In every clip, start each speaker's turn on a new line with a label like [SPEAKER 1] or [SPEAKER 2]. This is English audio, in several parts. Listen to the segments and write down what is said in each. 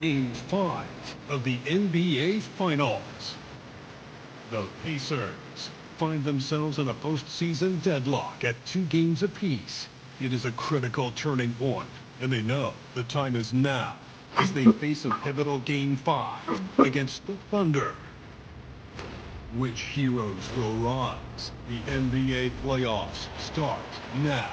[SPEAKER 1] Game 5 of the NBA Finals. The Pacers find themselves in a postseason deadlock at 2 games apiece. It is a critical turning point, and they know the time is now as they face a pivotal Game 5 against the Thunder. Which heroes will rise? The NBA playoffs start now.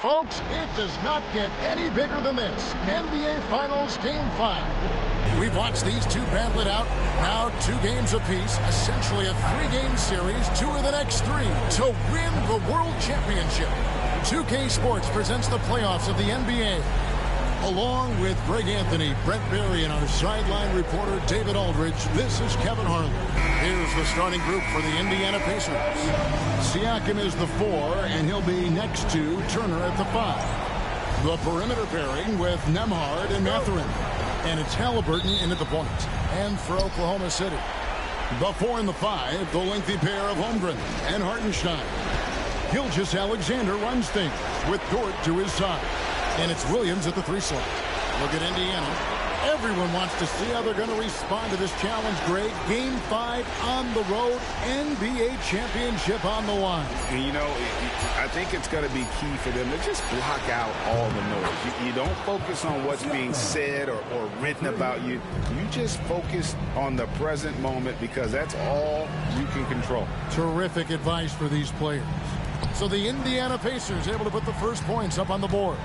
[SPEAKER 2] Folks, it does not get any bigger than this. NBA Finals Game 5. We've watched these two battle it out. Now 2 games apiece. Essentially a 3-game series. 2 of the next 3 to win the World Championship. 2K Sports presents the playoffs of the NBA. Along with Greg Anthony, Brent Barry, and our sideline reporter David Aldridge, this is Kevin Harlan. Here's the starting group for the Indiana Pacers. Siakam is the 4, and he'll be next to Turner at the 5. The perimeter pairing with Nembhard and Mathurin. And it's Haliburton in at the point. And for Oklahoma City, the 4 and the 5, the lengthy pair of Holmgren and Hartenstein. Gilgeous-Alexander runs things with Dort to his side. And it's Williams at the 3 slot. Look at Indiana. Everyone wants to see how they're going to respond to this challenge, Greg. Game 5 on the road, NBA championship on the line.
[SPEAKER 3] And, you know, I think it's going to be key for them to just block out all the noise. You don't focus on what's being said or written about you. You just focus on the present moment because that's all you can control.
[SPEAKER 2] Terrific advice for these players. So the Indiana Pacers able to put the first points up on the board.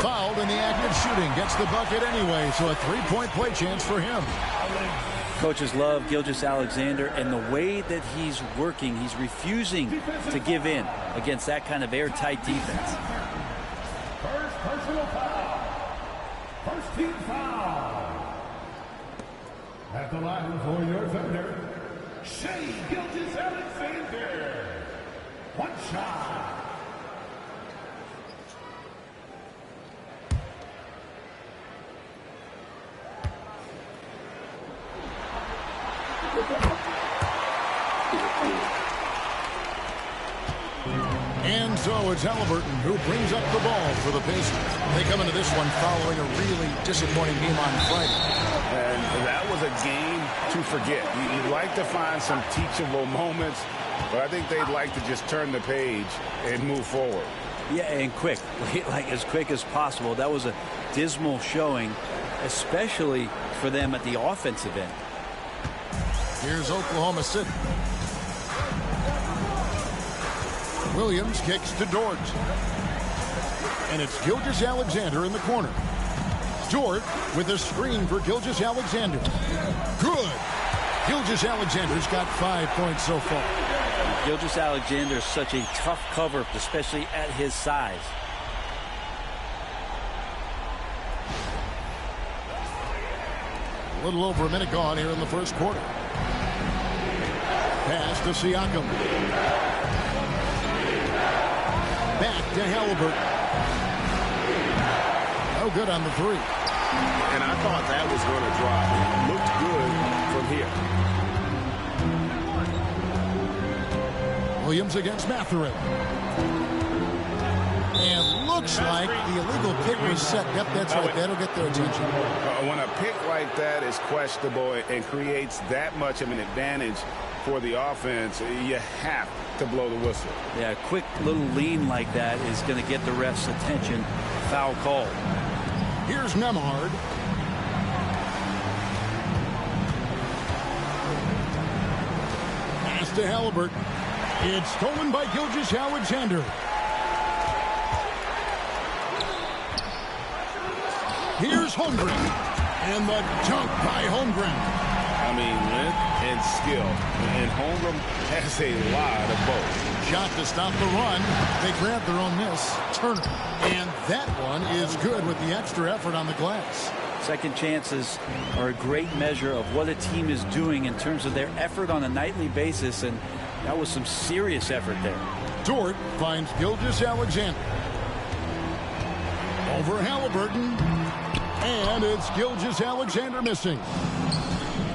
[SPEAKER 2] Fouled in the act of shooting. Gets the bucket anyway, so a 3-point play chance for him.
[SPEAKER 4] Coaches love Gilgeous-Alexander, and the way that he's working, he's refusing to give in against that kind of airtight defense.
[SPEAKER 5] First personal foul. First team foul. At the line for your Thunder, Shai Gilgeous-Alexander. 1 shot.
[SPEAKER 2] And so it's Haliburton who brings up the ball for the Pacers. They come into this one following a really disappointing game on Friday.
[SPEAKER 3] And that was a game to forget. You'd like to find some teachable moments, but I think they'd like to just turn the page and move forward.
[SPEAKER 4] Yeah, and quick, like as quick as possible. That was a dismal showing, especially for them at the offensive end.
[SPEAKER 2] Here's Oklahoma City. Williams kicks to Dort. And it's Gilgeous-Alexander in the corner. Dort with a screen for Gilgeous-Alexander. Good. Gilgeous-Alexander's got 5 points so far.
[SPEAKER 4] Gilgeous-Alexander is such a tough cover, especially at his size.
[SPEAKER 2] A little over a minute gone here in the first quarter. Pass to Siakam. Back to Haliburton. No good on the 3.
[SPEAKER 3] And I thought that was going to drop. Looked good from here.
[SPEAKER 2] Williams against Mathurin. And looks like the illegal pick was set. Yep, that's right. That'll get their attention.
[SPEAKER 3] When a pick like that is questionable and creates that much of an advantage for the offense, you have to blow the whistle.
[SPEAKER 4] Yeah, a quick little lean like that is going to get the ref's attention. Foul call.
[SPEAKER 2] Here's Nembhard. Pass to Haliburton. It's stolen by Gilgeous-Alexander. Here's Holmgren. And the dunk by Holmgren.
[SPEAKER 3] I mean, length and skill. And Holmgren has a lot of both.
[SPEAKER 2] Shot to stop the run. They grab their own miss. Turner. And that one is good with the extra effort on the glass.
[SPEAKER 4] Second chances are a great measure of what a team is doing in terms of their effort on a nightly basis, and that was some serious effort there.
[SPEAKER 2] Dort finds Gilgeous-Alexander. Over Haliburton. And it's Gilgeous-Alexander missing.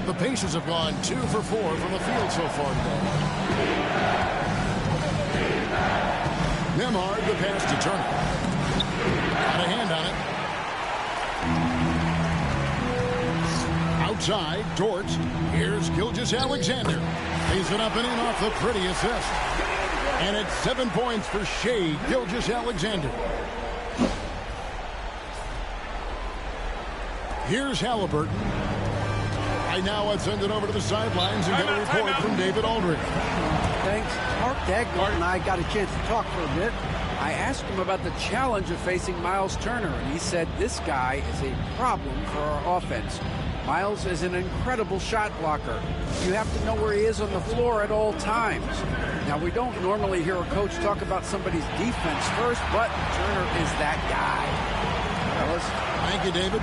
[SPEAKER 2] The Pacers have gone 2 for 4 from the field so far today. Nembhard the pass to Turner. outside. Dort. Here's Gilgeous-Alexander. Lays it up and in off the pretty assist. And it's 7 points for Shai Gilgeous-Alexander. Here's Haliburton. Right now, let's send it over to the sidelines and get a report from David Aldridge.
[SPEAKER 6] Thanks. Mark Dagnall and I got a chance to talk for a bit. I asked him about the challenge of facing Miles Turner, and he said this guy is a problem for our offense. Miles is an incredible shot blocker. You have to know where he is on the floor at all times. Now, we don't normally hear a coach talk about somebody's defense first, but Turner is that guy. Fellas.
[SPEAKER 2] Thank you, David.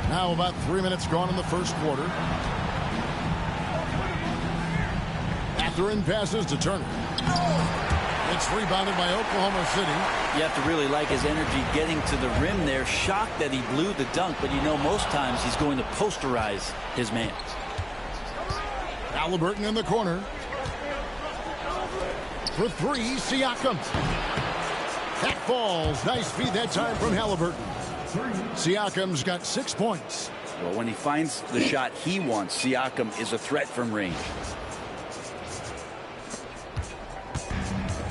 [SPEAKER 2] Now about 3 minutes gone in the first quarter. Mathurin passes to Turner. It's rebounded by Oklahoma City.
[SPEAKER 4] You have to really like his energy getting to the rim there. Shocked that he blew the dunk, but you know most times he's going to posterize his man.
[SPEAKER 2] Haliburton in the corner. For three, Siakam. That falls. Nice feed that time from Haliburton. Siakam's got 6 points.
[SPEAKER 4] Well, when he finds the shot he wants, Siakam is a threat from range.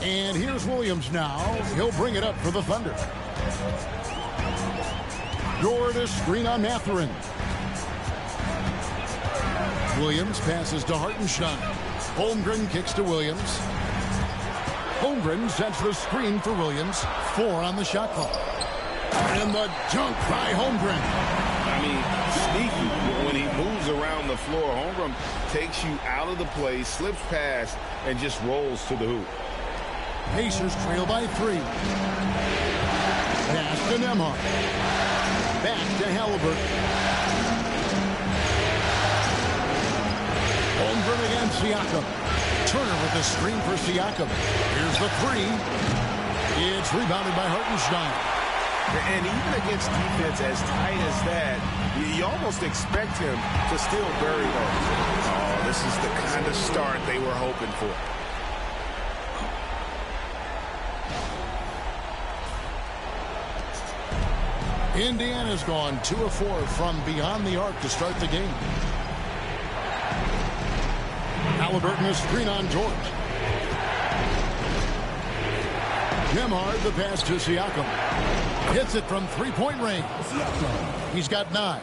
[SPEAKER 2] And here's Williams now. He'll bring it up for the Thunder. Dort a screen on Mathurin. Williams passes to Hartenstein. Holmgren kicks to Williams. Holmgren sets the screen for Williams. 4 on the shot clock. And the dunk by Holmgren.
[SPEAKER 3] I mean, sneaky. When he moves around the floor, Holmgren takes you out of the play, slips past, and just rolls to the hoop.
[SPEAKER 2] Pacers trail by 3. Pass to Nembhard. Back to Haliburton. Holmgren against Siakam. Turner with the screen for Siakam. Here's the 3. It's rebounded by Hartenstein.
[SPEAKER 3] And even against defense as tight as that, you almost expect him to still bury those. Oh, this is the kind of start they were hoping for.
[SPEAKER 2] Indiana's gone 2 of 4 from beyond the arc to start the game. Haliburton a screen on George. Nembhard the pass to Siakam. Hits it from 3-point range. He's got 9.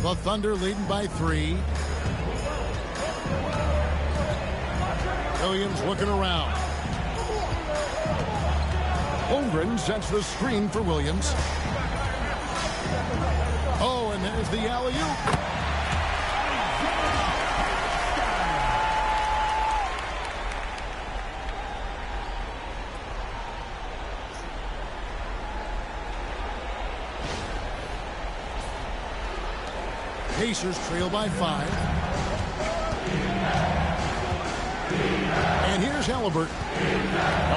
[SPEAKER 2] The Thunder leading by 3. Williams looking around. Holmgren sets the screen for Williams. Oh, and there's the alley-oop. Pacers trail by 5. And here's Haliburton.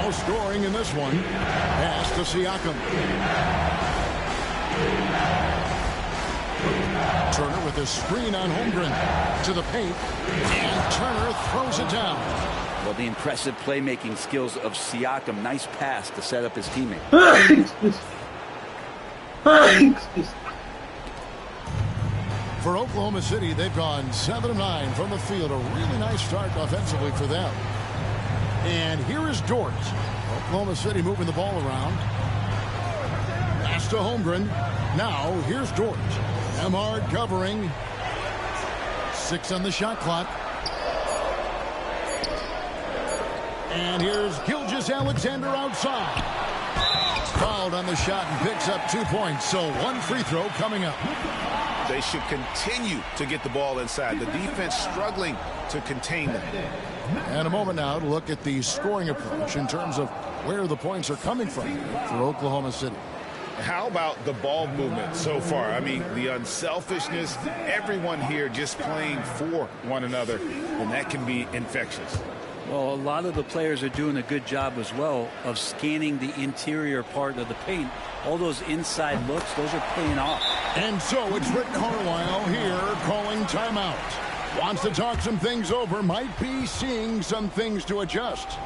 [SPEAKER 2] No scoring in this one. Pass to Siakam. Turner with his screen on Holmgren. To the paint. And Turner throws it down.
[SPEAKER 4] Well, the impressive playmaking skills of Siakam. Nice pass to set up his teammate.
[SPEAKER 2] For Oklahoma City, they've gone 7 of 9 from the field. A really nice start offensively for them. And here is Dort. Oklahoma City moving the ball around. Pass to Holmgren. Now here's Dort. Emhart covering. 6 on the shot clock. And here's Gilgeous-Alexander outside. Fouled on the shot and picks up 2 points. So 1 free throw coming up.
[SPEAKER 3] They should continue to get the ball inside. The defense struggling to contain them.
[SPEAKER 2] And a moment now to look at the scoring approach in terms of where the points are coming from for Oklahoma City.
[SPEAKER 3] How about the ball movement so far? I mean, the unselfishness, everyone here just playing for one another, and that can be infectious.
[SPEAKER 4] Well, a lot of the players are doing a good job as well of scanning the interior part of the paint. All those inside looks, those are paying off.
[SPEAKER 2] And so it's Rick Carlisle here calling timeout. Wants to talk some things over, might be seeing some things to adjust.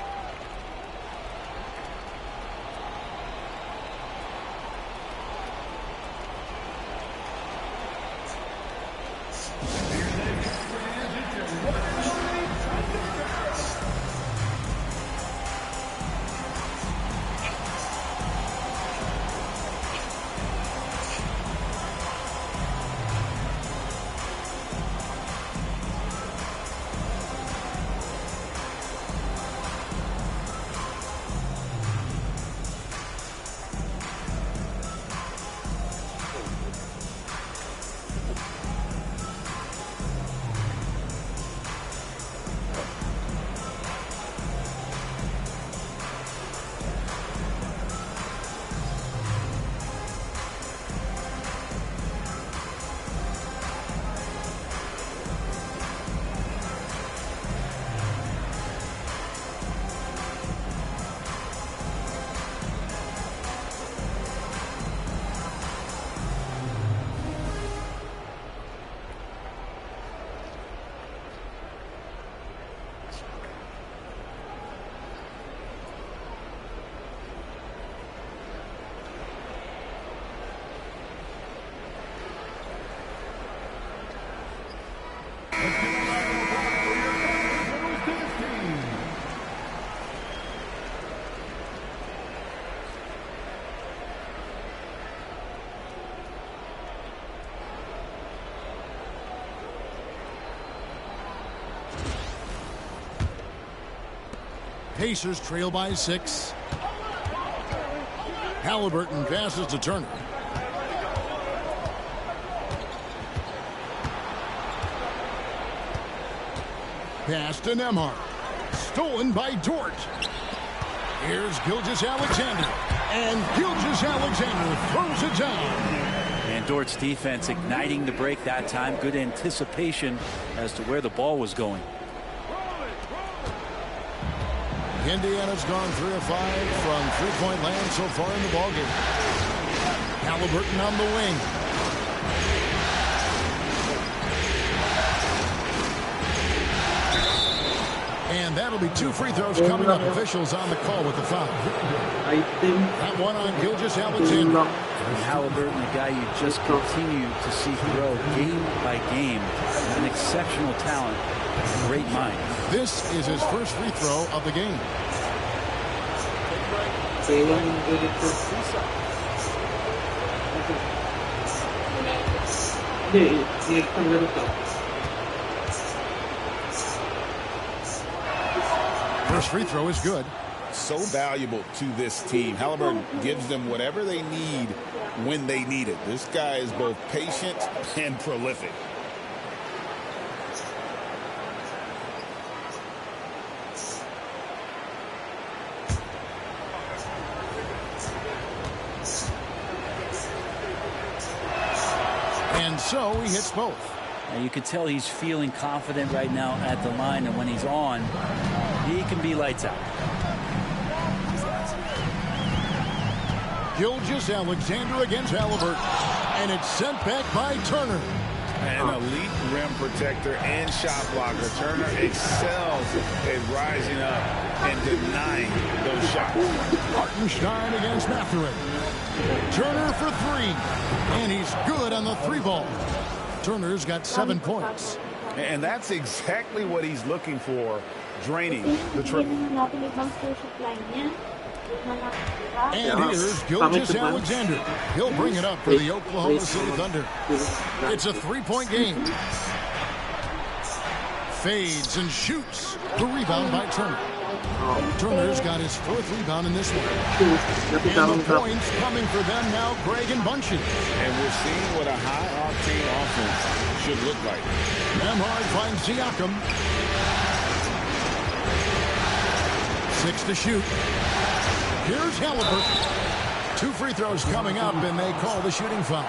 [SPEAKER 2] Pacers trail by 6. Haliburton passes to Turner. Pass to Emhart. Stolen by Dort. Here's Gilgeous-Alexander. And Gilgeous-Alexander throws it down.
[SPEAKER 4] And Dort's defense igniting the break that time. Good anticipation as to where the ball was going.
[SPEAKER 2] Indiana's gone 3 of 5 from three-point land so far in the ballgame. Haliburton on the wing. And that'll be 2 free throws coming up. Officials on the call with the foul. That one on Gilgeous-Alexander.
[SPEAKER 4] And Haliburton, the guy you just continue to see grow game by game. An exceptional talent, great mind.
[SPEAKER 2] This is his first free throw of the game. First free throw is good.
[SPEAKER 3] So valuable to this team. Haliburton gives them whatever they need when they need it. This guy is both patient and prolific.
[SPEAKER 2] And so he hits both.
[SPEAKER 4] You could tell he's feeling confident right now at the line, and when he's on, he can be lights out.
[SPEAKER 2] Gilgeous-Alexander against Haliburton. And it's sent back by Turner.
[SPEAKER 3] An elite rim protector and shot blocker. Turner excels at rising up and denying those shots.
[SPEAKER 2] Hartenstein against Mathurin. Turner for three. And he's good on the three ball. Turner's got 7 points.
[SPEAKER 3] And that's exactly what he's looking for, draining the triple.
[SPEAKER 2] And here's Gilgeous-Alexander. He'll bring it up for the Oklahoma City Thunder. It's a 3-point game. Fades and shoots. The rebound by Turner. Turner's got his 4th rebound in this one. And the points coming for them now, Greg and Bunchy.
[SPEAKER 3] And we're seeing what a high-octane offense should look like.
[SPEAKER 2] Nembhard finds Siakam. 6 to shoot. Here's Haliburton. 2 free throws coming up, and they call the shooting foul.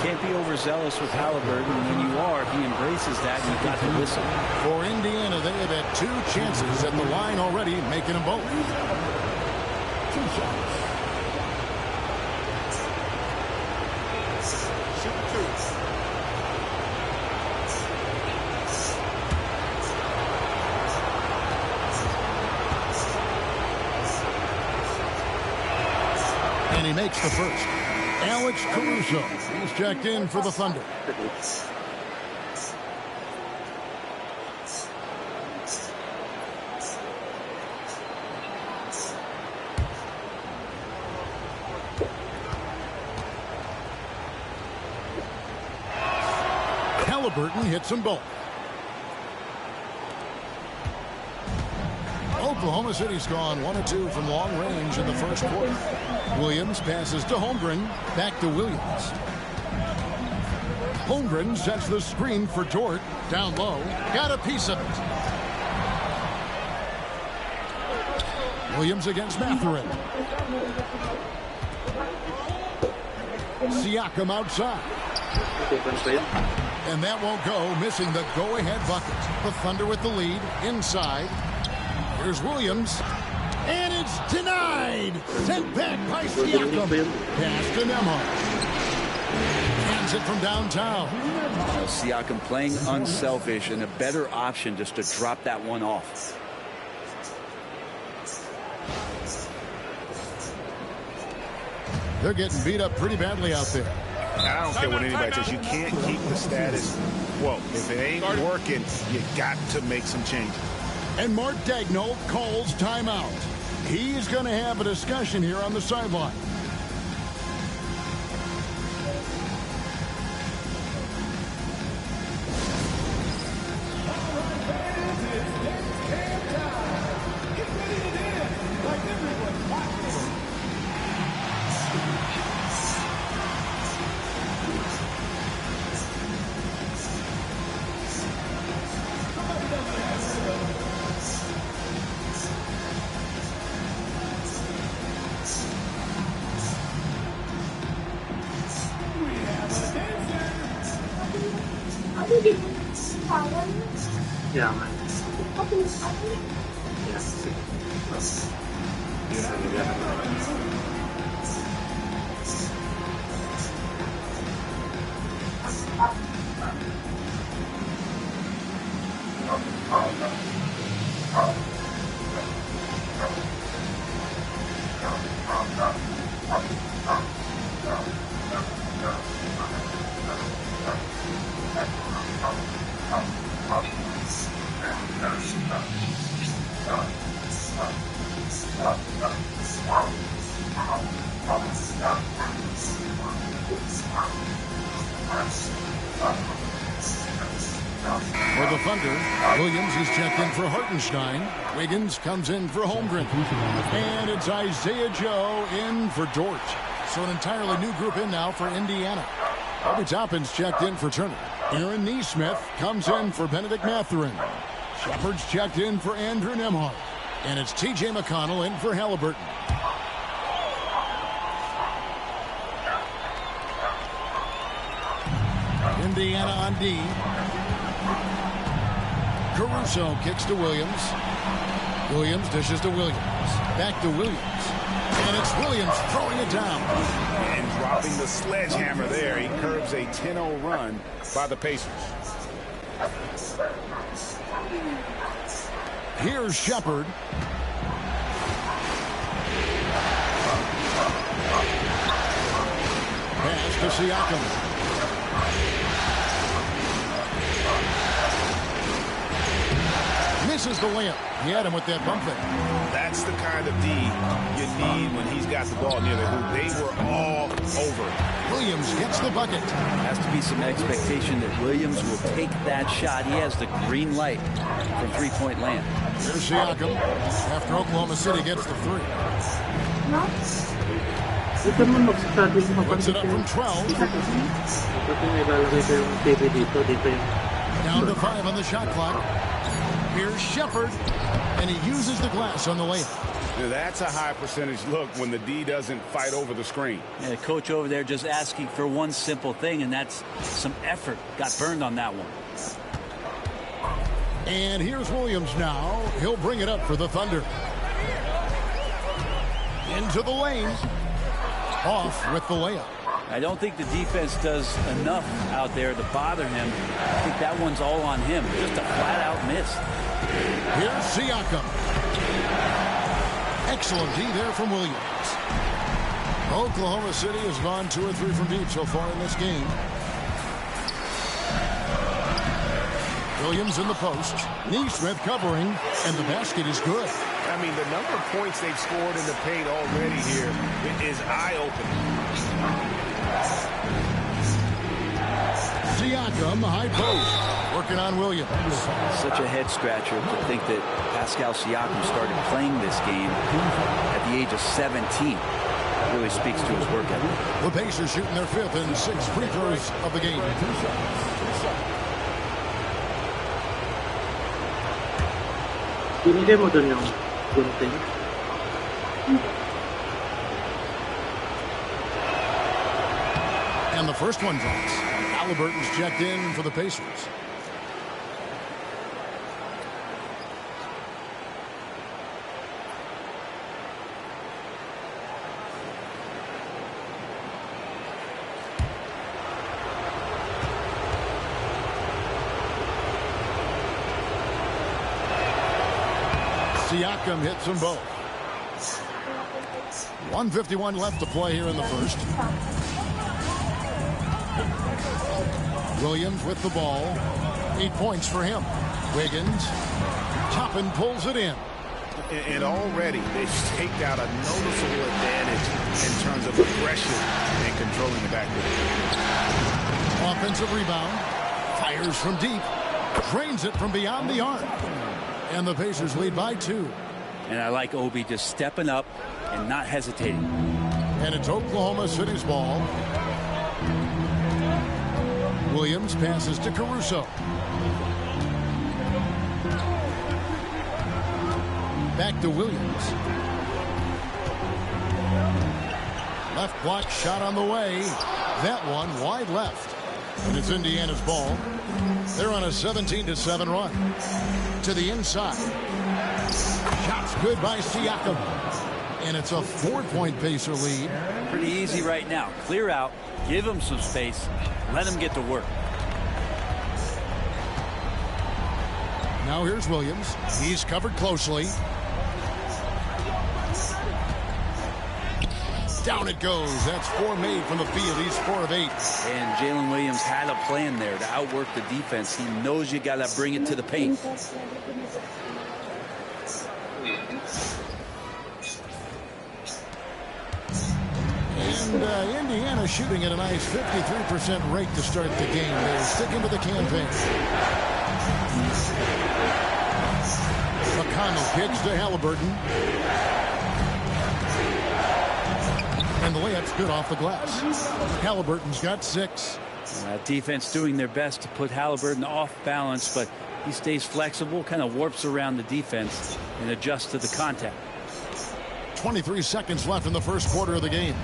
[SPEAKER 4] Can't be overzealous with Haliburton. When you are, he embraces that, and you've got to listen.
[SPEAKER 2] For Indiana, they have had 2 chances at the line already, making them both.
[SPEAKER 5] 2 shots. Shoot 2.
[SPEAKER 2] And he makes the first. Alex Caruso. He's checked in for the Thunder. Haliburton hits them both. Oklahoma City's gone 1 of 2 from long range in the first quarter. Williams passes to Holmgren. Back to Williams. Holmgren sets the screen for Dort. Down low. Got a piece of it. Williams against Mathurin. Siakam outside. And that won't go, missing the go-ahead bucket. The Thunder with the lead. Inside. Here's Williams. And it's denied. Sent back by Siakam. Pass to Nembhard. Hands it from downtown.
[SPEAKER 4] Siakam playing unselfish and a better option just to drop that one off.
[SPEAKER 2] They're getting beat up pretty badly out there.
[SPEAKER 3] I don't care what anybody says. You can't keep the status quo. If it ain't working, you got to make some changes.
[SPEAKER 2] And Mark Daigneault calls timeout. He's going to have a discussion here on the sideline.
[SPEAKER 7] Yeah, man.
[SPEAKER 2] For the Thunder, Williams is checked in for Hartenstein. Wiggins comes in for Holmgren. And it's Isaiah Joe in for Dort. So an entirely new group in now for Indiana. Obi Toppin's checked in for Turner. Aaron Nesmith comes in for Benedict Mathurin. Shepard's checked in for Andrew Nembhard. And it's T.J. McConnell in for Haliburton. Indiana on D. Caruso kicks to Williams. Williams dishes to Williams. Back to Williams. And it's Williams throwing it down.
[SPEAKER 3] And dropping the sledgehammer there. He curbs a 10-0 run by the Pacers.
[SPEAKER 2] Here's Shepard. Pass to Siakam. Misses the layup. He had him with that bump fake.
[SPEAKER 3] That's the kind of D you need when he's got the ball near the hoop. They were all over.
[SPEAKER 2] Williams gets the bucket.
[SPEAKER 4] Has to be some expectation that Williams will take that shot. He has the green light from three-point land.
[SPEAKER 2] Here's Siakam after Oklahoma City gets the three. Puts it up from 12. Down to 5 on the shot clock. Here's Shepard, and he uses the glass on the layup.
[SPEAKER 3] Now that's a high percentage look when the D doesn't fight over the screen.
[SPEAKER 4] Yeah, the coach over there just asking for one simple thing, and that's some effort. Got burned on that one.
[SPEAKER 2] And here's Williams now. He'll bring it up for the Thunder. Into the lane. Off with the layup.
[SPEAKER 4] I don't think the defense does enough out there to bother him. I think that one's all on him. Just a flat-out miss.
[SPEAKER 2] Here's Siakam. Excellent D there from Williams. Oklahoma City has gone 2 or 3 from deep so far in this game. Williams in the post. Neesmith covering, and the basket is good.
[SPEAKER 3] I mean, the number of points they've scored in the paint already here is eye-opening.
[SPEAKER 2] Siakam, high post, working on Williams.
[SPEAKER 4] Such a head-scratcher to think that Pascal Siakam started playing this game at the age of 17. It really speaks to his work ethic.
[SPEAKER 2] The Pacers shooting their 5th and 6th free throws of the game.
[SPEAKER 7] Binigay mo dun yung gunting.
[SPEAKER 2] And the first one drops. Haliburton's checked in for the Pacers. Siakam hits them both. 1:51 left to play here in the first. Williams with the ball. 8 points for him. Wiggins. Toppin pulls it in.
[SPEAKER 3] And already they've staked out a noticeable advantage in terms of aggression and controlling the backcourt.
[SPEAKER 2] Offensive rebound. Fires from deep. Drains it from beyond the arc. And the Pacers lead by 2.
[SPEAKER 4] And I like Obi just stepping up and not hesitating.
[SPEAKER 2] And it's Oklahoma City's ball. Williams passes to Caruso. Back to Williams. Left block shot on the way. That one wide left. And it's Indiana's ball. They're on a 17-7 run. To the inside. Shots good by Siakam. And it's a 4-point Pacer lead.
[SPEAKER 4] Pretty easy right now. Clear out. Give him some space. Let him get to work.
[SPEAKER 2] Now here's Williams. He's covered closely. Down it goes. That's 4 made from the field. He's 4 of 8.
[SPEAKER 4] And Jalen Williams had a plan there to outwork the defense. He knows you got to bring it to the paint.
[SPEAKER 2] And Indiana shooting at a nice 53% rate to start the game. They're sticking to the campaign. McConnell kicks to Haliburton. And the layup's good off the glass. Haliburton's got 6.
[SPEAKER 4] Defense doing their best to put Haliburton off balance, but he stays flexible, kind of warps around the defense and adjusts to the contact.
[SPEAKER 2] 23 seconds left in the first quarter of the game.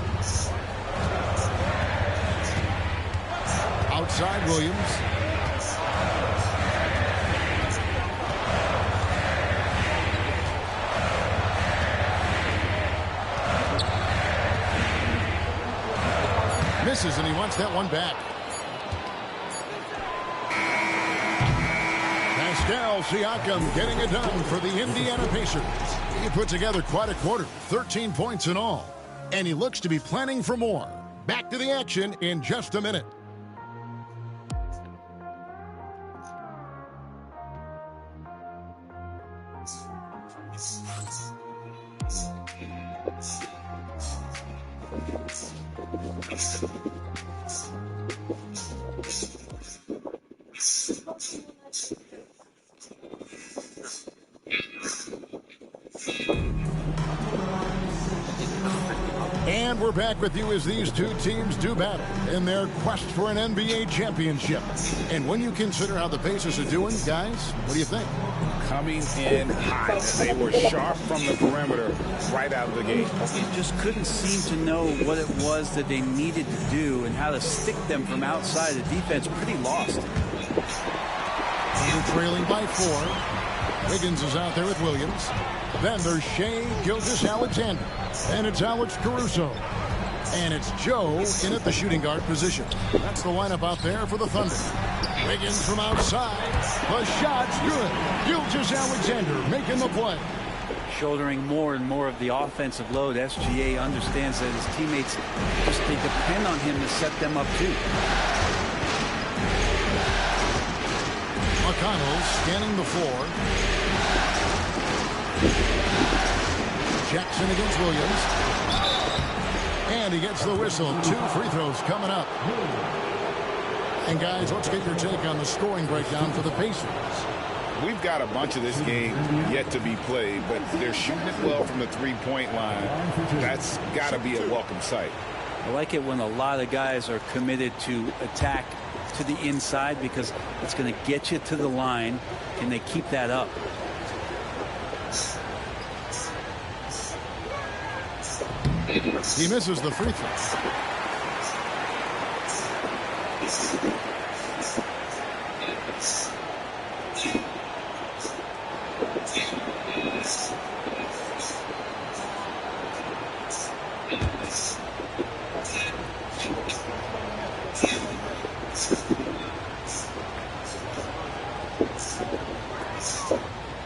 [SPEAKER 2] inside Williams. Misses, and he wants that one back. Pascal Siakam getting it done for the Indiana Pacers. He put together quite a quarter, 13 points in all. And he looks to be planning for more. Back to the action in just a minute. And we're back with you as these two teams do battle in their quest for an NBA championship. And when you consider how the Pacers are doing, guys, what do you think?
[SPEAKER 3] Coming in hot. They were sharp from the perimeter right out of the gate.
[SPEAKER 4] You just couldn't seem to know what it was that they needed to do and how to stick them from outside. The defense pretty lost.
[SPEAKER 2] They're trailing by 4. Wiggins is out there with Williams. Then there's Shai Gilgeous-Alexander. And it's Alex Caruso. And it's Joe in at the shooting guard position. That's the lineup out there for the Thunder. Wiggins from outside. The shot's good. Gilgeous-Alexander making the play.
[SPEAKER 4] Shouldering more and more of the offensive load, SGA understands that his teammates they depend on him to set them up too.
[SPEAKER 2] McConnell scanning the floor. Jackson against Williams. And he gets the whistle. 2 free throws coming up. And guys, let's get your take on the scoring breakdown for the Pacers.
[SPEAKER 3] We've got a bunch of this game yet to be played, but they're shooting it well from the three-point line. That's got to be a welcome sight.
[SPEAKER 4] I like it when a lot of guys are committed to attack to the inside because it's going to get you to the line. Can they keep that up?
[SPEAKER 2] He misses the free throw.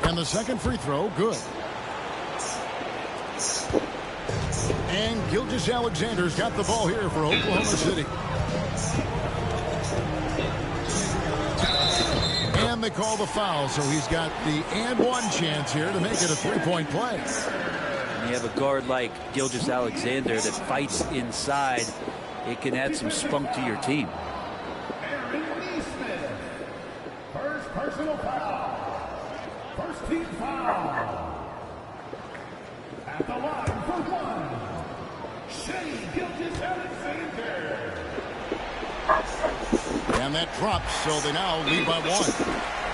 [SPEAKER 2] And the second free throw, good. And Gilgeous-Alexander's got the ball here for Oklahoma City. And they call the foul, so he's got the and one chance here to make it a three-point play.
[SPEAKER 4] When you have a guard like Gilgeous-Alexander that fights inside, it can add some spunk to your team.
[SPEAKER 5] First personal foul. First team foul. At the line for 1. Shai Gilgeous-Alexander.
[SPEAKER 2] And that drops, so they now lead by 1.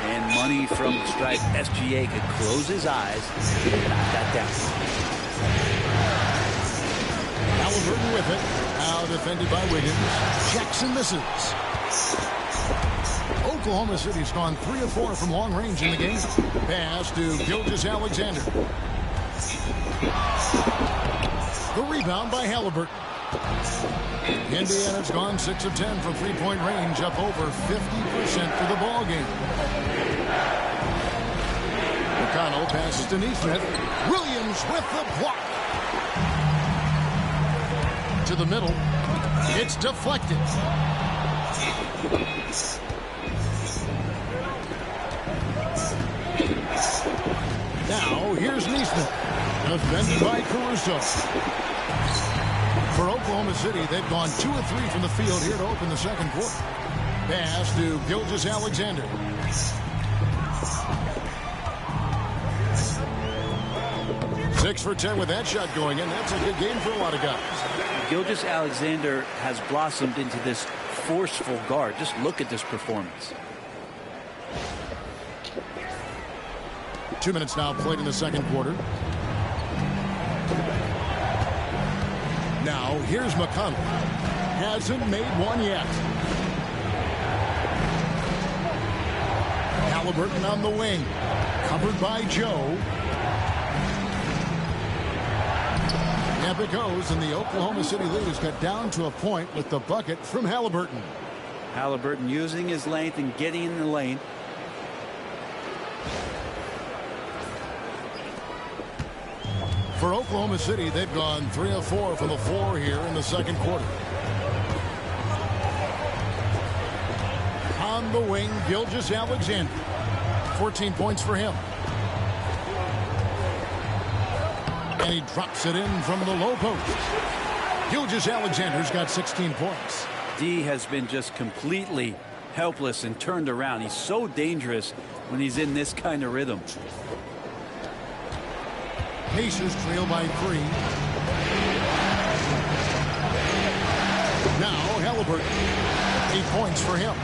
[SPEAKER 4] And money from the stripe. SGA could close his eyes and knock that down.
[SPEAKER 2] Haliburton with it. Now defended by Wiggins. Jackson misses. Oklahoma City's gone 3 of 4 from long range in the game. Pass to Gilgeous-Alexander. The rebound by Haliburton. Indiana's gone 6 of 10 from three-point range, up over 50% for the ball game. McConnell passes to Neesmith. Williams with the block. To the middle. It's deflected. Now, here's Neesmith. Defended by Caruso. For Oklahoma City, they've gone 2 of 3 from the field here to open the second quarter. Pass to Gilgeous-Alexander. Six for 10 with that shot going in. That's a good game for a lot of guys.
[SPEAKER 4] Gilgeous-Alexander has blossomed into this forceful guard. Just look at this performance.
[SPEAKER 2] 2 minutes now played in the second quarter. Now, here's McConnell. Hasn't made one yet. Haliburton on the wing. Covered by Joe. Up it goes, and the Oklahoma City lead has got down to a point with the bucket from Haliburton.
[SPEAKER 4] Haliburton using his length and getting in the lane.
[SPEAKER 2] For Oklahoma City, they've gone 3 of 4 from the floor here in the second quarter. On the wing, Gilgeous-Alexander. 14 points for him. And he drops it in from the low post. Gilgeous-Alexander's got 16 points.
[SPEAKER 4] D has been just completely helpless and turned around. He's so dangerous when he's in this kind of rhythm.
[SPEAKER 2] Pacers trail by 3. Now Haliburton. 8 points for him.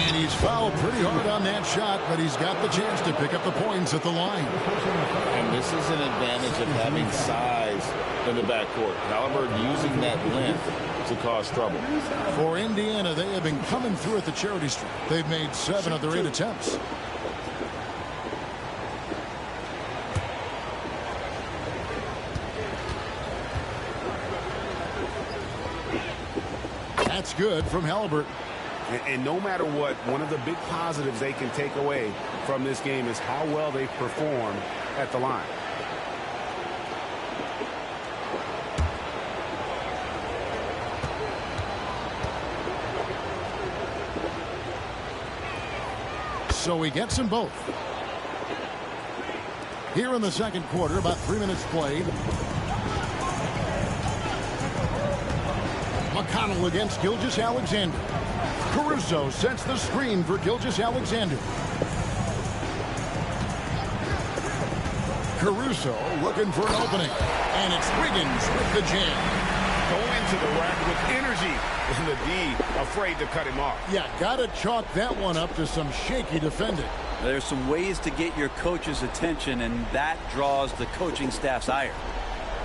[SPEAKER 2] And he's fouled pretty hard on that shot, but he's got the chance to pick up the points at the line.
[SPEAKER 3] And this is an advantage of having size in the backcourt. Haliburton using that length to cause trouble.
[SPEAKER 2] For Indiana, they have been coming through at the charity stripe. They've made 7 of their 8 attempts. That's good from Haliburton.
[SPEAKER 3] And no matter what, one of the big positives they can take away from this game is how well they perform at the line.
[SPEAKER 2] So he gets them both. Here in the second quarter, about 3 minutes played. McConnell against Gilgeous-Alexander. Caruso sets the screen for Gilgeous-Alexander. Caruso looking for an opening. And it's Wiggins with the jam.
[SPEAKER 3] Going to the rack with energy. And the D afraid to cut him off.
[SPEAKER 2] Yeah, got to chalk that one up to some shaky defending.
[SPEAKER 4] There's some ways to get your coach's attention, and that draws the coaching staff's ire.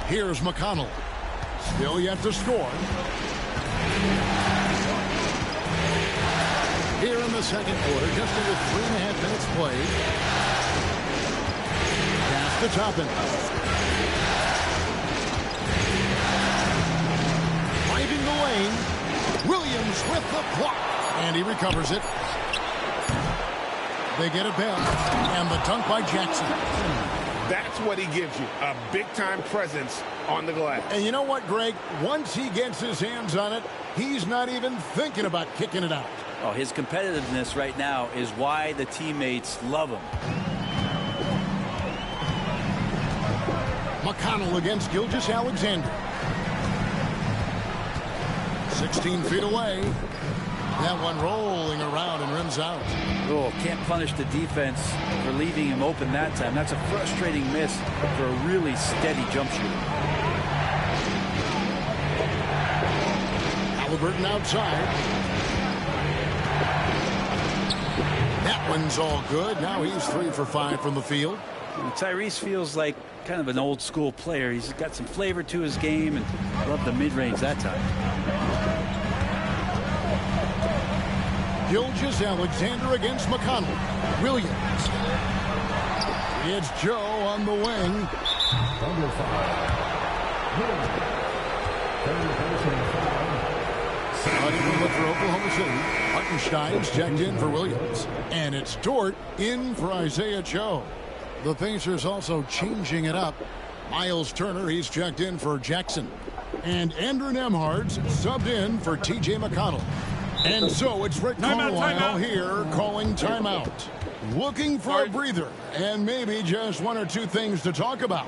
[SPEAKER 2] Here's McConnell. Still yet to score. Here in the second quarter, just under 3.5 minutes played. Pass to Toppin. Driving the lane. Williams with the block. And he recovers it. They get it back. And the dunk by Jackson.
[SPEAKER 3] That's what he gives you, a big-time presence on the glass.
[SPEAKER 2] And you know what, Greg? Once he gets his hands on it, he's not even thinking about kicking it out.
[SPEAKER 4] Oh, his competitiveness right now is why the teammates love him.
[SPEAKER 2] McConnell against Gilgeous-Alexander. 16 feet away. That one rolling around and rims out.
[SPEAKER 4] Oh, can't punish the defense for leaving him open that time. That's a frustrating miss for a really steady jump shooter.
[SPEAKER 2] Haliburton outside. That one's all good. Now he's 3 for 5 from the field.
[SPEAKER 4] Tyrese feels like kind of an old school player. He's got some flavor to his game and loved the mid-range that time.
[SPEAKER 2] Gilgeous-Alexander against McConnell. Williams. It's Joe on the wing.
[SPEAKER 5] Under 5.
[SPEAKER 2] Look for Oklahoma City. Hartenstein's checked in for Williams. And it's Dort in for Isaiah Joe. The Pacers also changing it up. Miles Turner, he's checked in for Jackson. And Andrew Nembhard's subbed in for T.J. McConnell. And so it's Rick Carlisle here calling timeout. Looking for a breather and maybe just 1 or 2 things to talk about.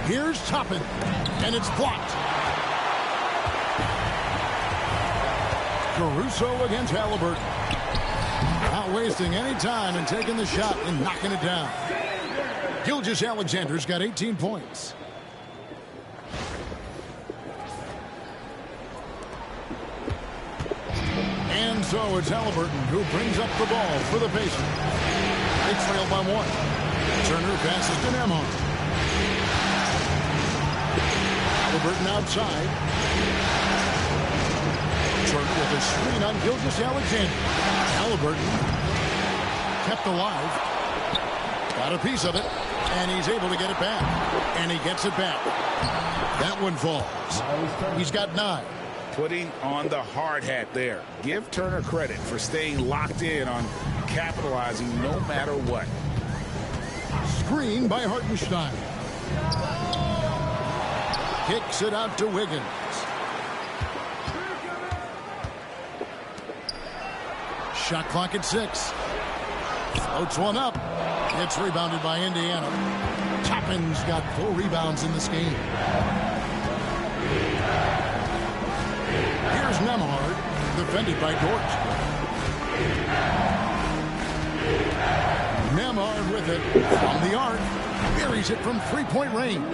[SPEAKER 2] Here's Toppin, and it's blocked. Caruso against Haliburton. Not wasting any time and taking the shot and knocking it down. Gilgeous-Alexander's got 18 points. And so it's Haliburton who brings up the ball for the Pacers. They trail by 1. Turner passes to Nembhard. Haliburton outside. Turner with a screen on Gilgeous-Alexander. Haliburton kept alive. Got a piece of it, and he's able to get it back. And he gets it back. That one falls. He's got 9.
[SPEAKER 3] Putting on the hard hat there. Give Turner credit for staying locked in on capitalizing no matter what.
[SPEAKER 2] Screen by Hartenstein. Kicks it out to Wiggins. Shot clock at 6. Floats one up. It's rebounded by Indiana. Toppin's got 4 rebounds in this game. Here's Nembhard, defended by Dort. Nembhard with it from the arc. Buries it from 3-point range.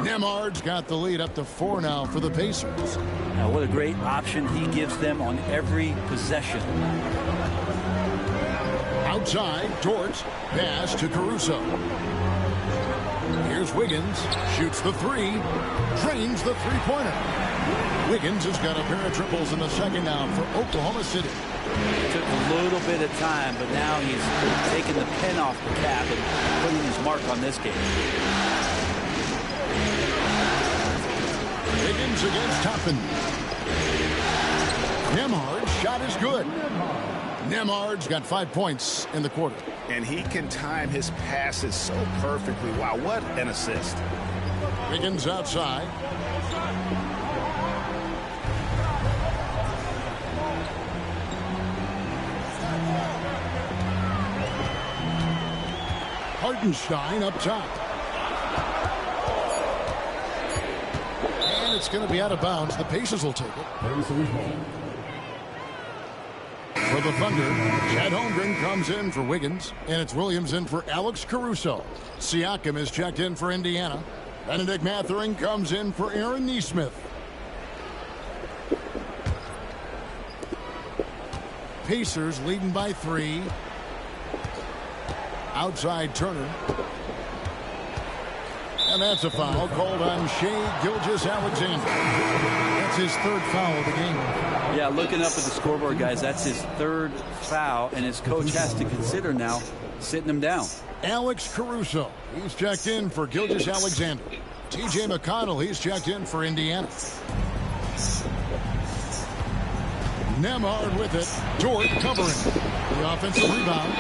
[SPEAKER 2] Nembhard's got the lead up to 4 now for the Pacers.
[SPEAKER 4] Now, what a great option he gives them on every possession.
[SPEAKER 2] Outside, Dort, pass to Caruso. Here's Wiggins, shoots the 3, drains the 3-pointer. Wiggins has got a pair of triples in the second now for Oklahoma City.
[SPEAKER 4] It took a little bit of time, but now he's taking the pen off the cap and putting his mark on this game.
[SPEAKER 2] Wiggins against Toppin. Nembhard's shot is good. Nembhard's got 5 points in the quarter.
[SPEAKER 3] And he can time his passes so perfectly. Wow, what an assist.
[SPEAKER 2] Wiggins outside. Hartenstein up top. And it's going to be out of bounds. The Pacers will take it. For the Thunder, Chet Holmgren comes in for Wiggins, and it's Williams in for Alex Caruso. Siakam is checked in for Indiana. Benedict Mathurin comes in for Aaron Nesmith. Pacers leading by 3. Outside Turner. And that's a foul called on Shai Gilgeous-Alexander. That's his 3rd foul of the game.
[SPEAKER 4] Yeah, looking up at the scoreboard, guys, that's his 3rd foul, and his coach has to consider now sitting him down.
[SPEAKER 2] Alex Caruso, he's checked in for Gilgeous-Alexander. T.J. McConnell, he's checked in for Indiana. Nembhard with it. Dort covering. The offensive rebound.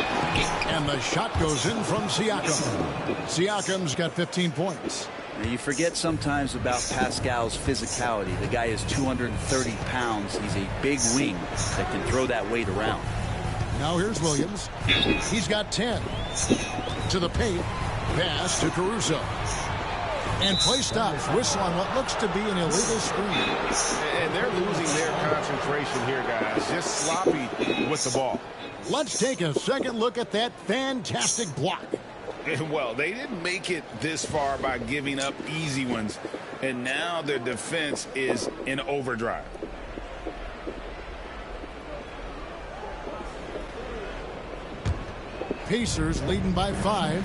[SPEAKER 2] And the shot goes in from Siakam. Siakam's got 15 points.
[SPEAKER 4] You forget sometimes about Pascal's physicality. The guy is 230 pounds. He's a big wing that can throw that weight around.
[SPEAKER 2] Now here's Williams. He's got 10. To the paint. Pass to Caruso. And play stops. Whistle on what looks to be an illegal screen.
[SPEAKER 3] And they're losing their concentration here, guys. Just sloppy with the ball.
[SPEAKER 2] Let's take a second look at that fantastic block.
[SPEAKER 3] Well, they didn't make it this far by giving up easy ones. And now their defense is in overdrive.
[SPEAKER 2] Pacers leading by 5.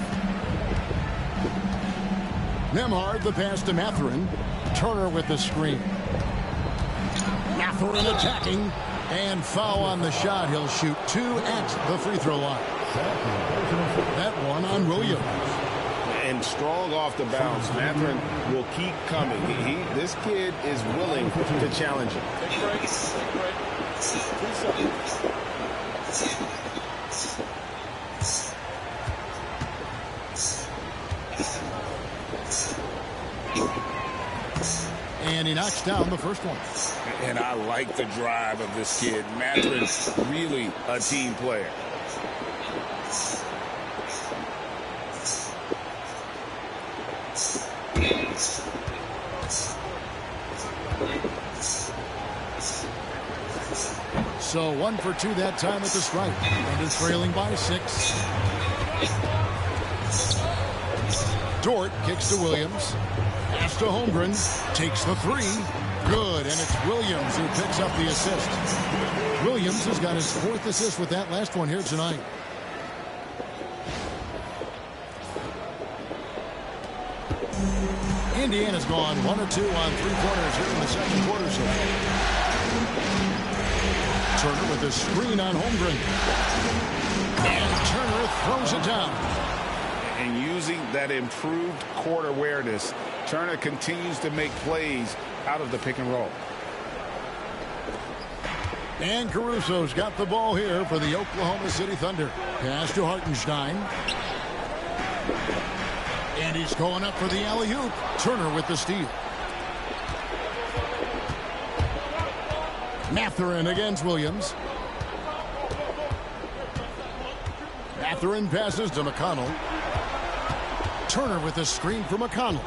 [SPEAKER 2] Nembhard the pass to Mathurin. Turner with the screen. Mathurin attacking. And foul on the shot. He'll shoot 2 at the free throw line. That one on Williams.
[SPEAKER 3] And strong off the bounce. Mathurin will keep coming. This kid is willing to challenge him.
[SPEAKER 7] Take a break. Take a break. 3 seconds.
[SPEAKER 2] And he knocks down the first one.
[SPEAKER 3] And I like the drive of this kid. Mathurin's really a team player.
[SPEAKER 2] So 1 for 2 that time at the stripe. London trailing by 6. Dort kicks to Williams. Pass to Holmgren. Takes the 3. Good, and it's Williams who picks up the assist. Williams has got his 4th assist with that last one here tonight. Indiana's gone 1 or 2 on 3 quarters here in the second quarter. So Turner with a screen on Holmgren. And Turner throws it down.
[SPEAKER 3] And using that improved court awareness, Turner continues to make plays out of the pick and roll.
[SPEAKER 2] And Caruso's got the ball here for the Oklahoma City Thunder. Pass to Hartenstein. And he's going up for the alley-oop. Turner with the steal. Mathurin against Williams. Mathurin passes to McConnell. Turner with the screen for McConnell.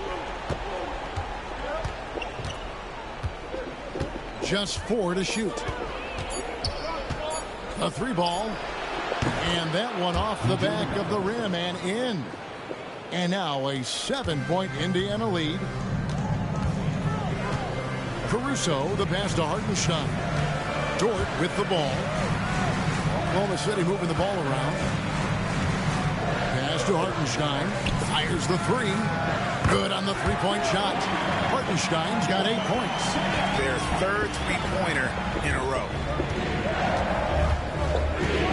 [SPEAKER 2] Just 4 to shoot. A 3 ball. And that one off the back of the rim and in. And now a 7-point Indiana lead. Caruso, the pass to Hartenstein. Dort with the ball. Oklahoma City moving the ball around. Pass to Hartenstein. Fires the 3. Good on the 3-point shot. Hartenstein's got 8 points.
[SPEAKER 3] Their 3rd 3-pointer in a row.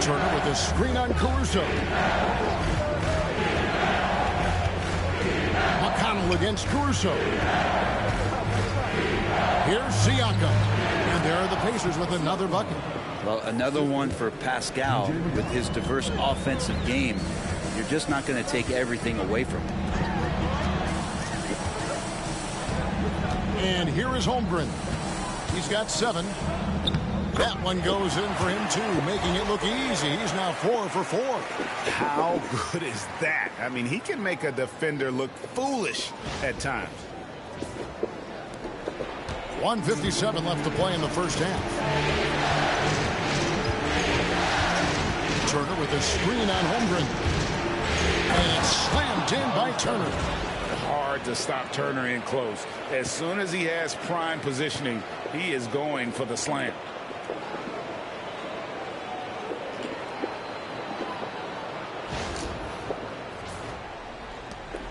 [SPEAKER 2] Turner with a screen on Caruso. McConnell against Caruso. Here's Siakam. And there are the Pacers with another bucket.
[SPEAKER 4] Well, another one for Pascal with his diverse offensive game. You're just not going to take everything away from him.
[SPEAKER 2] And here is Holmgren. He's got 7. That one goes in for him, too, making it look easy. He's now 4 for 4.
[SPEAKER 3] How good is that? I mean, he can make a defender look foolish at times.
[SPEAKER 2] 1:57 left to play in the first half. Turner with a screen on Holmgren. And it's slammed in by Turner.
[SPEAKER 3] Hard to stop Turner in close. As soon as he has prime positioning, he is going for the slam.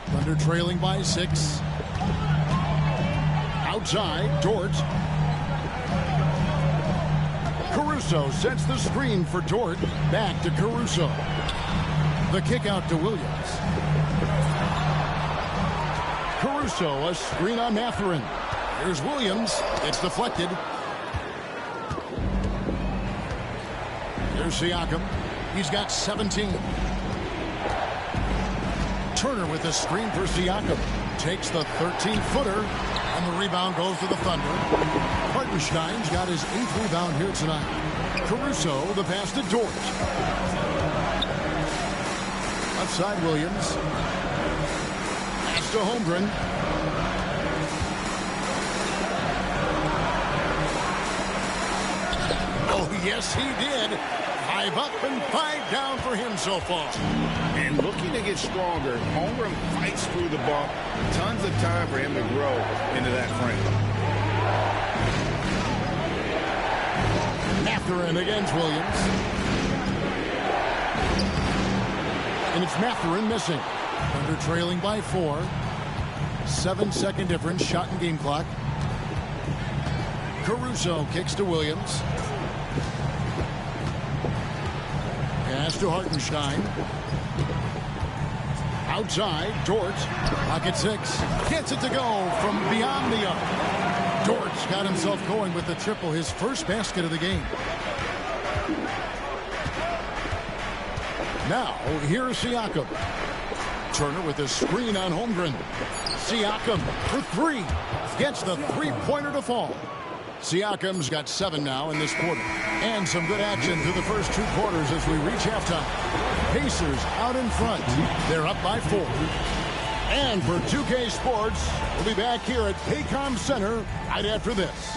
[SPEAKER 2] Thunder trailing by 6. Outside, Dort. Caruso sets the screen for Dort. Back to Caruso. The kick out to Williams. Caruso, a screen on Mathurin. Here's Williams. It's deflected. Here's Siakam. He's got 17. Turner with a screen for Siakam. takes the 13-footer, and the rebound goes to the Thunder. Hartenstein's got his 8th rebound here tonight. Caruso, the pass to Dort. Outside Williams. Pass to Holmgren. Oh, yes, he did. 5 up and 5 down for him so far.
[SPEAKER 3] And looking to get stronger, Holmgren fights through the bump. Tons of time for him to grow into that frame.
[SPEAKER 2] Mathurin against Williams. And it's Mathurin missing. Thunder trailing by 4. 7-second difference, shot and game clock. Caruso kicks to Williams. Pass to Hartenstein. Outside, Dort. Pocket 6. Gets it to go from beyond the arc. Dort's got himself going with the triple, his first basket of the game. Now, here's Siakam. Turner with a screen on Holmgren. Siakam for 3. Gets the three-pointer to fall. Siakam's got 7 now in this quarter. And some good action through the first 2 quarters as we reach halftime. Pacers out in front. They're up by 4. And for 2K Sports, we'll be back here at Paycom Center right after this.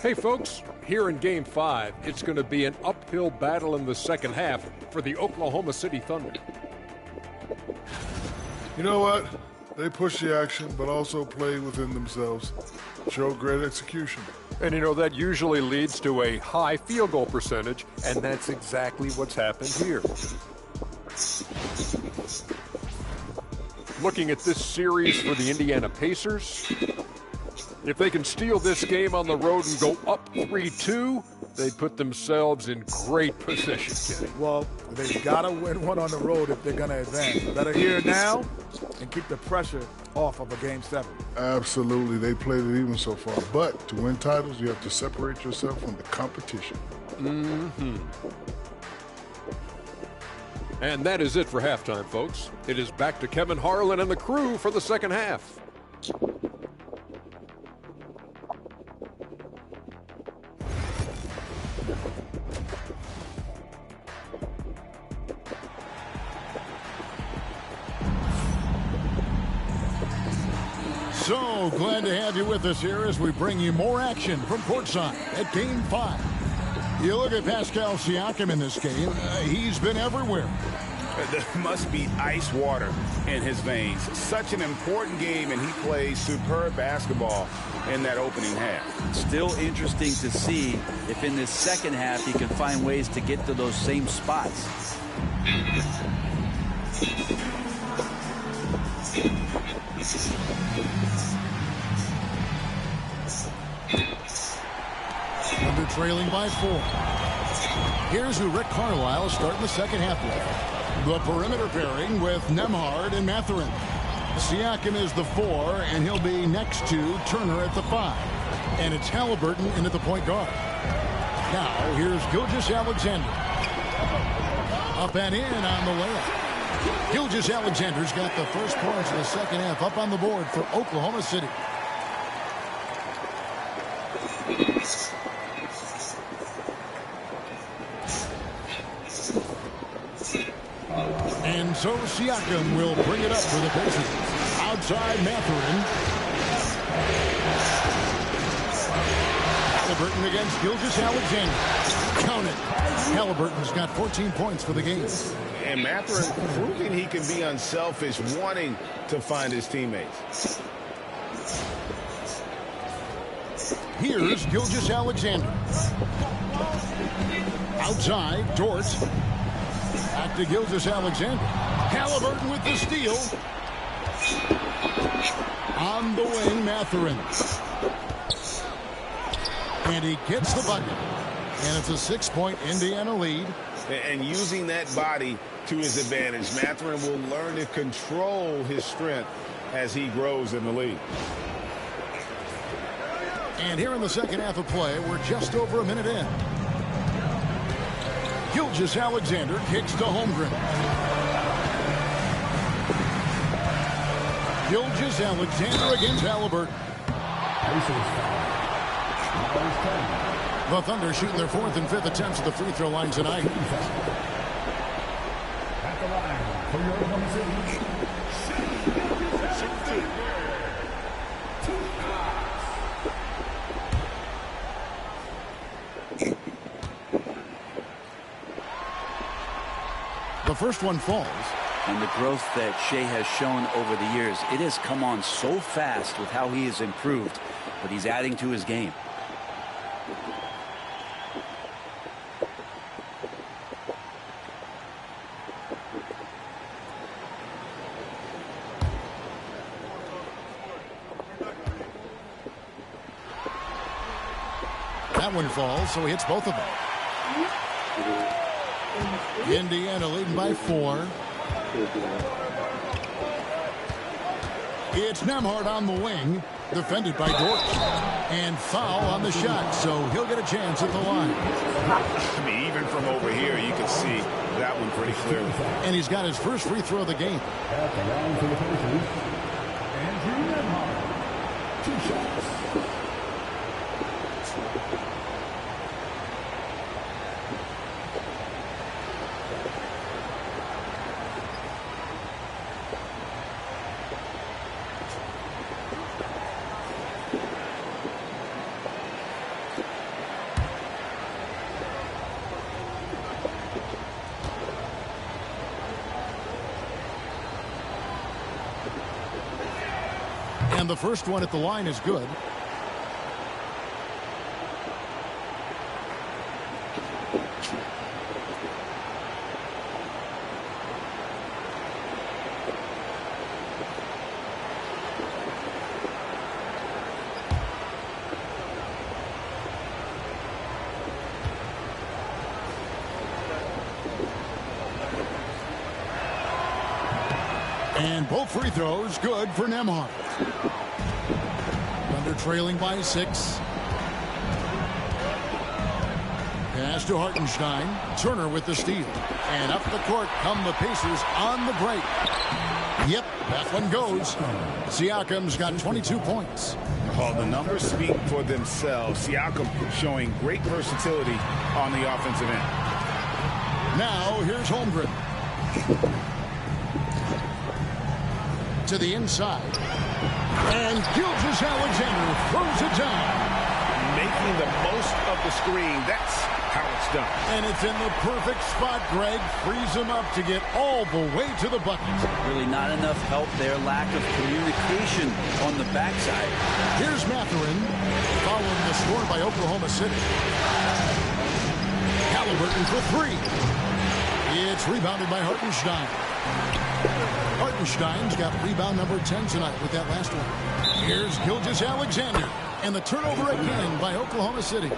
[SPEAKER 8] Hey folks, here in Game 5, it's going to be an uphill battle in the second half for the Oklahoma City Thunder.
[SPEAKER 9] You know what? They push the action, but also play within themselves. Show great execution.
[SPEAKER 8] And you know, that usually leads to a high field goal percentage, and that's exactly what's happened here. Looking at this series for the Indiana Pacers, if they can steal this game on the road and go up 3-2, they put themselves in great position, Kenny.
[SPEAKER 10] Well, they've got to win one on the road if they're going to advance. Better here now and keep the pressure off of a Game 7.
[SPEAKER 9] Absolutely. They played it even so far. But to win titles, you have to separate yourself from the competition.
[SPEAKER 8] Mm-hmm. And that is it for halftime, folks. It is back to Kevin Harlan and the crew for the second half.
[SPEAKER 2] So glad to have you with us here as we bring you more action from courtside at Game 5. You look at Pascal Siakam in this game, he's been everywhere.
[SPEAKER 3] There must be ice water in his veins. Such an important game, and he plays superb basketball in that opening half.
[SPEAKER 4] Still interesting to see if in this second half he can find ways to get to those same spots.
[SPEAKER 2] Under trailing by 4. Here's who Rick Carlisle starting the second half with. The perimeter pairing with Nembhard and Mathurin. Siakam is the 4, and he'll be next to Turner at the 5. And it's Haliburton in at the point guard. Now, here's Gilgeous-Alexander. Up and in on the layup. Gilgeous-Alexander's got the first points in the second half up on the board for Oklahoma City. And so Siakam will bring it up for the Pacers. Outside Mathurin. Haliburton against Gilgeous-Alexander. Count it. Haliburton's got 14 points for the game.
[SPEAKER 3] And Mathurin proving he can be unselfish, wanting to find his teammates.
[SPEAKER 2] Here's Gilgeous-Alexander. Outside, Dort. Back to Gilgeous-Alexander. Haliburton with the steal. On the wing, Mathurin. And he gets the bucket. And it's a 6-point Indiana lead.
[SPEAKER 3] And using that body to his advantage, Mathurin will learn to control his strength as he grows in the league.
[SPEAKER 2] And here in the second half of play, we're just over a minute in. Gilgeous-Alexander kicks to Holmgren. Gilgeous-Alexander against Haliburton. The Thunder shooting their 4th and 5th attempts at the free throw line tonight.
[SPEAKER 5] At the line for your Oklahoma City.
[SPEAKER 2] The first one falls.
[SPEAKER 4] And the growth that Shea has shown over the years, it has come on so fast with how he has improved, but he's adding to his game.
[SPEAKER 2] That one falls, so he hits both of them. Indiana leading by 4. It's Nembhard on the wing, defended by Dort. And foul on the shot, so he'll get a chance at the line.
[SPEAKER 3] I mean, even from over here, you can see that one pretty clearly.
[SPEAKER 2] And he's got his first free throw of the game.
[SPEAKER 5] At the line for the Pacers, Andrew Nembhard. 2 shots.
[SPEAKER 2] And the first one at the line is good. And both free throws good for Nembhard. Thunder trailing by 6. Pass to Hartenstein. Turner with the steal. And up the court come the Pacers on the break. Yep, that one goes. Siakam's got 22 points.
[SPEAKER 3] Oh, the numbers speak for themselves. Siakam showing great versatility on the offensive end.
[SPEAKER 2] Now, here's Holmgren. To the inside. And Gilgeous-Alexander throws it down.
[SPEAKER 3] Making the most of the screen. That's how it's done.
[SPEAKER 2] And it's in the perfect spot, Greg. Frees him up to get all the way to the bucket.
[SPEAKER 4] Really not enough help there. Lack of communication on the backside.
[SPEAKER 2] Here's Mathurin, following the score by Oklahoma City. Haliburton for 3. It's rebounded by Hartenstein. Hartenstein's got rebound number 10 tonight with that last one. Here's Gilgeous-Alexander. And the turnover again by Oklahoma City.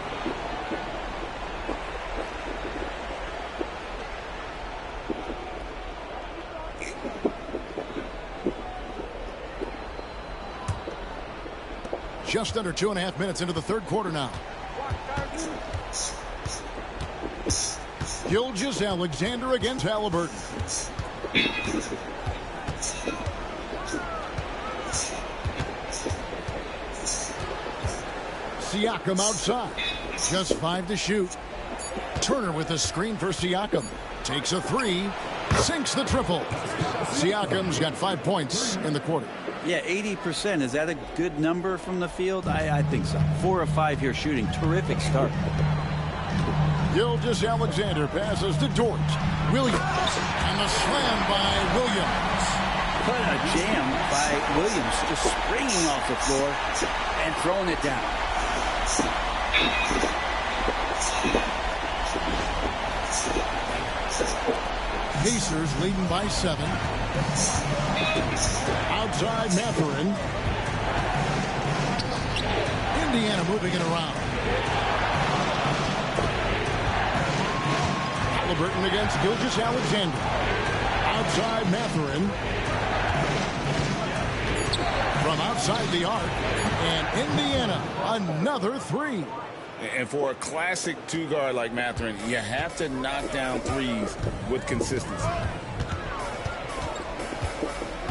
[SPEAKER 2] Just under 2.5 minutes into the third quarter now. Gilgeous-Alexander against Haliburton. Siakam outside. Just 5 to shoot. Turner with a screen for Siakam. Takes a 3. Sinks the triple. Siakam's got 5 points in the quarter.
[SPEAKER 4] Yeah, 80%. Is that a good number from the field? I think so. 4 of 5 here shooting. Terrific start.
[SPEAKER 2] Gilgeous-Alexander passes to Dort. Williams. And the slam by Williams.
[SPEAKER 4] What a jam by Williams. Just springing off the floor and throwing it down.
[SPEAKER 2] Pacers leading by 7. Outside Mathurin. Indiana moving it around. Haliburton against Gilgeous-Alexander. Outside Mathurin. From outside the arc. And Indiana, another three.
[SPEAKER 3] And for a classic two-guard like Mathurin, you have to knock down threes with consistency.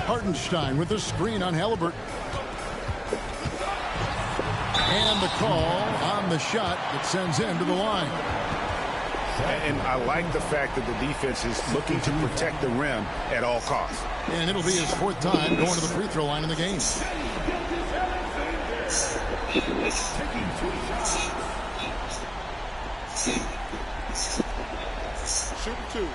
[SPEAKER 2] Hartenstein with the screen on Haliburton. And the call on the shot that sends him to the line.
[SPEAKER 3] And I like the fact that the defense is looking to protect the rim at all costs.
[SPEAKER 2] And it'll be his 4th time going to the free throw line in the game.
[SPEAKER 5] Taking 2 shots.
[SPEAKER 9] Shoot 2.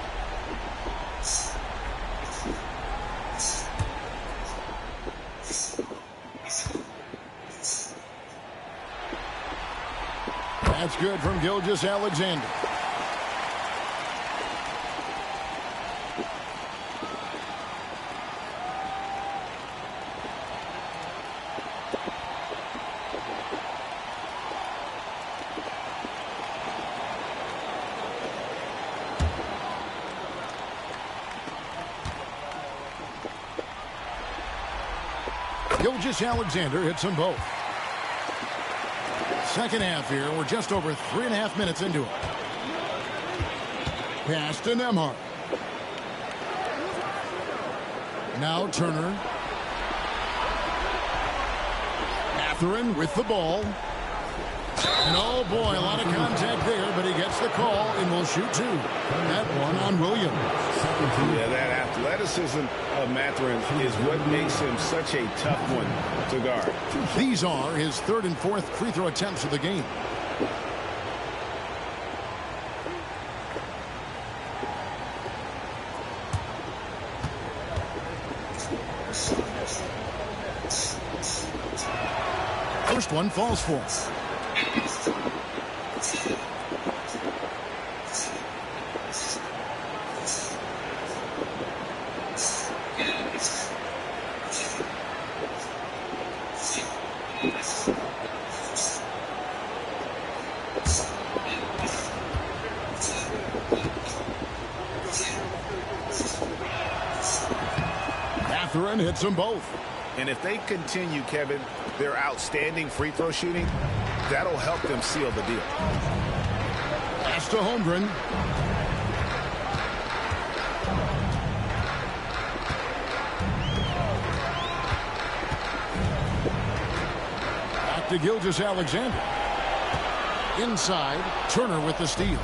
[SPEAKER 2] That's good from Gilgeous-Alexander. Gilgeous-Alexander hits them both. Second half here. We're just over 3.5 minutes into it. Pass to Nembhard. Now Turner. Mathurin with the ball. And oh boy, a lot of contact there, but he gets the call and will shoot 2. That one on Williams.
[SPEAKER 3] Yeah, that athleticism of Mathurin is what makes him such a tough one to guard.
[SPEAKER 2] These are his 3rd and 4th free throw attempts of the game. First one falls for him. Mathurin hits them both.
[SPEAKER 3] And if they continue, Kevin, their outstanding free throw shooting, that'll help them seal the deal.
[SPEAKER 2] Pass to Holmgren. Back to Gilgeous-Alexander. Inside, Turner with the steal.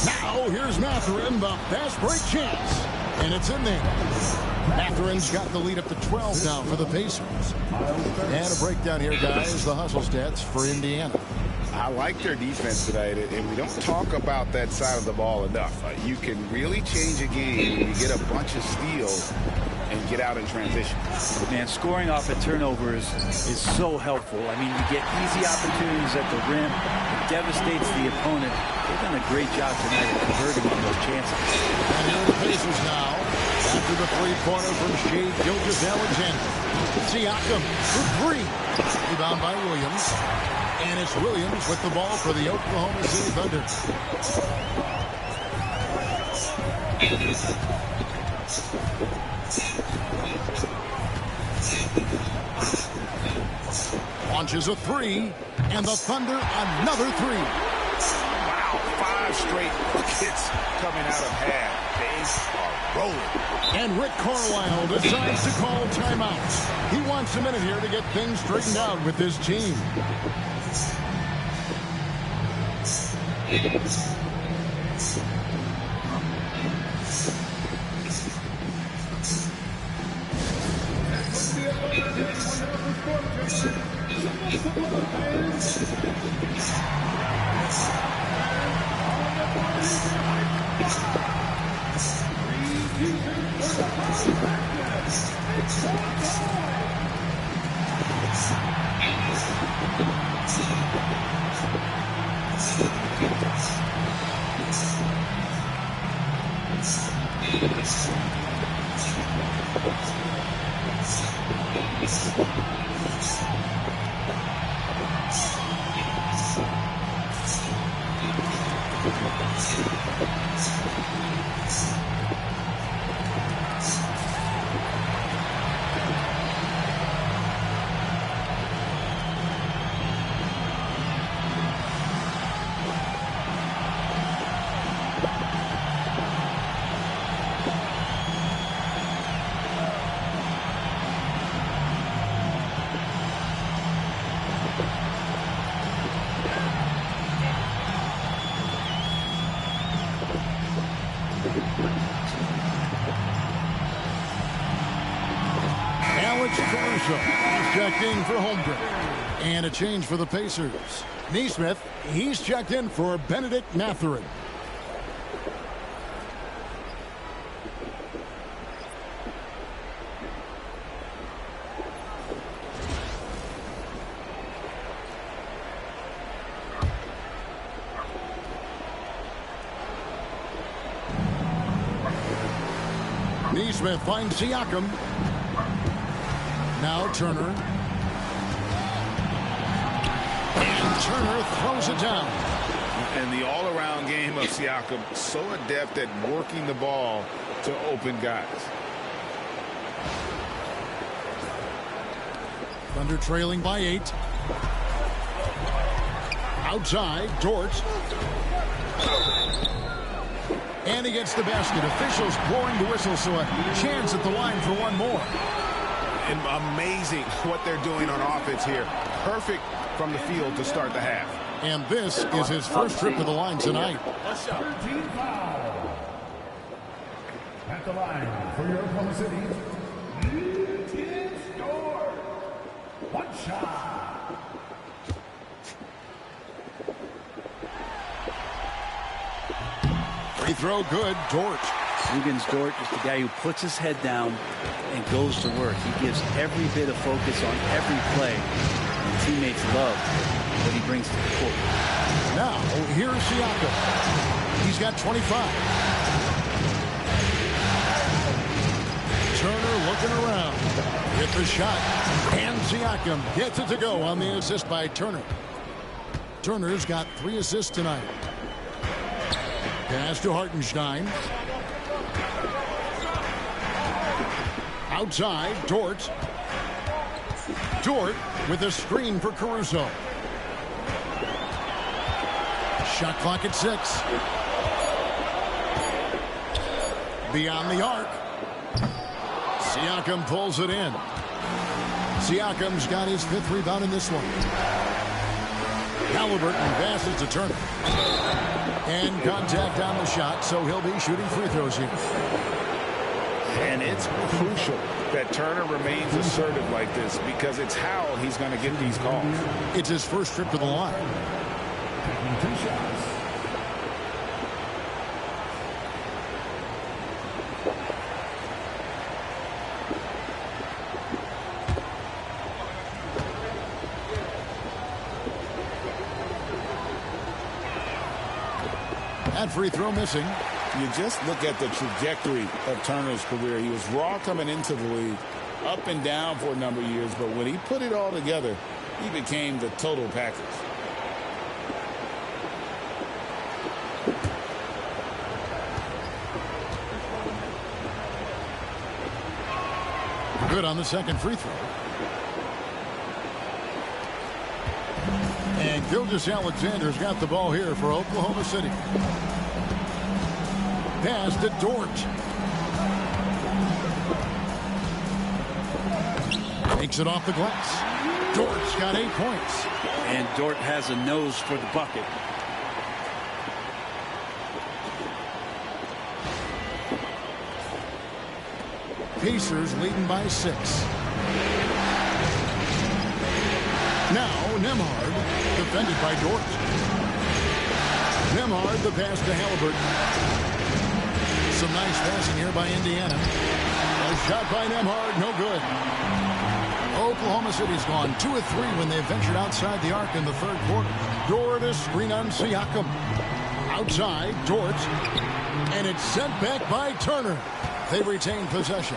[SPEAKER 2] Now here's Mathurin, the fast break chance. And it's in there. Mathurin's got the lead up to 12 now for the Pacers. And a breakdown here, guys. The hustle stats for Indiana.
[SPEAKER 3] I like their defense tonight, and we don't talk about that side of the ball enough. You can really change a game when you get a bunch of steals and get out in transition.
[SPEAKER 4] Man, scoring off of turnovers is so helpful. I mean, you get easy opportunities at the rim. It devastates the opponent. They've done a great job tonight of converting on those chances.
[SPEAKER 2] And here are the Pacers now. After the three-pointer from Shea Gilgeous-Alexander. Siakam for 3. Rebound by Williams. And it's Williams with the ball for the Oklahoma City Thunder. Launches a 3. And the Thunder another 3.
[SPEAKER 3] Wow, 5 straight buckets coming out of half. They are rolling.
[SPEAKER 2] And Rick Carlisle decides to call timeout. He wants a minute here to get things straightened out with his team. He's checked in for Holmgren. And a change for the Pacers. Neesmith, he's checked in for Benedict Mathurin. Neesmith finds Siakam. Now Turner. And Turner throws it down.
[SPEAKER 3] And the all-around game of Siakam, so adept at working the ball to open guys.
[SPEAKER 2] Thunder trailing by 8. Outside, Dort. And he gets the basket. Officials blowing the whistle, so a chance at the line for one more.
[SPEAKER 3] And amazing what they're doing on offense here. Perfect from the field to start the half.
[SPEAKER 2] And this is his first trip to the line tonight.
[SPEAKER 5] 13 foul. At the line for your Oklahoma City, Dort. One shot.
[SPEAKER 2] Free throw good, Dort.
[SPEAKER 4] Wiggins Dort is the guy who puts his head down and goes to work. He gives every bit of focus on every play. And teammates love what he brings to the court.
[SPEAKER 2] Now, here's Siakam. He's got 25. Turner looking around. Hit the shot. And Siakam gets it to go on the assist by Turner. Turner's got 3 assists tonight. Pass to Hartenstein. Outside, Dort. Dort with a screen for Caruso. Shot clock at 6. Beyond the arc. Siakam pulls it in. Siakam's got his 5th rebound in this one. Haliburton passes to Turner. And contact on the shot, so he'll be shooting free throws here.
[SPEAKER 3] And it's crucial that Turner remains assertive like this because it's how he's going to get these calls.
[SPEAKER 2] It's his first trip to the line.
[SPEAKER 5] Taking 2 shots.
[SPEAKER 2] That free throw missing.
[SPEAKER 3] You just look at the trajectory of Turner's career. He was raw coming into the league, up and down for a number of years, but when he put it all together, he became the total package.
[SPEAKER 2] Good on the second free throw. And Gilgeous-Alexander's got the ball here for Oklahoma City. Pass to Dort. Takes it off the glass. Dort's got 8 points.
[SPEAKER 4] And Dort has a nose for the bucket.
[SPEAKER 2] Pacers leading by 6. Now Nembhard, defended by Dort. Nembhard, the pass to Haliburton. Some nice passing here by Indiana. A shot by Nembhard, no good. Oklahoma City's gone 2 of 3 when they ventured outside the arc in the 3rd quarter. Dort a screen on Siakam. Outside, Dort. And it's sent back by Turner. They retain possession.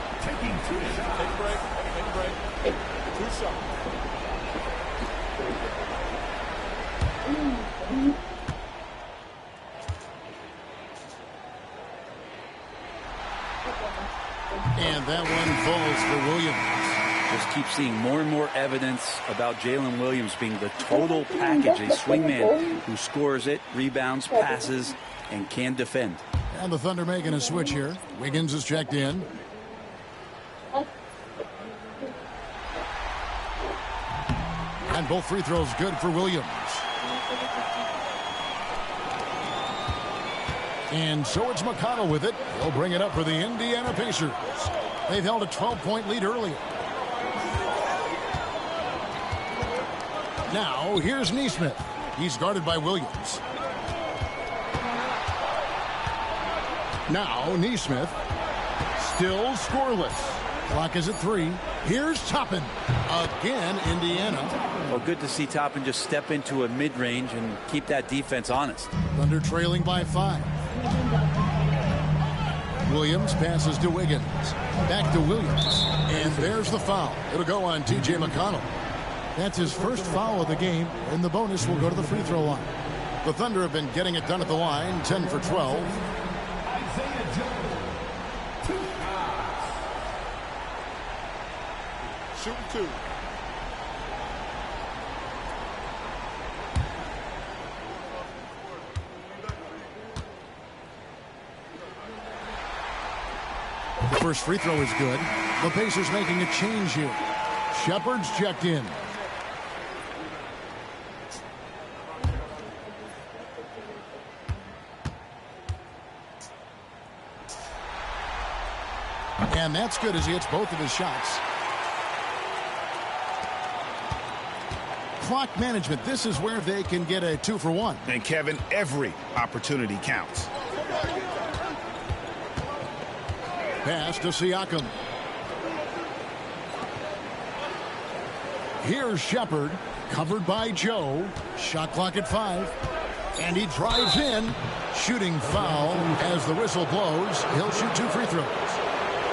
[SPEAKER 5] taking 2 shots.
[SPEAKER 10] Take break. Take break. 2 shots.
[SPEAKER 2] And that one falls for Williams.
[SPEAKER 4] Just keep seeing more and more evidence about Jalen Williams being the total package, a swingman who scores it, rebounds, passes, and can defend.
[SPEAKER 2] And the Thunder making a switch here. Wiggins is checked in. And both free throws good for Williams. And so it's McConnell with it. He'll bring it up for the Indiana Pacers. They've held a 12-point lead earlier. Now, here's Nesmith. He's guarded by Williams. Now, Nesmith. Still scoreless. Clock is at 3. Here's Toppin. Again, Indiana.
[SPEAKER 4] Well, good to see Toppin just step into a mid-range and keep that defense honest.
[SPEAKER 2] Thunder trailing by 5. Williams passes to Wiggins. Back to Williams. And there's the foul. It'll go on T.J. McConnell. That's his first foul of the game, and the bonus will go to the free throw line. The Thunder have been getting it done at the line, 10 for 12.
[SPEAKER 5] Isaiah Joe. 2 shots.
[SPEAKER 10] Shooting 2.
[SPEAKER 2] The first free throw is good. The Pacers making a change here. Shepard's checked in. And that's good as he hits both of his shots. Clock management. This is where they can get a 2 for 1.
[SPEAKER 3] And Kevin, every opportunity counts.
[SPEAKER 2] Pass to Siakam. Here's Shepard, covered by Joe. Shot clock at 5. And he drives in. Shooting foul as the whistle blows. He'll shoot 2 free throws.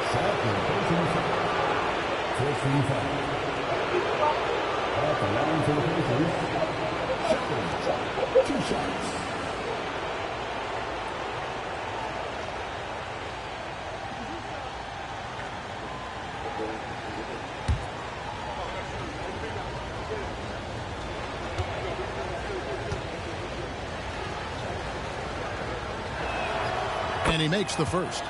[SPEAKER 5] 14 foul. At the line for the Pacers. Shepard, 2 shots.
[SPEAKER 2] And he makes the first.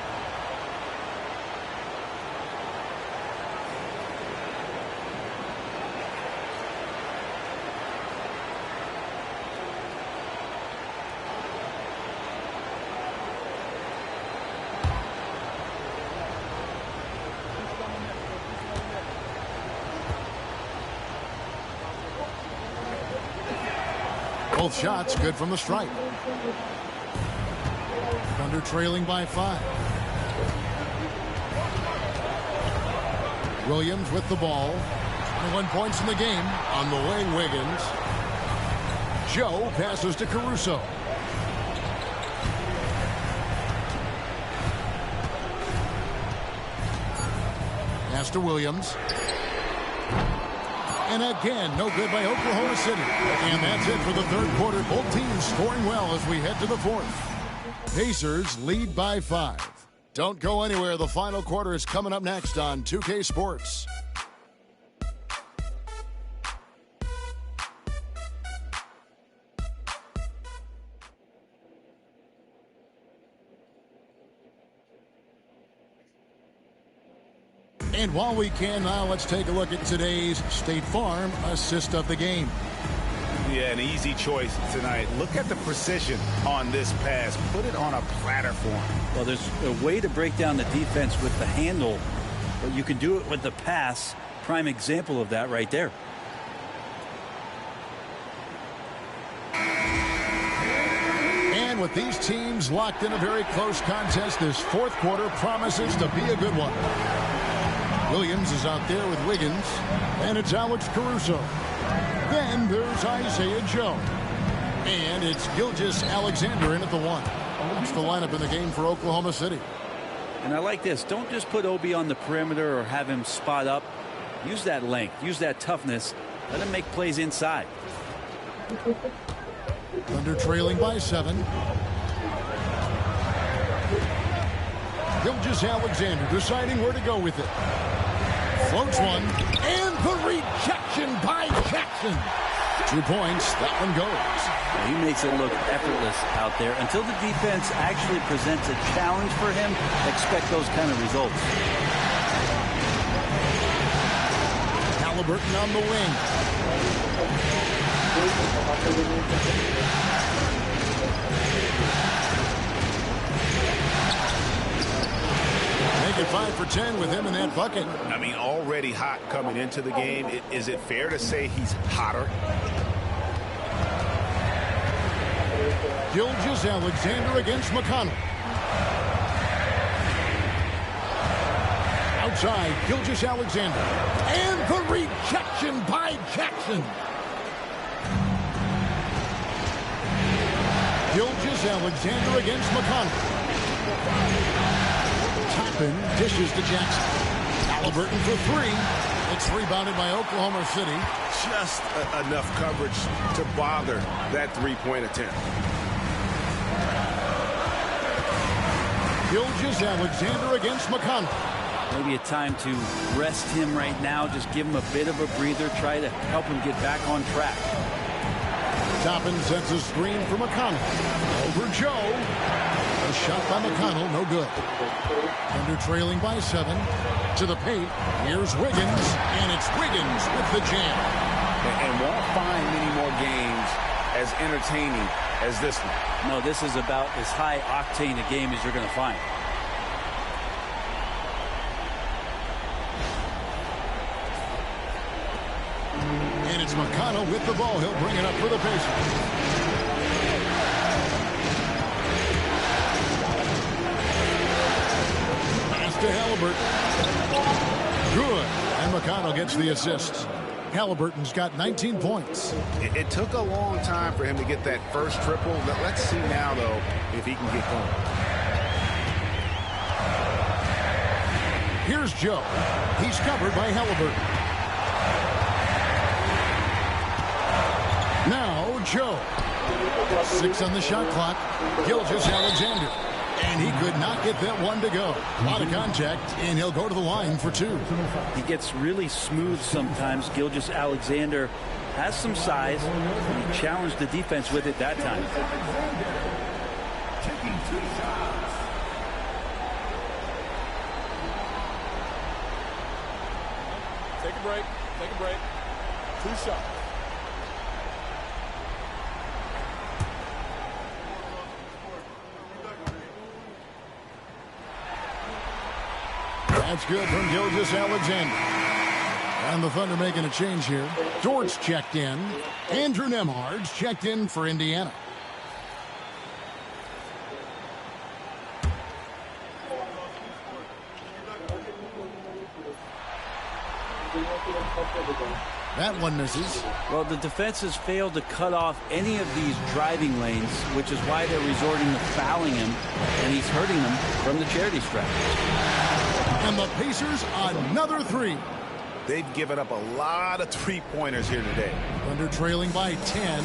[SPEAKER 2] Both shots good from the stripe. Thunder trailing by 5. Williams with the ball. 21 points in the game. On the wing, Wiggins. Joe passes to Caruso. Pass to Williams. And again, no good by Oklahoma City. And that's it for the third quarter. Both teams scoring well as we head to the fourth. Pacers lead by 5. Don't go anywhere. The final quarter is coming up next on 2K Sports. And while we can now, let's take a look at today's State Farm assist of the game.
[SPEAKER 3] Yeah, an easy choice tonight. Look at the precision on this pass. Put it on a platter for him.
[SPEAKER 4] Well, there's a way to break down the defense with the handle, but you can do it with the pass. Prime example of that right there.
[SPEAKER 2] And with these teams locked in a very close contest, this fourth quarter promises to be a good one. Williams is out there with Wiggins, and it's Alex Caruso. Then there's Isaiah Joe. And it's Gilgeous Alexander in at the 1. That's the lineup in the game for Oklahoma City.
[SPEAKER 4] And I like this. Don't just put Obi on the perimeter or have him spot up. Use that length. Use that toughness. Let him make plays inside.
[SPEAKER 2] Thunder trailing by 7. Gilgeous-Alexander deciding where to go with it. Floats one. And the rejection by Jackson. 2 points. That one goes.
[SPEAKER 4] He makes it look effortless out there. Until the defense actually presents a challenge for him, expect those kind of results.
[SPEAKER 2] Haliburton on the wing. Make it 5 for 10 with him in that bucket.
[SPEAKER 3] I mean, already hot coming into the game. Is it fair to say he's hotter?
[SPEAKER 2] Gilgeous-Alexander against McConnell. Outside, Gilgeous-Alexander. And the rejection by Jackson. Gilgeous-Alexander against McConnell. Toppin dishes to Jackson. Haliburton for 3. It's rebounded by Oklahoma City.
[SPEAKER 3] Just enough coverage to bother that three-point attempt.
[SPEAKER 2] Gilgeous-Alexander against McConnell.
[SPEAKER 4] Maybe a time to rest him right now. Just give him a bit of a breather. Try to help him get back on track.
[SPEAKER 2] Toppin sets a screen for McConnell. Over Joe. A shot by McConnell, no good. Thunder trailing by 7. To the paint. Here's Wiggins. And it's Wiggins with the jam.
[SPEAKER 3] And won't find many more games as entertaining as this one.
[SPEAKER 4] No, this is about as high octane a game as you're going to find.
[SPEAKER 2] And it's McConnell with the ball. He'll bring it up for the Pacers. Pass to Haliburton. Good. And McConnell gets the assist. Haliburton's got 19 points.
[SPEAKER 3] It took a long time for him to get that first triple. Let's see now, though, if he can get going.
[SPEAKER 2] Here's Joe. He's covered by Haliburton. Now Joe. 6 on the shot clock. Gilgeous-Alexander. And he could not get that one to go. A lot of contact, and he'll go to the line for 2.
[SPEAKER 4] He gets really smooth sometimes. Gilgeous-Alexander has some size. He challenged the defense with it that time.
[SPEAKER 5] Taking 2 shots.
[SPEAKER 10] Take a break. Take a break. 2 shots.
[SPEAKER 2] That's good from Gilgeous-Alexander. And the Thunder making a change here. Dort's checked in. Andrew Nembhard's checked in for Indiana. That one misses.
[SPEAKER 4] Well, the defense has failed to cut off any of these driving lanes, which is why they're resorting to fouling him, and he's hurting them from the charity stripe.
[SPEAKER 2] And the Pacers, another 3.
[SPEAKER 3] They've given up a lot of three-pointers here today.
[SPEAKER 2] Thunder trailing by 10.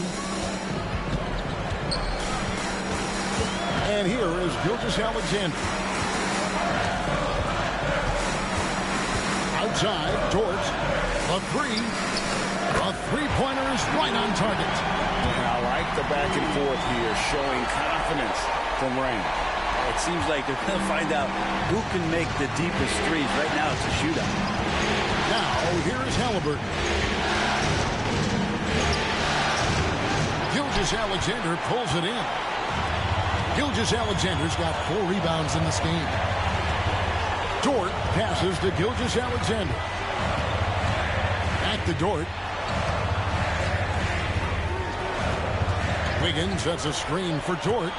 [SPEAKER 2] And here is Gilgeous-Alexander. Outside, Dort. A 3. A three-pointer is right on target.
[SPEAKER 3] And I like the back and forth here, showing confidence from Rain.
[SPEAKER 4] It seems like they're going to find out who can make the deepest threes. Right now, it's a shootout.
[SPEAKER 2] Now, here is Haliburton. Gilgeous-Alexander pulls it in. Gilgeous-Alexander's got 4 rebounds in this game. Dort passes to Gilgeous-Alexander. Back to Dort. Wiggins sets a screen for Dort.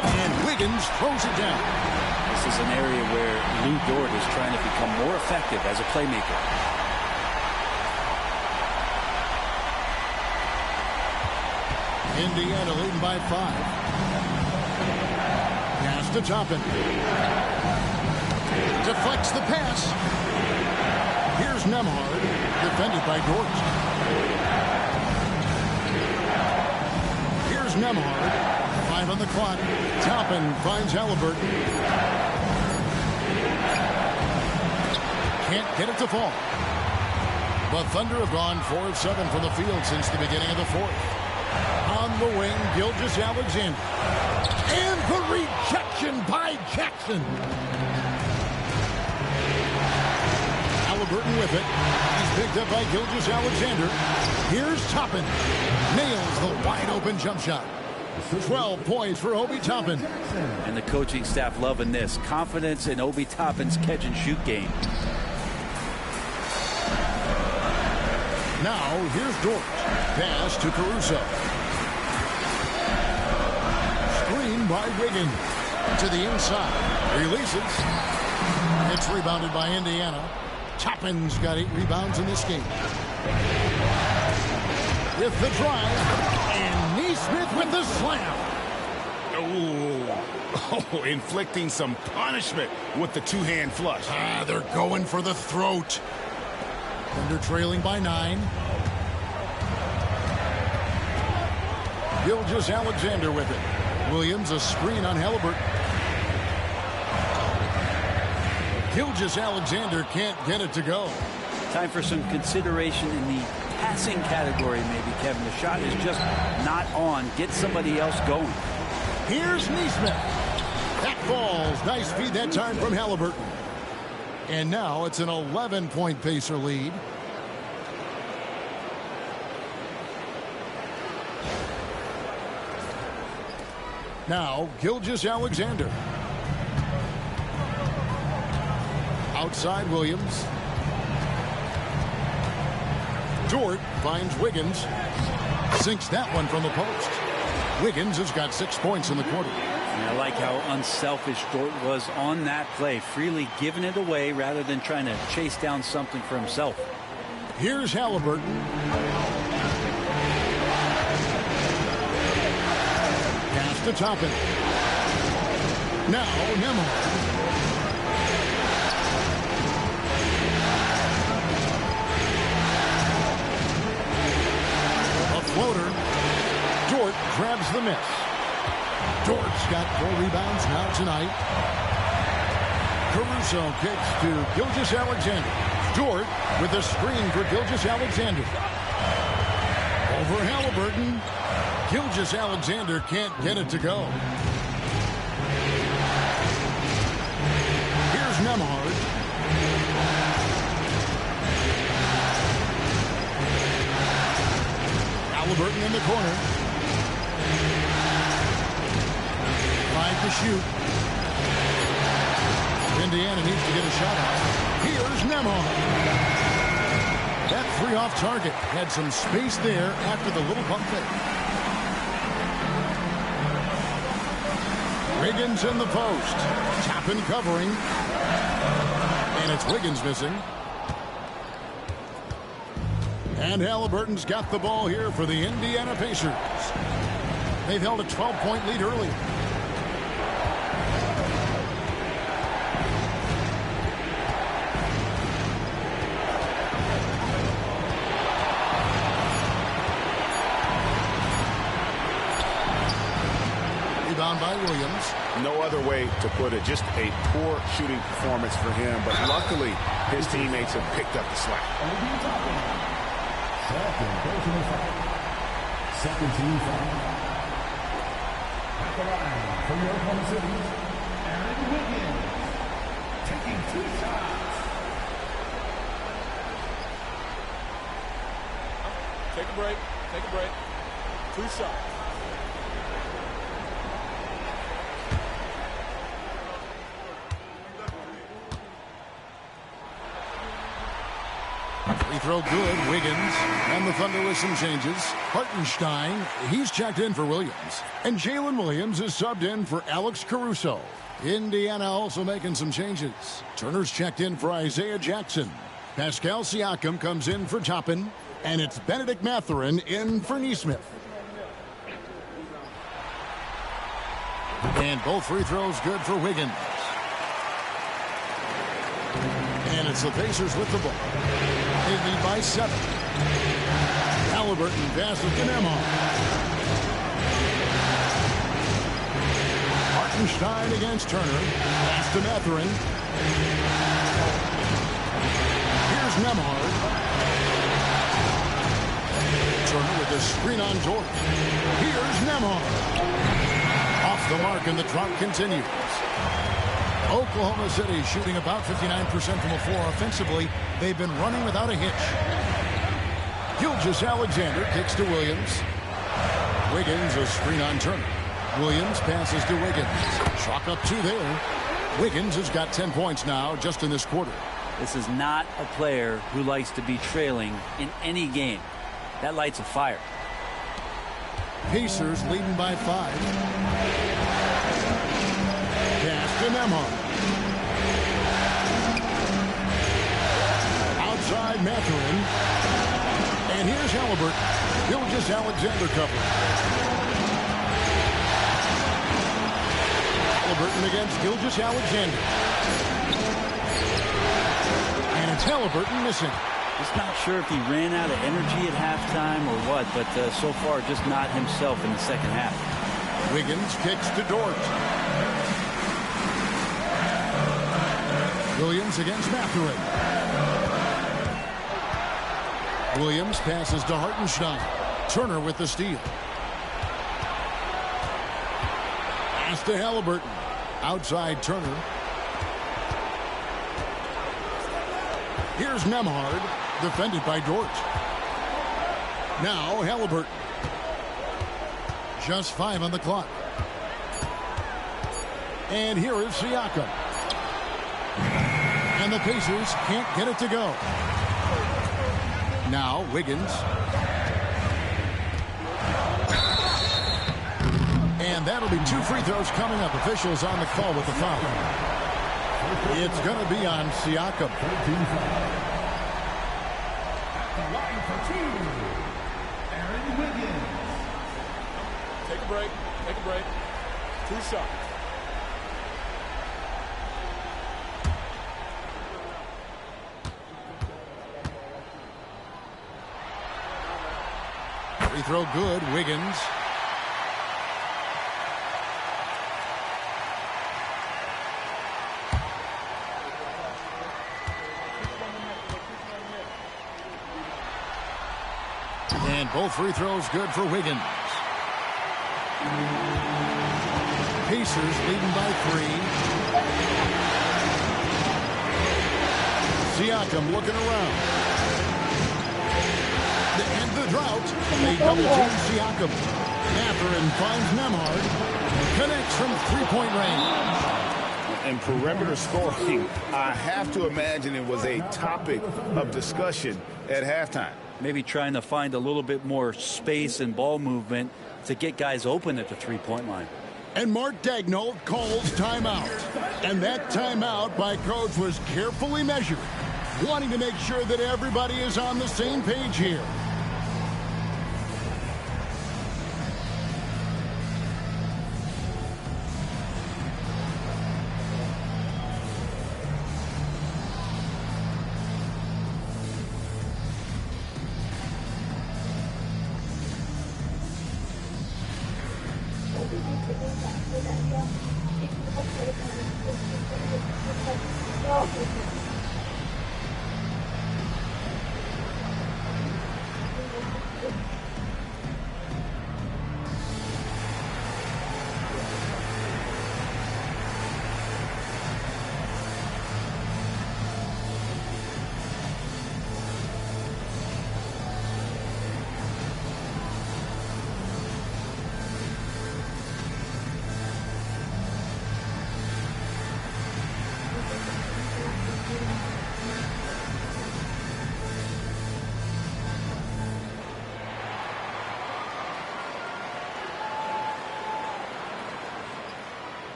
[SPEAKER 2] And Wiggins throws it down.
[SPEAKER 4] This is an area where Lou Dort is trying to become more effective as a playmaker.
[SPEAKER 2] Indiana leading by 5. Pass to Toppin. Deflects the pass. Here's Nembhard, defended by Dort. Here's Nembhard. 5 on the clock. Toppin finds Haliburton. Can't get it to fall. The Thunder have gone 4 of 7 from the field since the beginning of the fourth. On the wing, Gilgeous-Alexander. And the rejection by Jackson. Haliburton with it. He's picked up by Gilgeous-Alexander. Here's Toppin. Nails the wide-open jump shot. 12 points for Obi Toppin.
[SPEAKER 4] And the coaching staff loving this. Confidence in Obi Toppin's catch-and-shoot game.
[SPEAKER 2] Now, here's Dort. Pass to Caruso. Screen by Wiggins. To the inside. Releases. It's rebounded by Indiana. Toppin's got 8 rebounds in this game. With the drive. And Neesmith with the slam.
[SPEAKER 3] Oh, inflicting some punishment with the two-hand flush.
[SPEAKER 2] They're going for the throat. Thunder trailing by 9. Gilgeous-Alexander with it. Williams a screen on Haliburton. Gilgeous-Alexander can't get it to go.
[SPEAKER 4] Time for some consideration in the passing category, maybe, Kevin. The shot is just not on. Get somebody else going.
[SPEAKER 2] Here's Neesmith. That falls. Nice feed that time from Haliburton. And now it's an 11-point Pacer lead. Now, Gilgeous-Alexander. Outside Williams. Dort finds Wiggins. Sinks that one from the post. Wiggins has got 6 points in the quarter.
[SPEAKER 4] And I like how unselfish Dort was on that play, freely giving it away rather than trying to chase down something for himself.
[SPEAKER 2] Here's Haliburton. Pass to Toppin. Now Nembhard. A floater. Dort grabs the miss. Dort's got 4 rebounds now tonight. Caruso kicks to Gilgeous-Alexander. Dort with a screen for Gilgeous-Alexander. Over Haliburton. Gilgeous-Alexander can't get it to go. Here's Nembhard. Haliburton in the corner. 5 to shoot. Indiana needs to get a shot out. Here's Nembhard. That 3 off target had some space there after the little pump fake. Wiggins in the post. Toppin covering. And it's Wiggins missing. And Haliburton's got the ball here for the Indiana Pacers. They've held a 12-point lead early. Rebound by Williams.
[SPEAKER 3] No other way to put it. Just a poor shooting performance for him. But luckily, his teammates have picked up the slack.
[SPEAKER 5] Second team foul. At the line for your Oklahoma City, Aaron Wiggins, taking 2 shots.
[SPEAKER 10] Take a break. Take a break. 2 shots.
[SPEAKER 2] Free throw good. Wiggins. And the Thunder with some changes. Hartenstein, he's checked in for Williams. And Jalen Williams is subbed in for Alex Caruso. Indiana also making some changes. Turner's checked in for Isaiah Jackson. Pascal Siakam comes in for Toppin. And it's Benedict Mathurin in for Neesmith. And both free throws good for Wiggins. And it's the Pacers with the ball. They lead by 7. Haliburton passes to Nembhard. Hartenstein against Turner. Pass to Mathurin. Here's Nembhard. Turner with the screen on George. Here's Nembhard. Off the mark, and the drought continues. Oklahoma City shooting about 59% from the floor offensively. They've been running without a hitch. Gilgeous-Alexander kicks to Williams. Wiggins, a screen on Turner. Williams passes to Wiggins. Chalk up 2 there. Wiggins has got 10 points now just in this quarter.
[SPEAKER 4] This is not a player who likes to be trailing in any game. That lights a fire.
[SPEAKER 2] Pacers leading by 5. Pass to Nembhard. Outside Mathurin. And here's Haliburton. Gilgeous-Alexander covering. Haliburton against Gilgeous-Alexander. And it's Haliburton missing.
[SPEAKER 4] Just not sure if he ran out of energy at halftime or what, but so far just not himself in the second half.
[SPEAKER 2] Wiggins kicks to Dort. Williams against Mathurin. Williams passes to Hartenstein. Turner with the steal. Pass to Haliburton. Outside Turner. Here's Nembhard, defended by Dort. Now Haliburton. Just 5 on the clock. And here is Siakam. And the Pacers can't get it to go. Now Wiggins. And that'll be 2 free throws coming up. Officials on the call with the foul. It's going to be on Siakam.
[SPEAKER 5] Line for 2. Aaron Wiggins.
[SPEAKER 8] Take a break. Take a break. 2 shots.
[SPEAKER 2] Free throw good. Wiggins. And both free throws good for Wiggins. Pacers leading by 3. Siakam looking around. To end the drought, they double team Siakam. Mathurin finds Nembhard. Connects from 3-point range.
[SPEAKER 3] And perimeter scoring, I have to imagine it was a topic of discussion at halftime.
[SPEAKER 4] Maybe trying to find a little bit more space and ball movement to get guys open at the 3-point line.
[SPEAKER 2] And Mark Daigneault calls timeout. And that timeout by coach was carefully measured, wanting to make sure that everybody is on the same page here.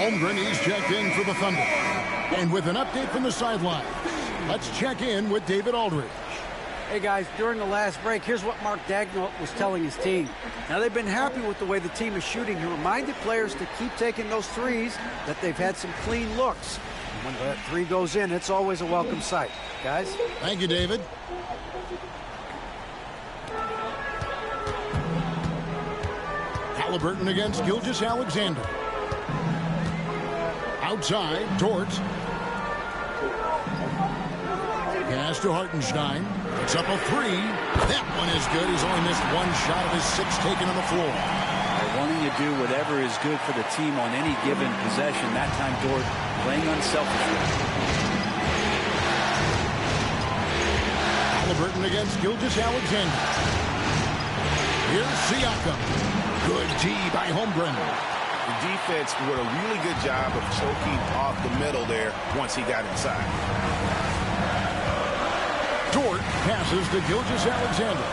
[SPEAKER 2] Holmgren, he's checked in for the Thunder. And with an update from the sideline, let's check in with David Aldridge.
[SPEAKER 6] Hey guys, during the last break, here's what Mark Daigneault was telling his team. Now they've been happy with the way the team is shooting. He reminded players to keep taking those threes, that they've had some clean looks. When that three goes in, it's always a welcome sight. Guys?
[SPEAKER 2] Thank you, David. Haliburton against Gilgeous-Alexander. Outside, Dort. Pass to Hartenstein. It's up a three. That one is good. He's only missed one shot of his 6 taken on the floor.
[SPEAKER 4] Wanting to do whatever is good for the team on any given possession. That time, Dort playing unselfishly.
[SPEAKER 2] Haliburton against Gilgeous-Alexander. Here's Siakam. Good D by Holmgren.
[SPEAKER 3] The defense did a really good job of choking off the middle there once he got inside.
[SPEAKER 2] Dort passes to Gilgeous-Alexander.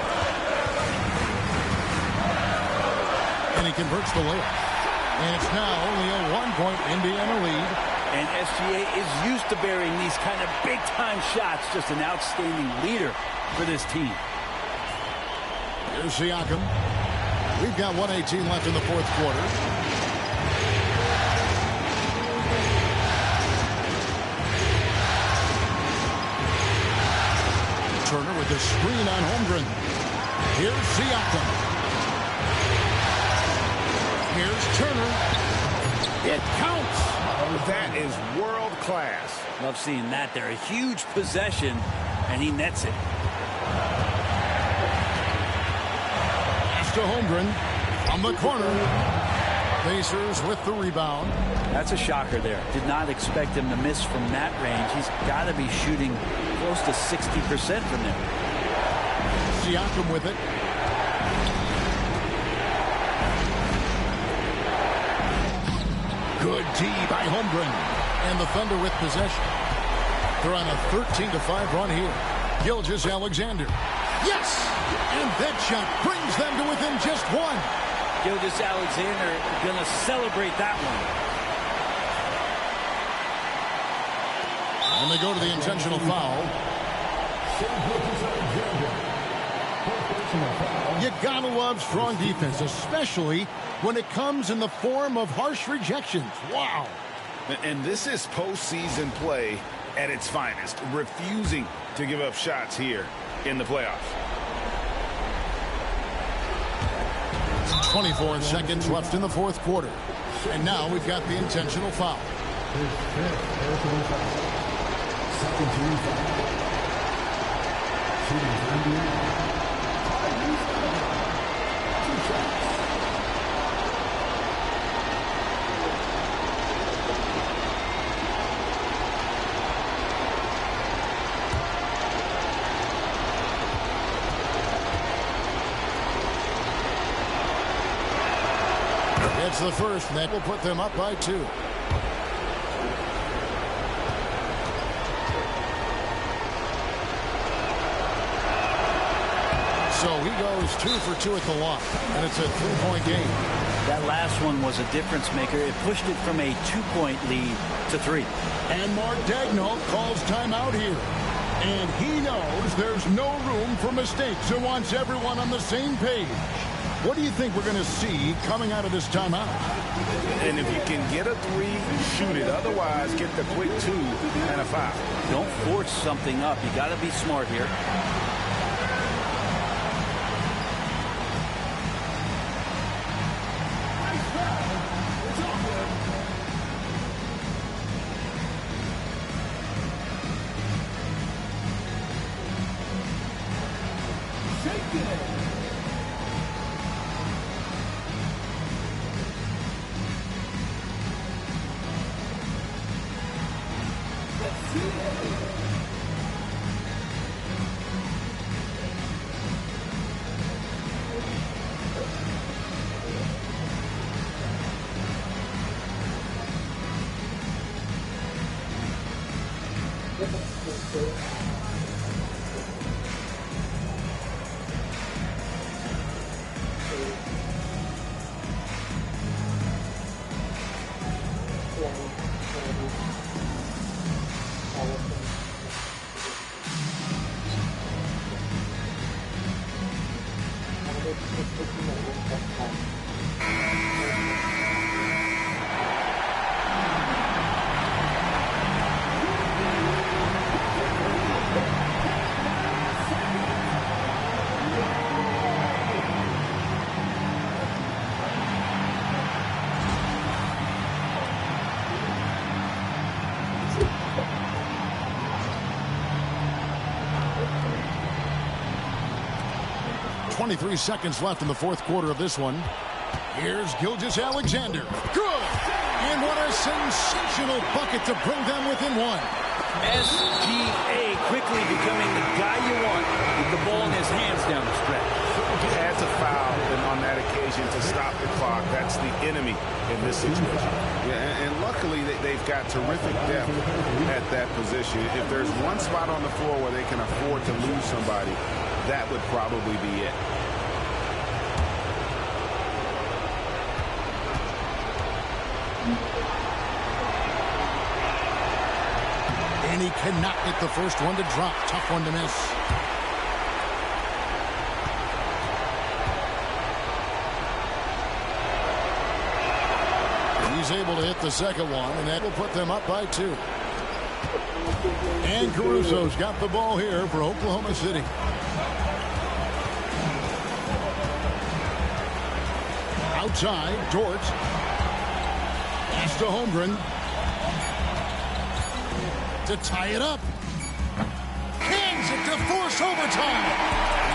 [SPEAKER 2] And he converts the layup. And it's now only a 1-point Indiana lead.
[SPEAKER 4] And SGA is used to burying these kind of big-time shots. Just an outstanding leader for this team.
[SPEAKER 2] Here's Siakam. We've got 1:18 left in the fourth quarter. Turner with the screen on Holmgren. Here's Siakam. Here's Turner. It counts.
[SPEAKER 3] That is world class.
[SPEAKER 4] Love seeing that. They're a huge possession, and he nets it.
[SPEAKER 2] Pass to Holmgren from the corner. Pacers with the rebound.
[SPEAKER 4] That's a shocker there. Did not expect him to miss from that range. He's got to be shooting close to 60% from there.
[SPEAKER 2] Siakam with it. Good D by Holmgren. And the Thunder with possession. They're on a 13-5 run here. Gilgeous-Alexander. Yes! And that shot brings them to within just one.
[SPEAKER 4] Gilgeous-Alexander going to celebrate that one.
[SPEAKER 2] And they go to the intentional foul. You gotta love strong defense, especially when it comes in the form of harsh rejections. Wow.
[SPEAKER 3] And this is postseason play at its finest, refusing to give up shots here in the playoffs.
[SPEAKER 2] 24 seconds left in the fourth quarter. And now we've got the intentional foul. It's the first, and that will put them up by 2. So he goes 2 for 2 at the line, and it's a 3-point game.
[SPEAKER 4] That last one was a difference maker. It pushed it from a 2-point lead to 3.
[SPEAKER 2] And Mark Daigneault calls timeout here. And he knows there's no room for mistakes and wants everyone on the same page. What do you think we're going to see coming out of this timeout?
[SPEAKER 3] And if you can get a 3, shoot it. Otherwise, get the quick 2 and a foul.
[SPEAKER 4] Don't force something up. You got to be smart here.
[SPEAKER 2] 23 seconds left in the fourth quarter of this one. Here's Gilgeous-Alexander. Good! And what a sensational bucket to bring them within one.
[SPEAKER 4] SGA quickly becoming the guy you want with the ball in his hands down the stretch.
[SPEAKER 3] Had to foul and on that occasion to stop the clock. That's the enemy in this situation. Yeah, and luckily they've got terrific depth at that position. If there's one spot on the floor where they can afford to lose somebody, that would probably be it.
[SPEAKER 2] And he cannot get the first one to drop. Tough one to miss. He's able to hit the second one, and that will put them up by 2. And Caruso's got the ball here for Oklahoma City. Outside, Dort. Pass to Holmgren. To tie it up. Hands it to force overtime.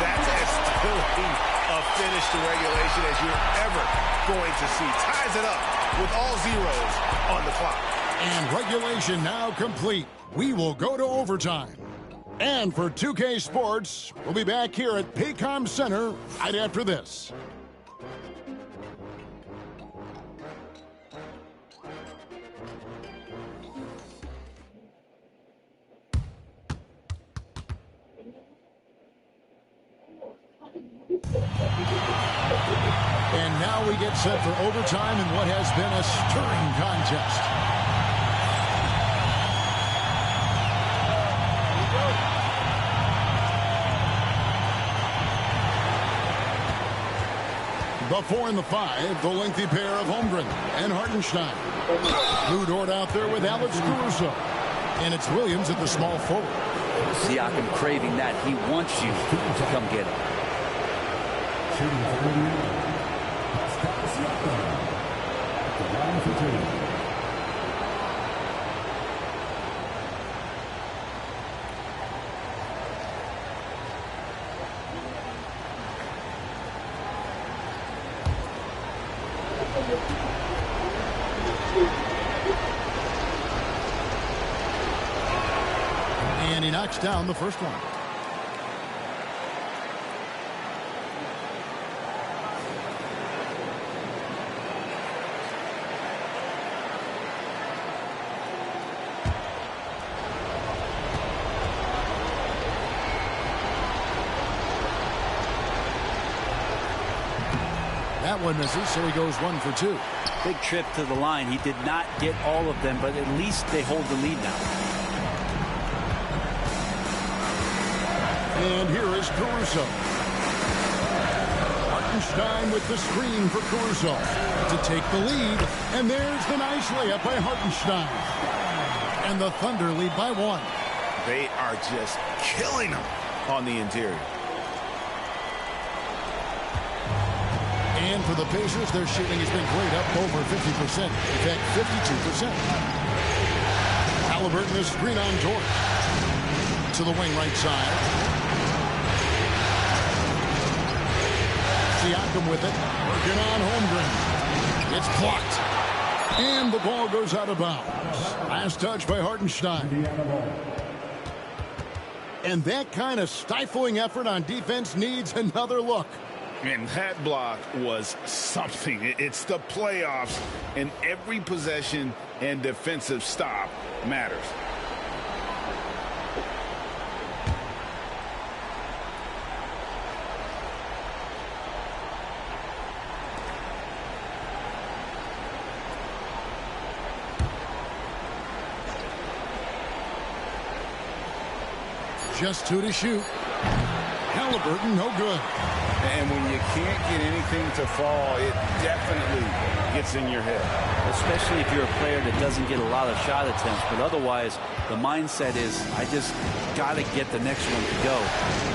[SPEAKER 3] That's as filthy a finish to regulation as you're ever going to see. Ties it up with all zeros on the clock.
[SPEAKER 2] And regulation now complete. We will go to overtime. And for 2K Sports, we'll be back here at Paycom Center right after this. And now we get set for overtime in what has been a stirring contest. The 4 and the 5, the lengthy pair of Holmgren and Hartenstein. Lou Dort out there with Alex Caruso. And it's Williams at the small forward.
[SPEAKER 4] Siakam craving that. He wants you to come get him.
[SPEAKER 5] Shooting for Indiana, Pascal Siakam. At the line for 2.
[SPEAKER 2] And he knocks down the first one. That one misses, so he goes 1 for 2.
[SPEAKER 4] Big trip to the line. He did not get all of them, but at least they hold the lead now.
[SPEAKER 2] And here is Caruso. Hartenstein with the screen for Caruso to take the lead. And there's the nice layup by Hartenstein. And the Thunder lead by 1.
[SPEAKER 3] They are just killing them on the interior.
[SPEAKER 2] And for the Pacers, their shooting has been great, up over 50%. In fact, 52%. Haliburton is screen on Dort. To the wing right side. Siakam with it. Working on Holmgren. It's blocked. And the ball goes out of bounds. Last touch by Hartenstein. And that kind of stifling effort on defense needs another look.
[SPEAKER 3] And that block was something. It's the playoffs, and every possession and defensive stop matters.
[SPEAKER 2] Just 2 to shoot. Haliburton, no good.
[SPEAKER 3] And when you can't get anything to fall, it definitely gets in your head.
[SPEAKER 4] Especially if you're a player that doesn't get a lot of shot attempts. But otherwise, the mindset is, I just got to get the next one to go.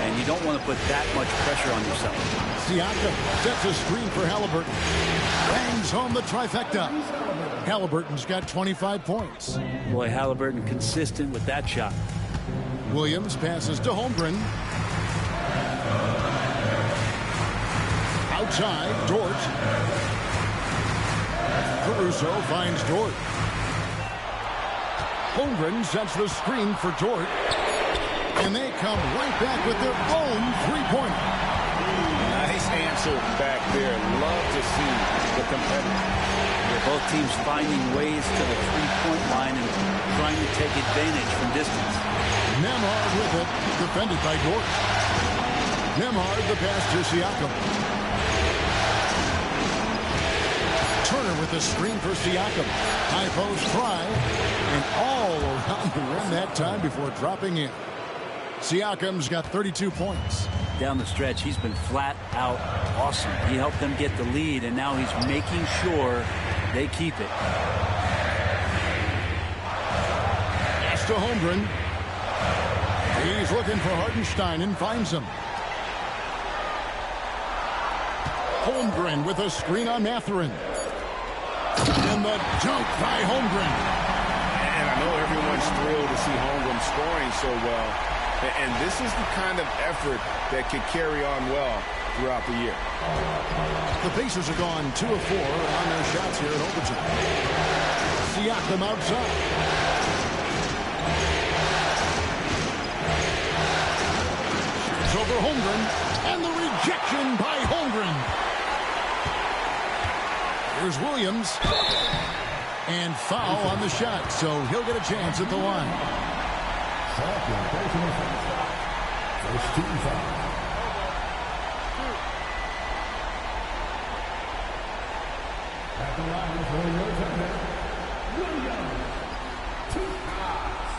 [SPEAKER 4] And you don't want to put that much pressure on yourself.
[SPEAKER 2] Siakam sets a screen for Haliburton. Bangs home the trifecta. Haliburton's got 25 points.
[SPEAKER 4] Boy, Haliburton consistent with that shot.
[SPEAKER 2] Williams passes to Holmgren. Outside, Dort. Caruso finds Dort. Holmgren sets the screen for Dort. And they come right back with their own three-pointer.
[SPEAKER 3] Nice answer back there. Love to see the competitor.
[SPEAKER 4] Both teams finding ways to the three-point line and trying to take advantage from distance.
[SPEAKER 2] Nembhard with it, defended by Dort. Nembhard the pass to Siakam. Turner with the screen for Siakam. High post try, and all around the rim that time before dropping in. Siakam's got 32 points.
[SPEAKER 4] Down the stretch, he's been flat out awesome. He helped them get the lead, and now he's making sure they keep it.
[SPEAKER 2] Pass to Holmgren. He's looking for Hartenstein and finds him. Holmgren with a screen on Mathurin. And the dunk by Holmgren.
[SPEAKER 3] And I know everyone's thrilled to see Holmgren scoring so well. And this is the kind of effort that can carry on well throughout the year.
[SPEAKER 2] The Pacers are gone 2 of 4 on their shots here in overtime. Siakam outside. Shoots over Holmgren. And the rejection by Holmgren. Here's Williams. And foul on the shot, so he'll get a chance at the line.
[SPEAKER 5] First team foul. At the line for your defender, Williams. 2 shots.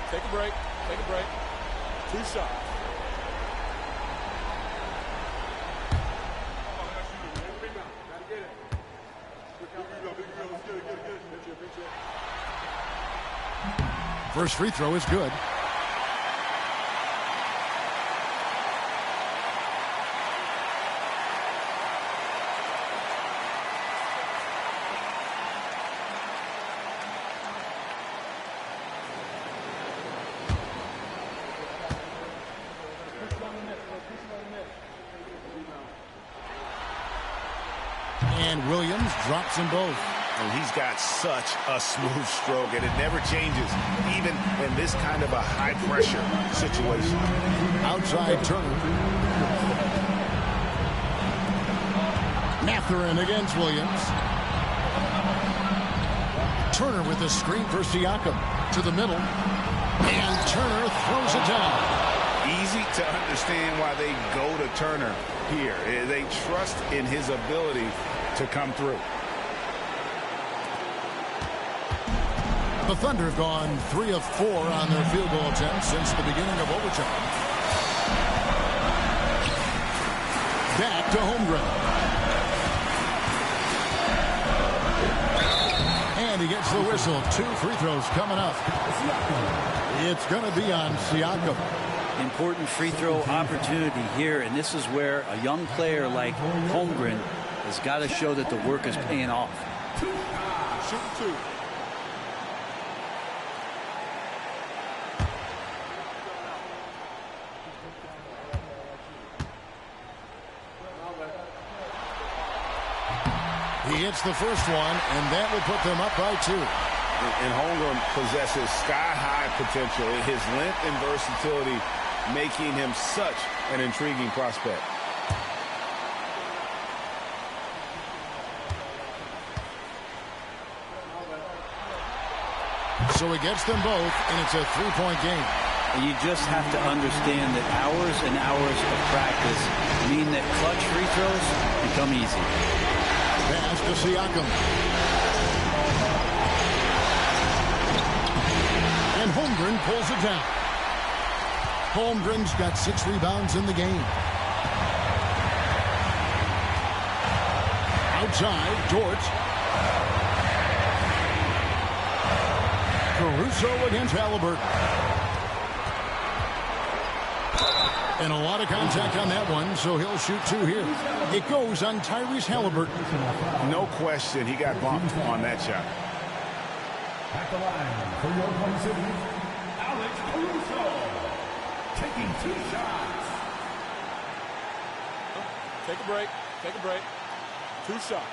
[SPEAKER 8] Take a break. Take a break. 2 shots.
[SPEAKER 2] First free throw is good. And Williams drops them both.
[SPEAKER 3] And he's got such a smooth stroke, and it never changes, even in this kind of a high-pressure situation.
[SPEAKER 2] Outside Turner. Mathurin against Williams. Turner with the screen for Siakam. To the middle. And Turner throws it down.
[SPEAKER 3] Easy to understand why they go to Turner here. They trust in his ability to come through.
[SPEAKER 2] The Thunder have gone 3 of 4 on their field goal attempts since the beginning of overtime. Back to Holmgren. And he gets the whistle. 2 free throws coming up. It's going to be on Siakam.
[SPEAKER 4] Important free throw opportunity here, and this is where a young player like Holmgren has got to show that the work is paying off.
[SPEAKER 8] Shoot 2.
[SPEAKER 2] He hits the first one, and that will put them up by 2.
[SPEAKER 3] And Holmgren possesses sky-high potential. His length and versatility making him such an intriguing prospect.
[SPEAKER 2] So he gets them both, and it's a 3-point game.
[SPEAKER 4] You just have to understand that hours and hours of practice mean that clutch free throws become easy.
[SPEAKER 2] Pass to Siakam. And Holmgren pulls it down. Holmgren's got 6 rebounds in the game. Outside, Dort. Caruso against Haliburton. And a lot of contact on that one, so he'll shoot 2 here. It goes on Tyrese Haliburton.
[SPEAKER 3] No question, he got bumped on that shot.
[SPEAKER 5] At the line for your Oklahoma City, Alex Caruso. Taking 2 shots.
[SPEAKER 8] Take a break. Take a break. 2 shots.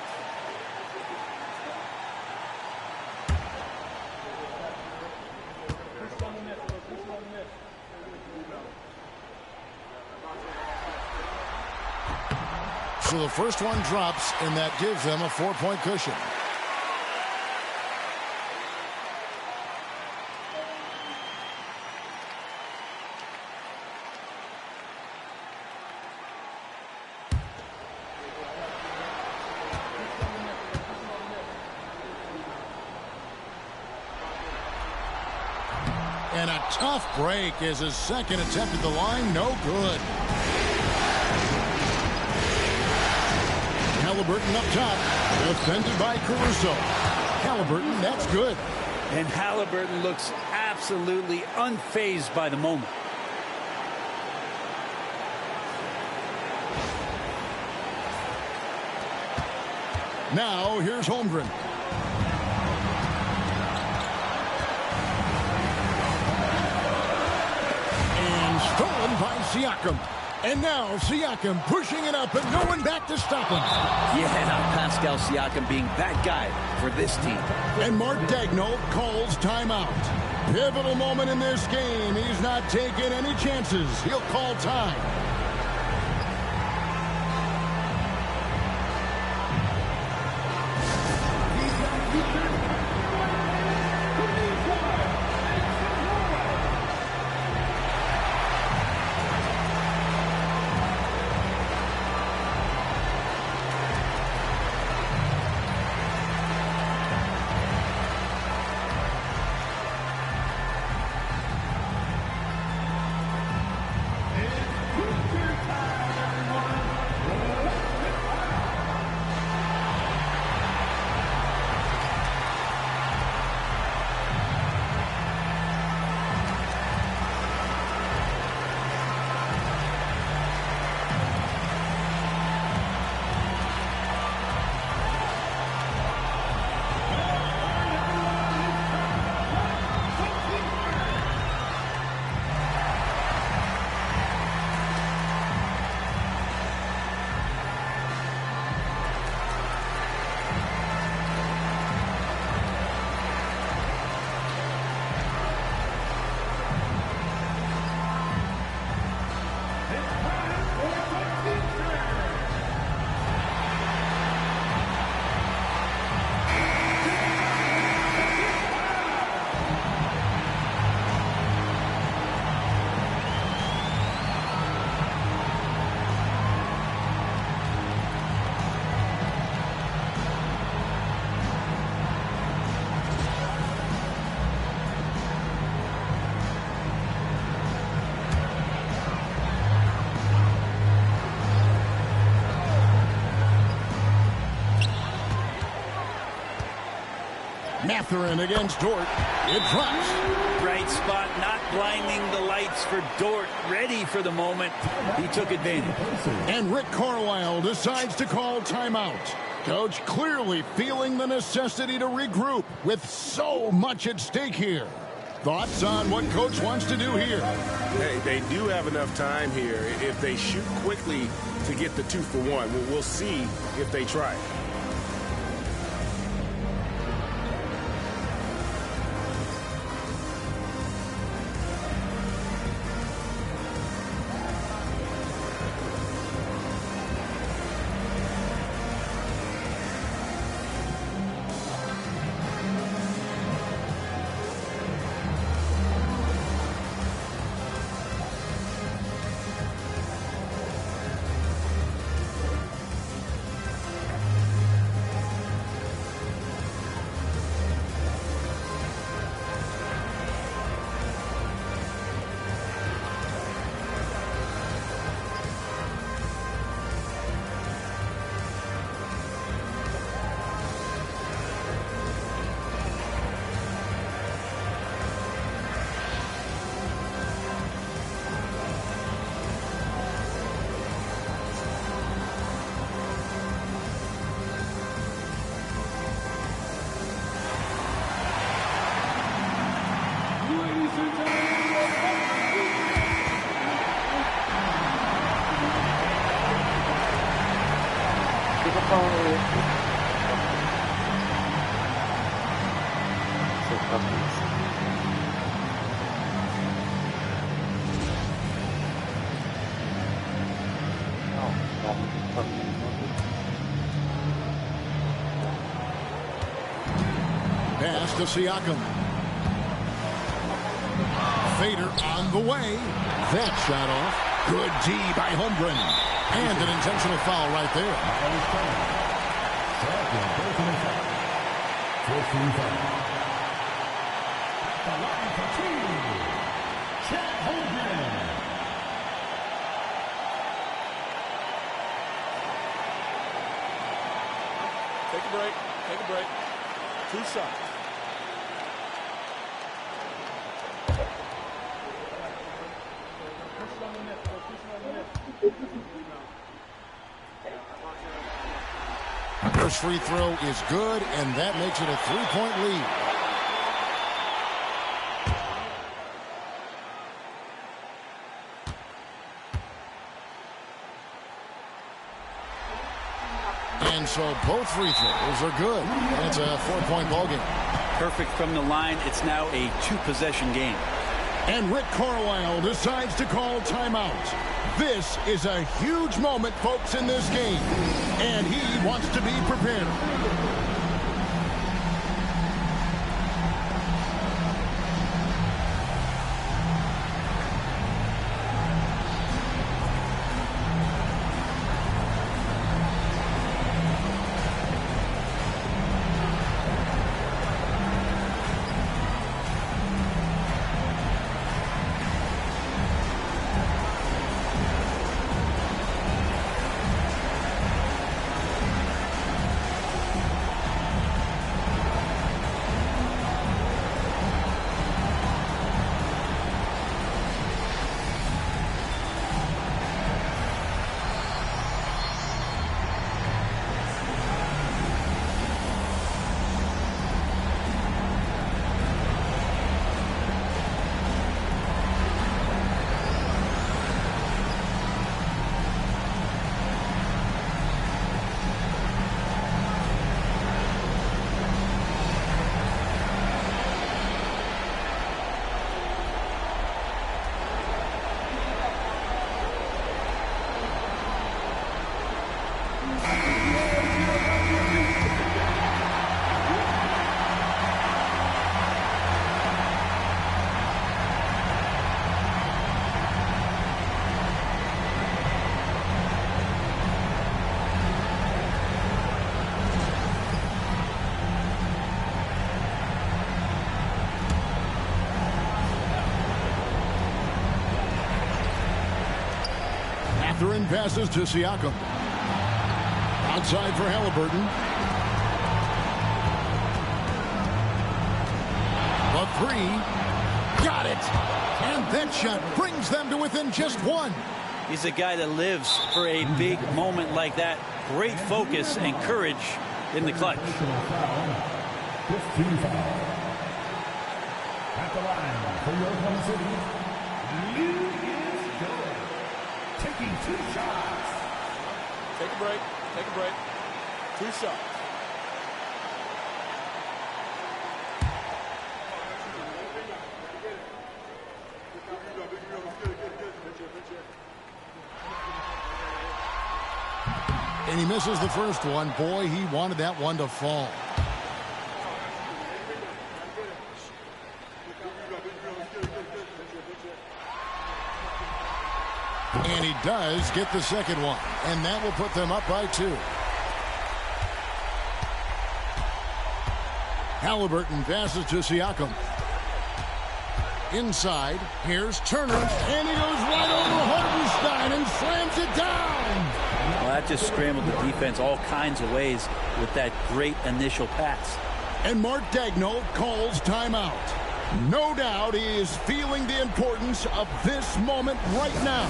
[SPEAKER 2] So the first one drops, and that gives them a 4-point cushion. And a tough break as his second attempt at the line, no good. Haliburton up top, defended by Caruso. Haliburton, that's good.
[SPEAKER 4] And Haliburton looks absolutely unfazed by the moment.
[SPEAKER 2] Now, here's Holmgren. And stolen by Siakam. And now Siakam pushing it up and no one back to stop him.
[SPEAKER 4] Yeah, Pascal Siakam being that guy for this team.
[SPEAKER 2] And Mark Daigneault calls timeout. Pivotal moment in this game. He's not taking any chances. He'll call time. Mathurin against Dort. It drops.
[SPEAKER 4] Right spot, not blinding the lights for Dort. Ready for the moment. He took advantage.
[SPEAKER 2] And Rick Carlisle decides to call timeout. Coach clearly feeling the necessity to regroup with so much at stake here. Thoughts on what Coach wants to do here?
[SPEAKER 3] Hey, they do have enough time here if they shoot quickly to get the 2 for 1. We'll see if they try.
[SPEAKER 2] Pass to Siakam. Fader on the way. That shot off. Good D by Holmgren. And an intentional foul right there.
[SPEAKER 8] Take a break. Take a break. 2 shots.
[SPEAKER 2] First free throw is good, and that makes it a 3-point lead. And so both free throws are good. It's a 4-point ball game.
[SPEAKER 4] Perfect from the line. It's now a 2-possession game.
[SPEAKER 2] And Rick Carlisle decides to call timeout. This is a huge moment, folks, in this game. And he wants to be prepared. Catherine passes to Siakam. Outside for Haliburton. The three. Got it. And that shot brings them to within just one.
[SPEAKER 4] He's a guy that lives for a big moment like that. Great focus and courage in the clutch.
[SPEAKER 5] 15 foul. At the line for your Oklahoma City, Liu is good. Taking 2 shots.
[SPEAKER 8] Take a break. Take a break. 2 shots.
[SPEAKER 2] And he misses the first one. Boy, he wanted that one to fall. And he does get the second one. And that will put them up by 2. Haliburton passes to Siakam. Inside, here's Turner. And he goes right over Hartenstein and slams it down.
[SPEAKER 4] Well, that just scrambled the defense all kinds of ways with that great initial pass.
[SPEAKER 2] And Mark Daigneault calls timeout. No doubt he is feeling the importance of this moment right now.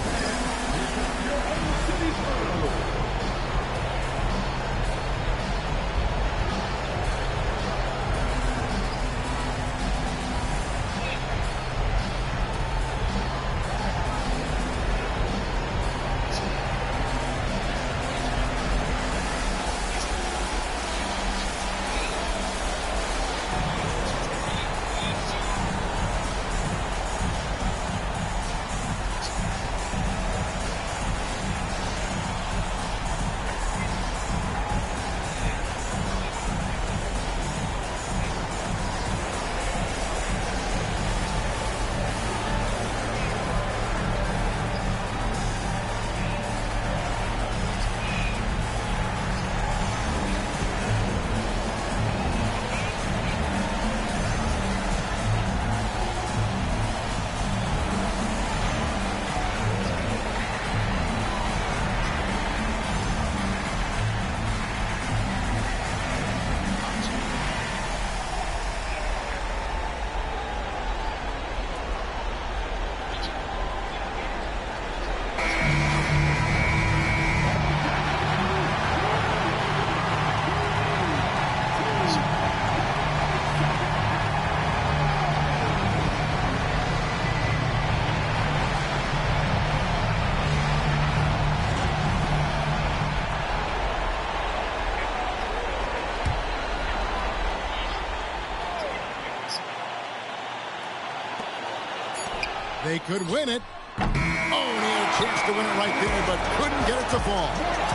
[SPEAKER 2] They could win it. Oh, and he had a chance to win it right there, but couldn't get it to fall.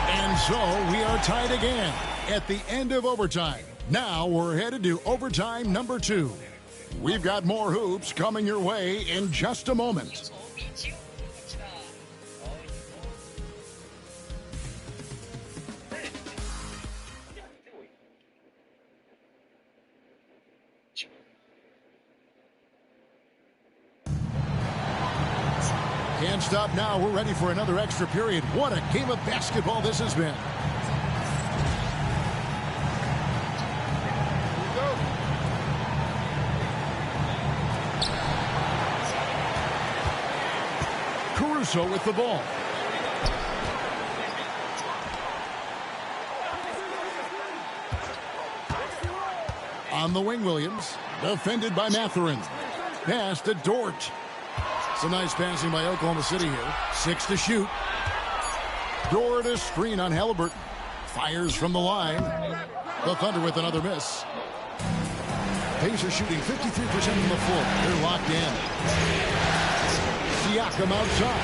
[SPEAKER 2] And so we are tied again at the end of overtime. Now we're headed to overtime number 2. We've got more hoops coming your way in just a moment. Can't stop now. We're ready for another extra period. What a game of basketball this has been. Caruso with the ball. On the wing, Williams. Defended by Mathurin. Pass to Dort. Some nice passing by Oklahoma City here. 6 to shoot. Dort a screen on Haliburton. Fires from the line. The Thunder with another miss. Pacers shooting 53% from the floor. They're locked in. Siakam outside.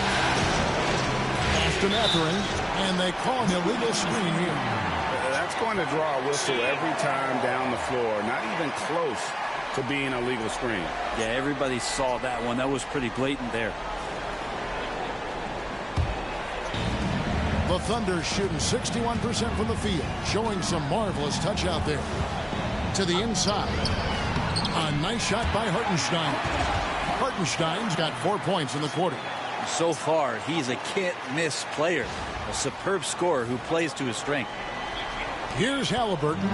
[SPEAKER 2] Pass to Mathurin. And they call an illegal screen here.
[SPEAKER 3] That's going to draw a whistle every time down the floor. Not even close to being a legal screen.
[SPEAKER 4] Yeah, everybody saw that one. That was pretty blatant there.
[SPEAKER 2] The Thunder shooting 61% from the field, showing some marvelous touch out there. To the inside. A nice shot by Hartenstein. Hartenstein's got 4 points in the quarter.
[SPEAKER 4] So far, he's a can't-miss player. A superb scorer who plays to his strength.
[SPEAKER 2] Here's Haliburton.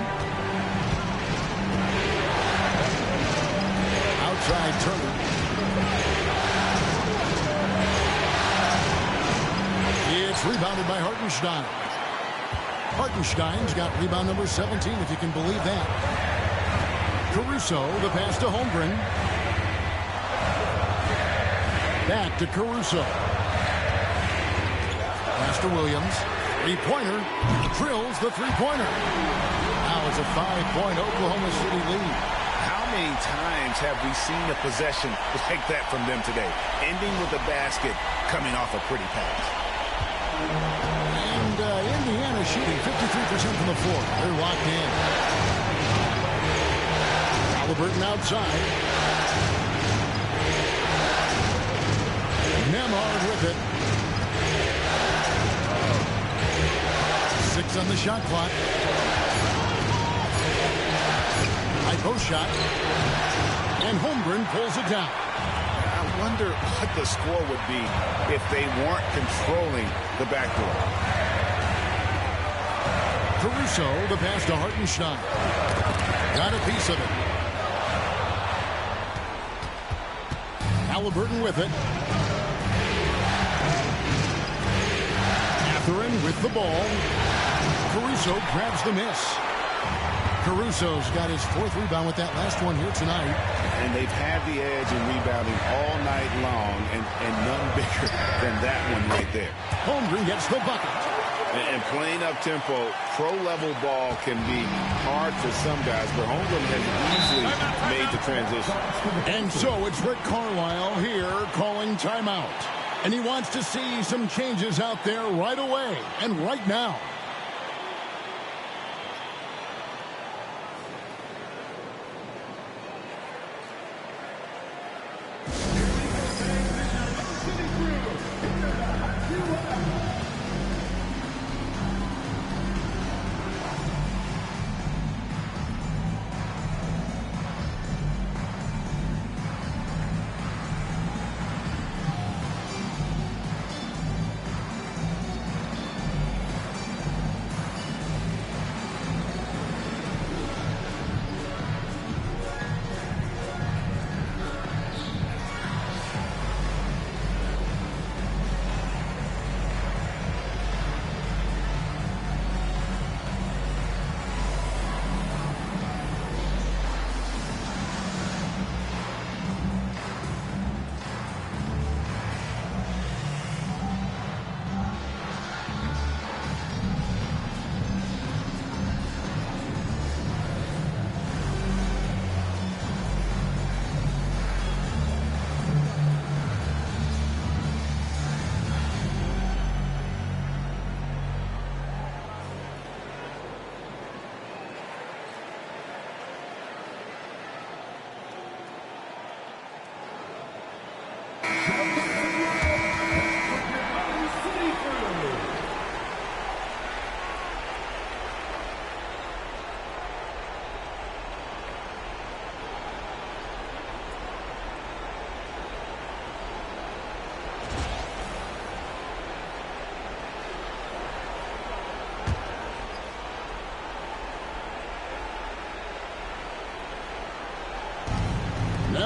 [SPEAKER 2] Outside Turner. It's rebounded by Hartenstein. Hartenstein's got rebound number 17, if you can believe that. Caruso, the pass to Holmgren. Back to Caruso. Pass to Williams. Three-pointer. Drills the three-pointer. Now it's a 5-point Oklahoma City lead.
[SPEAKER 3] How many times have we seen a possession like that from them today? Ending with a basket, coming off a pretty pass.
[SPEAKER 2] And Indiana shooting 53% from the floor. They're locked in. Haliburton outside. Nemhard with it. 6 on the shot clock. High post shot. And Holmgren pulls it down.
[SPEAKER 3] I wonder what the score would be if they weren't controlling the backdoor.
[SPEAKER 2] Caruso, the pass to Hartenstein. Got a piece of it. Haliburton with it. Mathurin with the ball. Caruso grabs the miss. Caruso's got his 4th rebound with that last one here tonight.
[SPEAKER 3] And they've had the edge in rebounding all night long, and none bigger than that one right there.
[SPEAKER 2] Holmgren gets the bucket.
[SPEAKER 3] And playing up-tempo, pro-level ball can be hard for some guys, but Holmgren has easily made the transition.
[SPEAKER 2] And so it's Rick Carlisle here calling timeout. And he wants to see some changes out there right away and right now.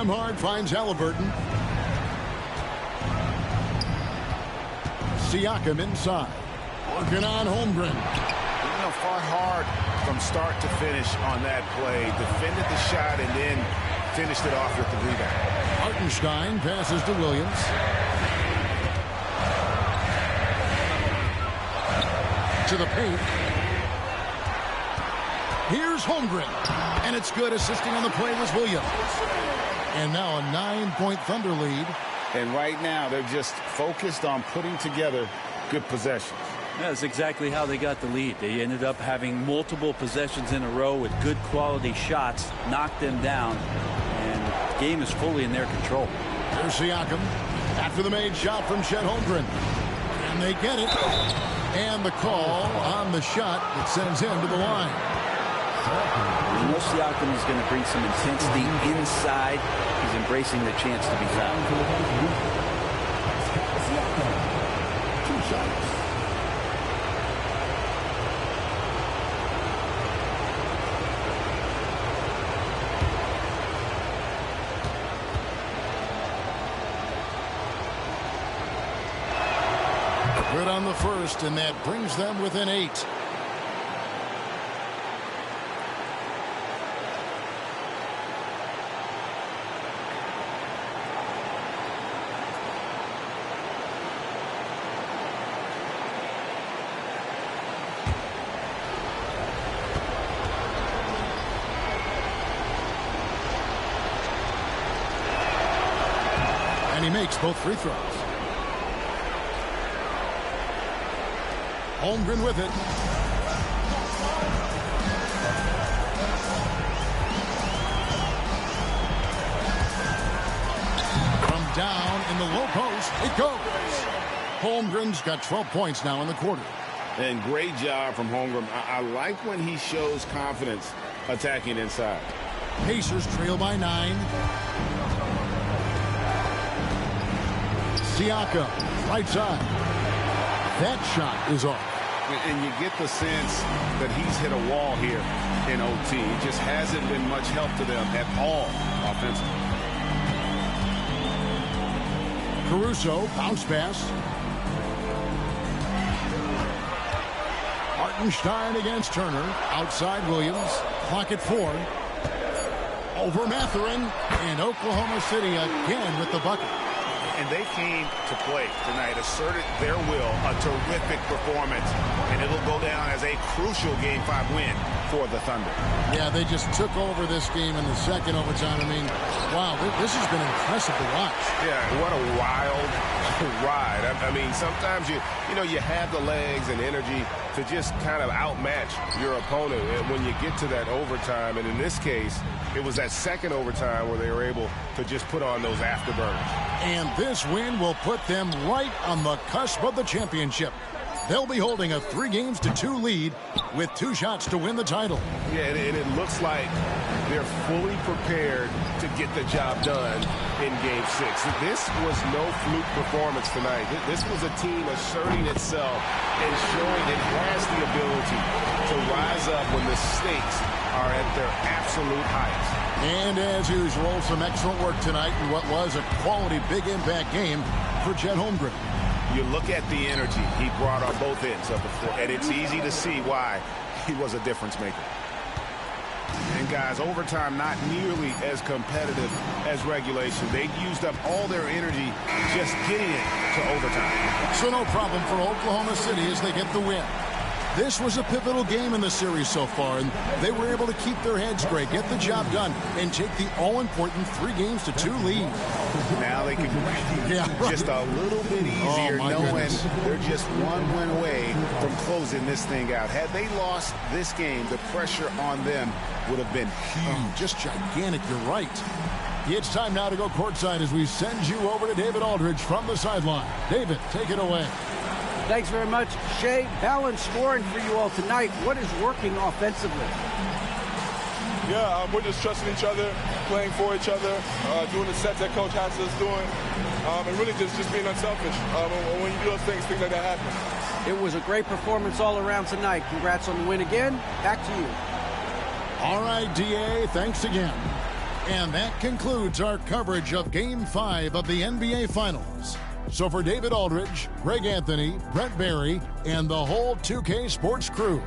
[SPEAKER 2] Nembhard finds Haliburton. Siakam inside. Working on Holmgren.
[SPEAKER 3] Fought hard from start to finish on that play. Defended the shot and then finished it off with the rebound.
[SPEAKER 2] Hartenstein passes to Williams. To the paint. Here's Holmgren. And it's good. Assisting on the play was Williams. And now a 9-point Thunder lead.
[SPEAKER 3] And right now they're just focused on putting together good possessions.
[SPEAKER 4] That's exactly how they got the lead. They ended up having multiple possessions in a row with good quality shots, knocked them down, and the game is fully in their control.
[SPEAKER 2] Here's Siakam after the made shot from Chet Holmgren. And they get it. And the call on the shot that sends him to the line.
[SPEAKER 4] You know Siakam is going to bring some intensity inside. He's embracing the chance to be fouled.
[SPEAKER 5] 2 shots.
[SPEAKER 2] Good on the first, and that brings them within 8. And he makes both free throws. Holmgren with it. From down in the low post, it goes. Holmgren's got 12 points now in the quarter.
[SPEAKER 3] And great job from Holmgren. I like when he shows confidence attacking inside.
[SPEAKER 2] Pacers trail by 9. Siakam, right side. That shot is off.
[SPEAKER 3] And you get the sense that he's hit a wall here in OT. It just hasn't been much help to them at all offensively.
[SPEAKER 2] Caruso, bounce pass. Hartenstein against Turner. Outside Williams. Clock at 4. Over Mathurin. And Oklahoma City again with the bucket.
[SPEAKER 3] And they came to play tonight, asserted their will, a terrific performance, and it'll go down as a crucial Game 5 win for the Thunder.
[SPEAKER 2] Yeah, they just took over this game in the second overtime. I mean, wow, this has been impressive to watch.
[SPEAKER 3] Yeah, what a wild ride. I mean, sometimes you have the legs and energy to just kind of outmatch your opponent when you get to that overtime. And in this case, it was that second overtime where they were able to just put on those afterburners.
[SPEAKER 2] And this win will put them right on the cusp of the championship. They'll be holding a 3-2 lead with 2 shots to win the title.
[SPEAKER 3] Yeah, and it looks like they're fully prepared to get the job done in Game 6. This was no fluke performance tonight. This was a team asserting itself and showing it has the ability to rise up when the stakes are at their absolute heights.
[SPEAKER 2] And as usual, some excellent work tonight in what was a quality big impact game for Chet Holmgren.
[SPEAKER 3] You look at the energy he brought on both ends of the floor, and it's easy to see why he was a difference maker. And guys, overtime not nearly as competitive as regulation. They used up all their energy just getting it to overtime.
[SPEAKER 2] So no problem for Oklahoma City as they get the win. This was a pivotal game in the series so far, and they were able to keep their heads straight, get the job done, and take the all-important 3-2 lead.
[SPEAKER 3] Now they can breathe just a little bit easier, knowing they're just one win away from closing this thing out. Had they lost this game, the pressure on them would have been huge.
[SPEAKER 2] Just gigantic, you're right. It's time now to go courtside as we send you over to David Aldridge from the sideline. David, take it away.
[SPEAKER 6] Thanks very much, Shea. Balanced scoring for you all tonight. What is working offensively?
[SPEAKER 11] Yeah, we're just trusting each other, playing for each other, doing the sets that Coach has us doing, and really just being unselfish. When you do those things like that happen.
[SPEAKER 6] It was a great performance all around tonight. Congrats on the win again. Back to you.
[SPEAKER 2] All right, D.A., thanks again. And that concludes our coverage of Game 5 of the NBA Finals. So for David Aldridge, Greg Anthony, Brent Barry, and the whole 2K Sports crew,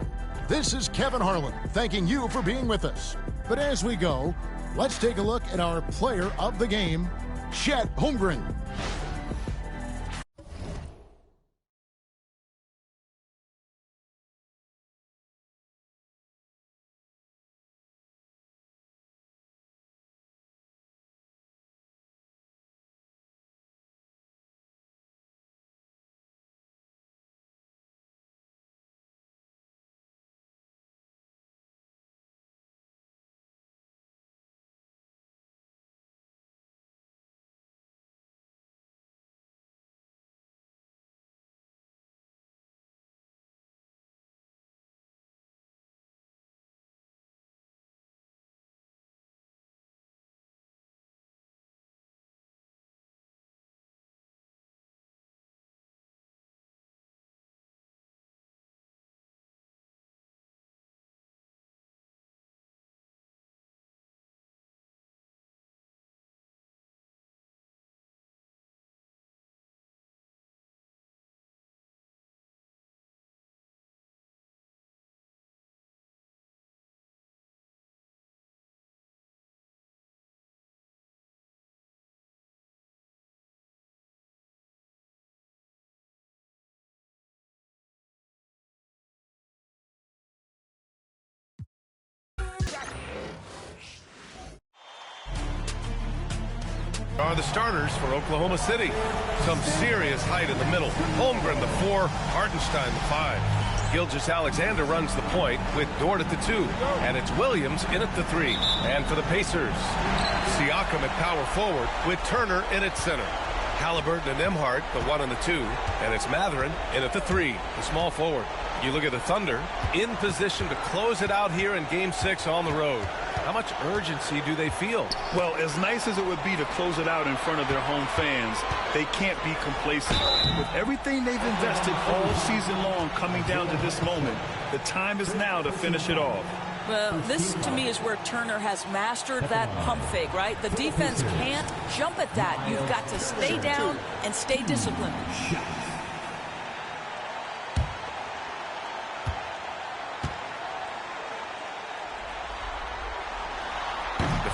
[SPEAKER 2] this is Kevin Harlan thanking you for being with us. But as we go, let's take a look at our player of the game, Chet Holmgren.
[SPEAKER 12] Are the starters for Oklahoma City. Some serious height in the middle. Holmgren, the 4. Hartenstein, the 5. Gilgeous-Alexander runs the point with Dort at the 2. And it's Williams in at the 3. And for the Pacers, Siakam at power forward with Turner in at center. Haliburton and Nembhard, the 1 and the 2. And it's Mathurin in at the 3, the small forward. You look at the Thunder, in position to close it out here in Game 6 on the road. How much urgency do they feel?
[SPEAKER 13] Well, as nice as it would be to close it out in front of their home fans, they can't be complacent. With everything they've invested all season long coming down to this moment, the time is now to finish it off.
[SPEAKER 14] Well, this to me is where Turner has mastered that pump fake, right? The defense can't jump at that. You've got to stay down and stay disciplined.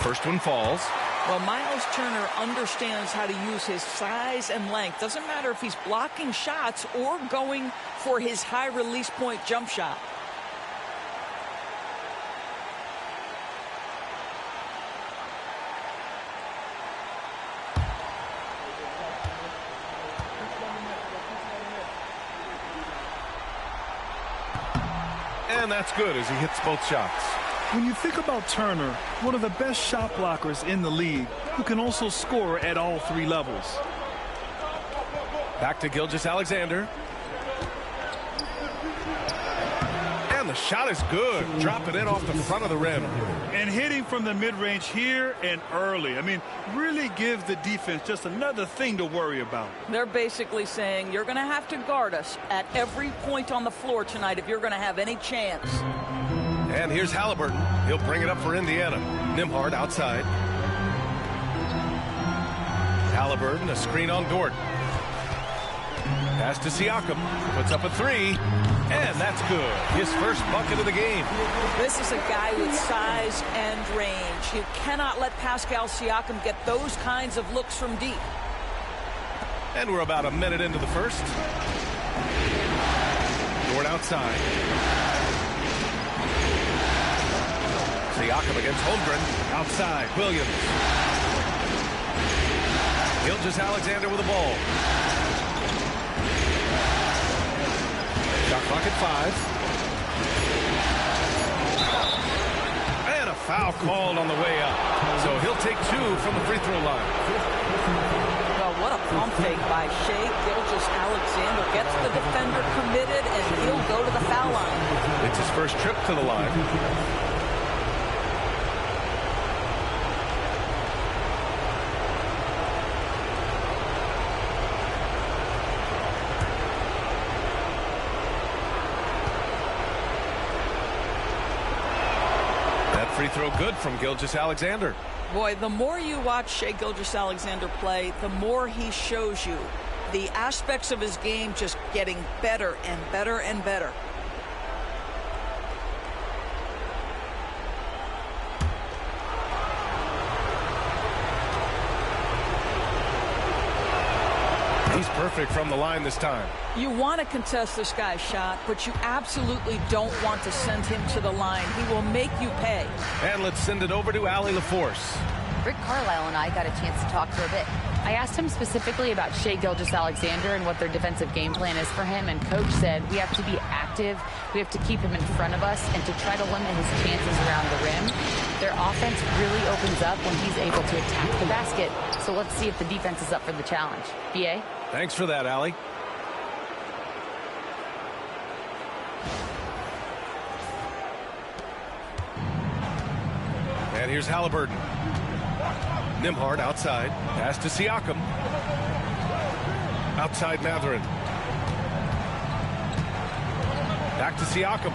[SPEAKER 12] First one falls.
[SPEAKER 14] Well, Miles Turner understands how to use his size and length. Doesn't matter if he's blocking shots or going for his high release point jump shot.
[SPEAKER 12] And that's good as he hits both shots.
[SPEAKER 13] When you think about Turner, one of the best shot blockers in the league, who can also score at all 3 levels.
[SPEAKER 12] Back to Gilgeous-Alexander. And the shot is good. Dropping it off the front of the rim.
[SPEAKER 13] And hitting from the mid-range here and early. I mean, really give the defense just another thing to worry about.
[SPEAKER 14] They're basically saying you're going to have to guard us at every point on the floor tonight if you're going to have any chance.
[SPEAKER 12] And here's Haliburton. He'll bring it up for Indiana. Nembhard outside. Haliburton, a screen on Dort. Pass to Siakam. Puts up a 3. And that's good. His first bucket of the game.
[SPEAKER 14] This is a guy with size and range. You cannot let Pascal Siakam get those kinds of looks from deep.
[SPEAKER 12] And we're about a minute into the first. Dort outside. Siakam against Holmgren. Outside. Williams. Gilgeous-Alexander with the ball. Shot clock at 5. And a foul called on the way up. So he'll take 2 from the free throw line.
[SPEAKER 14] Well, what a pump fake by Shai Gilgeous-Alexander. Gets the defender committed, and he'll go to the foul line.
[SPEAKER 12] It's his first trip to the line. Free throw good from Gilgeous-Alexander.
[SPEAKER 14] Boy, the more you watch Shai Gilgeous-Alexander play, the more he shows you the aspects of his game just getting better and better and better.
[SPEAKER 12] He's perfect from the line this time.
[SPEAKER 14] You want to contest this guy's shot, but you absolutely don't want to send him to the line. He will make you pay.
[SPEAKER 12] And let's send it over to Allie LaForce.
[SPEAKER 15] Rick Carlisle and I got a chance to talk for a bit. I asked him specifically about Shai Gilgeous-Alexander and what their defensive game plan is for him, and Coach said we have to be active, we have to keep him in front of us, and to try to limit his chances around the rim. Their offense really opens up when he's able to attack the basket, so let's see if the defense is up for the challenge. B.A.?
[SPEAKER 12] Thanks for that, Allie. And here's Haliburton. Nembhard outside. Pass to Siakam. Outside Mathurin. Back to Siakam.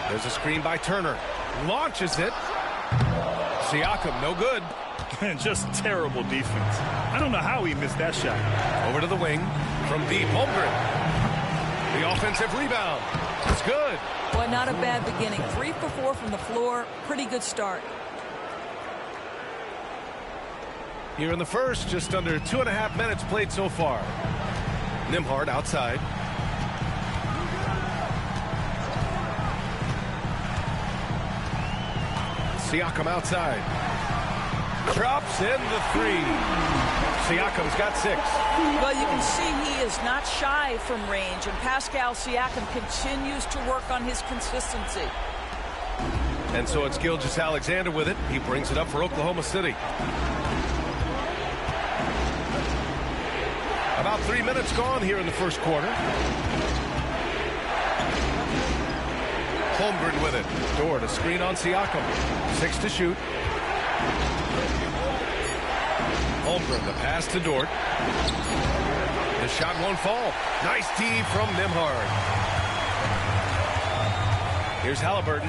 [SPEAKER 12] There's a screen by Turner. Launches it. Siakam, no good.
[SPEAKER 13] Just terrible defense. I don't know how he missed that shot.
[SPEAKER 12] Over to the wing from deep. Holmgren. The offensive rebound. It's good.
[SPEAKER 14] Boy, not a bad beginning. 3 for 4 from the floor. Pretty good start.
[SPEAKER 12] Here in the first, just under 2.5 minutes played so far. Nembhard outside. Siakam outside. Drops in the 3. Siakam's got 6.
[SPEAKER 14] Well, you can see he is not shy from range, and Pascal Siakam continues to work on his consistency.
[SPEAKER 12] And so it's Gilgeous-Alexander with it. He brings it up for Oklahoma City. About 3 minutes gone here in the first quarter. Holmgren with it. Dort a screen on Siakam. 6 to shoot. Holmgren, the pass to Dort. The shot won't fall. Nice D from Nembhard. Here's Haliburton.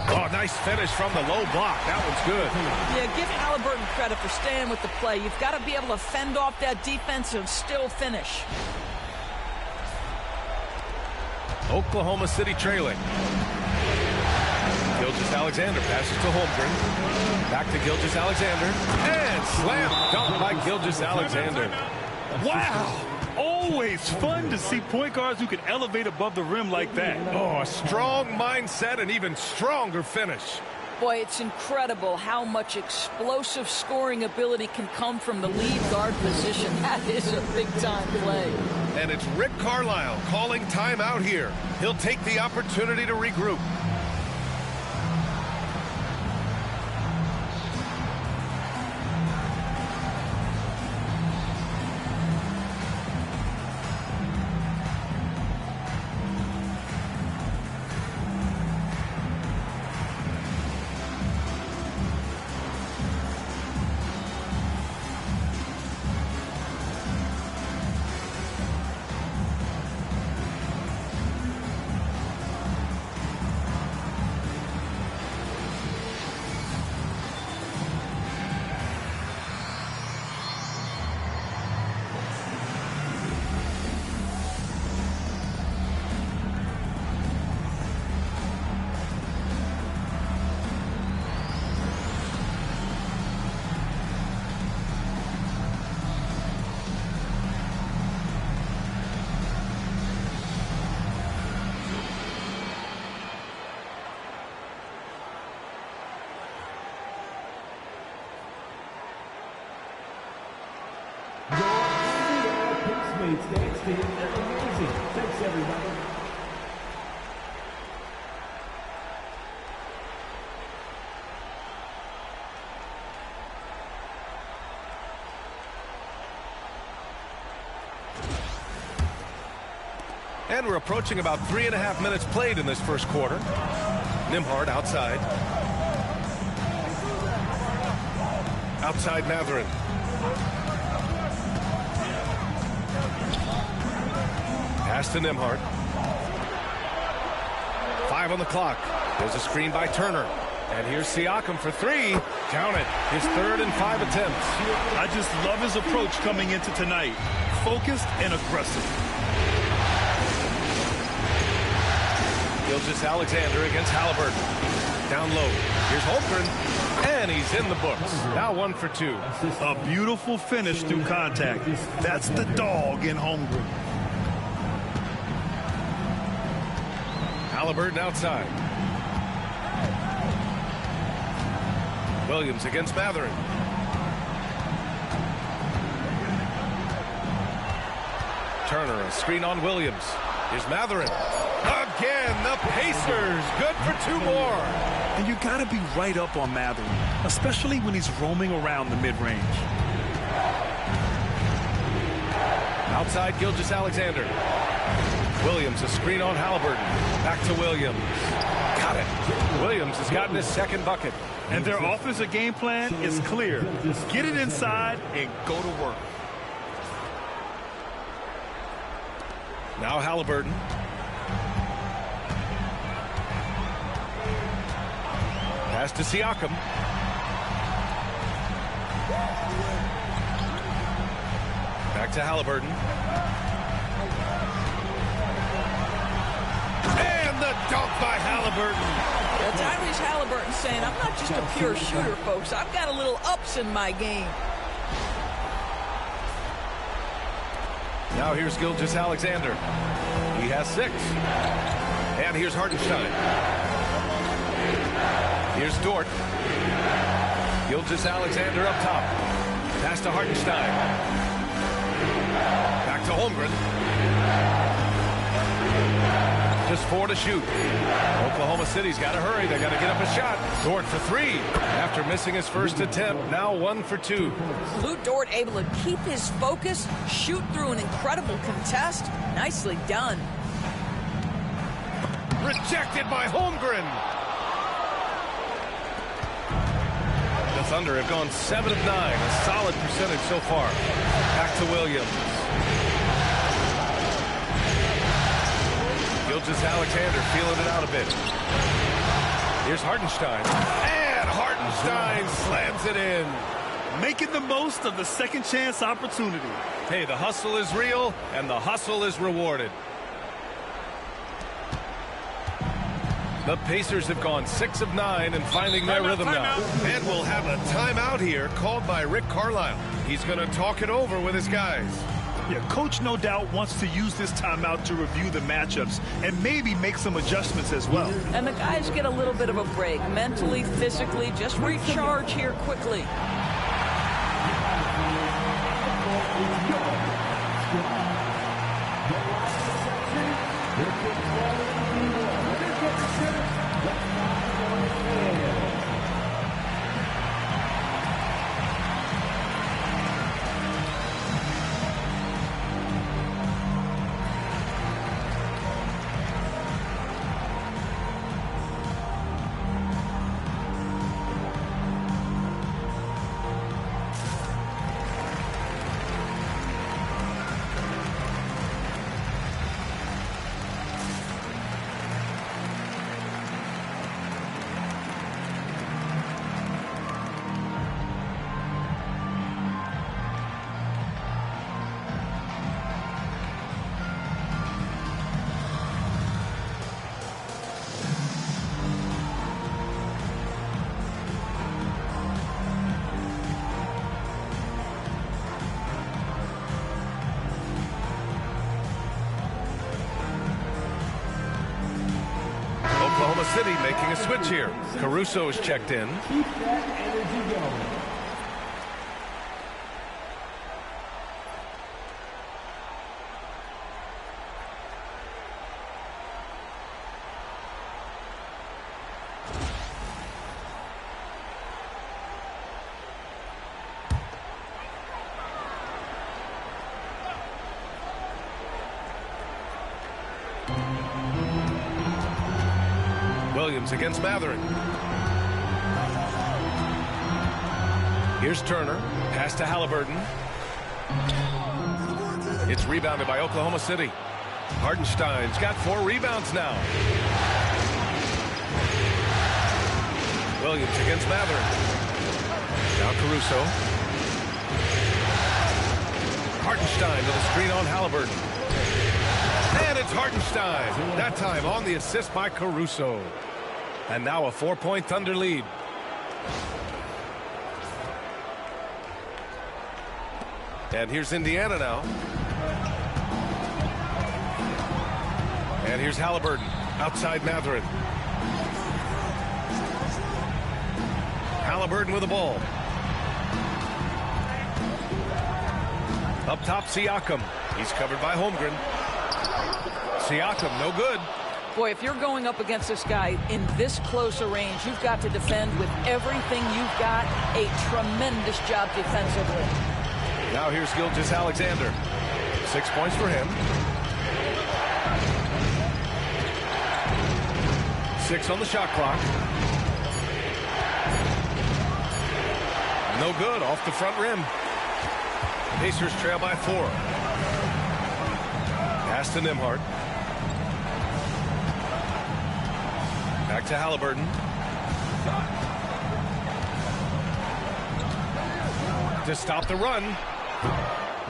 [SPEAKER 12] Oh, nice finish from the low block. That one's good.
[SPEAKER 14] Yeah, give Haliburton credit for staying with the play. You've got to be able to fend off that defense and still finish.
[SPEAKER 12] Oklahoma City trailing. Gilgeous-Alexander passes to Holmgren. Back to Gilgeous-Alexander. And slam dunk by Gilgeous-Alexander.
[SPEAKER 13] Wow! Always fun to see point guards who can elevate above the rim like that.
[SPEAKER 12] Oh, a strong mindset and even stronger finish.
[SPEAKER 14] Boy, it's incredible how much explosive scoring ability can come from the lead guard position. That is a big-time play.
[SPEAKER 12] And it's Rick Carlisle calling timeout here. He'll take the opportunity to regroup.
[SPEAKER 5] Thanks, Steve. That's amazing. Thanks, everybody.
[SPEAKER 12] And we're approaching about 3.5 minutes played in this first quarter. Nembhard outside. Outside Mathurin. Pass to Nembhard. 5 on the clock. There's a screen by Turner. And here's Siakam for three. Count it. His 3rd and 5 attempts.
[SPEAKER 13] I just love his approach coming into tonight. Focused and aggressive.
[SPEAKER 12] Gilgeous-Alexander against Haliburton. Down low. Here's Holmgren. And he's in the books. Now 1 for 2.
[SPEAKER 13] A beautiful finish through contact. That's the dog in Holmgren.
[SPEAKER 12] Haliburton outside. Williams against Matherin. Turner, a screen on Williams. Here's Matherin. Again, the Pacers. Good for 2 more.
[SPEAKER 13] And you got to be right up on Matherin, especially when he's roaming around the mid-range.
[SPEAKER 12] Outside, Gilgeous-Alexander. Williams, a screen on Haliburton. Back to Williams. Got it. Williams has gotten his 2nd bucket.
[SPEAKER 13] And their offensive game plan is clear. Get it inside and go to work.
[SPEAKER 12] Now Haliburton. Pass to Siakam. Back to Haliburton. And the dunk by Haliburton.
[SPEAKER 14] Tyrese Haliburton saying, I'm not just a pure shooter, folks. I've got a little ups in my game.
[SPEAKER 12] Now here's Gilgeous-Alexander. He has 6. And here's Hartenstein. Here's Dort. Gilgeous-Alexander up top. Pass to Hartenstein. Back to Holmgren. Just 4 to shoot. Oklahoma City's got to hurry. They got to get up a shot. Dort for 3. After missing his 1st attempt, now 1 for 2.
[SPEAKER 14] Lou Dort able to keep his focus, shoot through an incredible contest. Nicely done.
[SPEAKER 12] Rejected by Holmgren. The Thunder have gone 7 of 9. A solid percentage so far. Back to Williams. Gilgeous-Alexander feeling it out a bit. Here's Hartenstein. And Hartenstein slams it in.
[SPEAKER 13] Making the most of the second chance opportunity.
[SPEAKER 12] Hey, the hustle is real, and the hustle is rewarded. The Pacers have gone 6 of 9 and finding their rhythm now. And we'll have a timeout here called by Rick Carlisle. He's going to talk it over with his guys.
[SPEAKER 13] Yeah, coach no doubt wants to use this timeout to review the matchups and maybe make some adjustments as well.
[SPEAKER 14] And the guys get a little bit of a break, mentally, physically, just recharge here quickly.
[SPEAKER 12] Oklahoma City making a switch here. Caruso is checked in. Williams against Matherin. Here's Turner. Pass to Haliburton. It's rebounded by Oklahoma City. Hartenstein's got 4 rebounds now. Williams against Matherin. Now Caruso. Hartenstein to the screen on Haliburton. And it's Hartenstein. That time on the assist by Caruso. And now a 4-point Thunder lead. And here's Indiana now. And here's Haliburton outside Matherin. Haliburton with the ball. Up top, Siakam. He's covered by Holmgren. Siakam, no good.
[SPEAKER 14] Boy, if you're going up against this guy in this close a range, you've got to defend with everything you've got. A tremendous job defensively.
[SPEAKER 12] Now here's Gilgeous-Alexander. 6 points for him. 6 on the shot clock. No good, off the front rim. Pacers trail by 4. Pass to Nembhard. Back to Haliburton. To stop the run.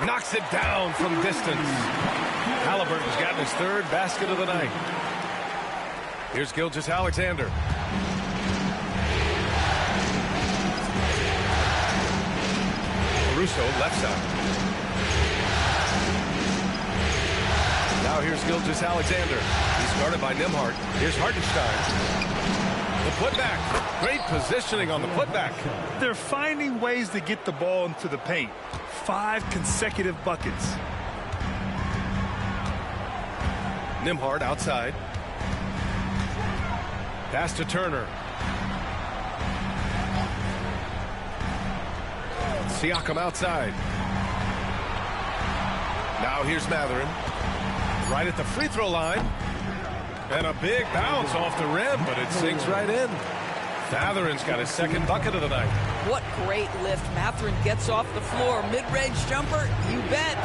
[SPEAKER 12] Knocks it down from distance. Haliburton's gotten his 3rd basket of the night. Here's Gilgeous-Alexander. Caruso, left side. Now here's Gilgeous-Alexander. He's guarded by Nembhard. Here's Hartenstein. The putback. Great positioning on the putback.
[SPEAKER 13] They're finding ways to get the ball into the paint. 5 consecutive buckets.
[SPEAKER 12] Nembhard outside. Pass to Turner. Siakam outside. Now here's Matherin. Right at the free throw line. And a big bounce off the rim, but it sinks right in. Matherin's got his 2nd bucket of the night.
[SPEAKER 14] What great lift. Matherin gets off the floor. Mid-range jumper, you bet.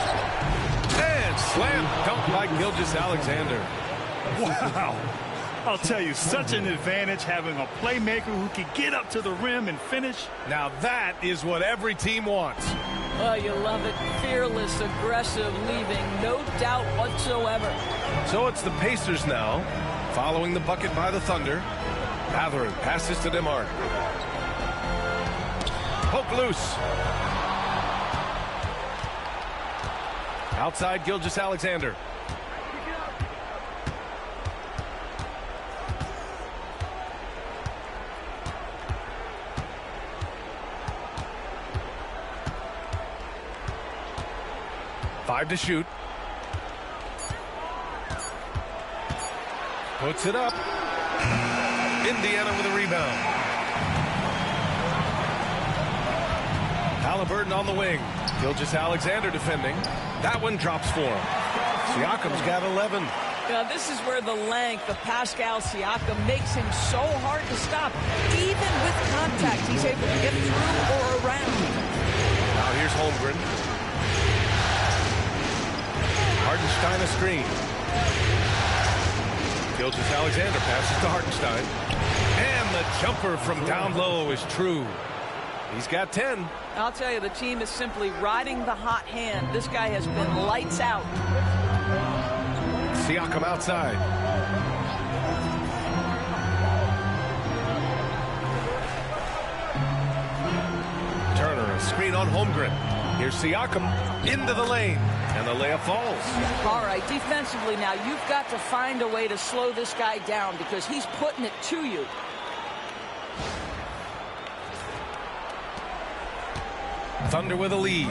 [SPEAKER 12] And slam dunk by Gilgeous-Alexander.
[SPEAKER 13] Wow. I'll tell you, such an advantage having a playmaker who can get up to the rim and finish.
[SPEAKER 12] Now that is what every team wants.
[SPEAKER 14] Oh, you love it. Fearless, aggressive, leaving no doubt whatsoever.
[SPEAKER 12] So it's the Pacers now, following the bucket by the Thunder. Matherin passes to Nembhard. Poke loose. Outside Gilgeous-Alexander. Five to shoot. Puts it up. Indiana with a rebound. Haliburton on the wing. Gilgeous-Alexander defending. That one drops for him. Siakam's got 11.
[SPEAKER 14] Now, this is where the length of Pascal Siakam makes him so hard to stop. Even with contact, he's able to get through or around.
[SPEAKER 12] Now here's Holmgren. Hartenstein a screen. Gilgeous-Alexander passes to Hartenstein. And the jumper from down low is true. He's got 10.
[SPEAKER 14] I'll tell you, the team is simply riding the hot hand. This guy has been lights out.
[SPEAKER 12] Siakam outside. Turner, a screen on Holmgren. Here's Siakam into the lane. And the layup falls.
[SPEAKER 14] All right, defensively now, you've got to find a way to slow this guy down because he's putting it to you.
[SPEAKER 12] Thunder with a lead.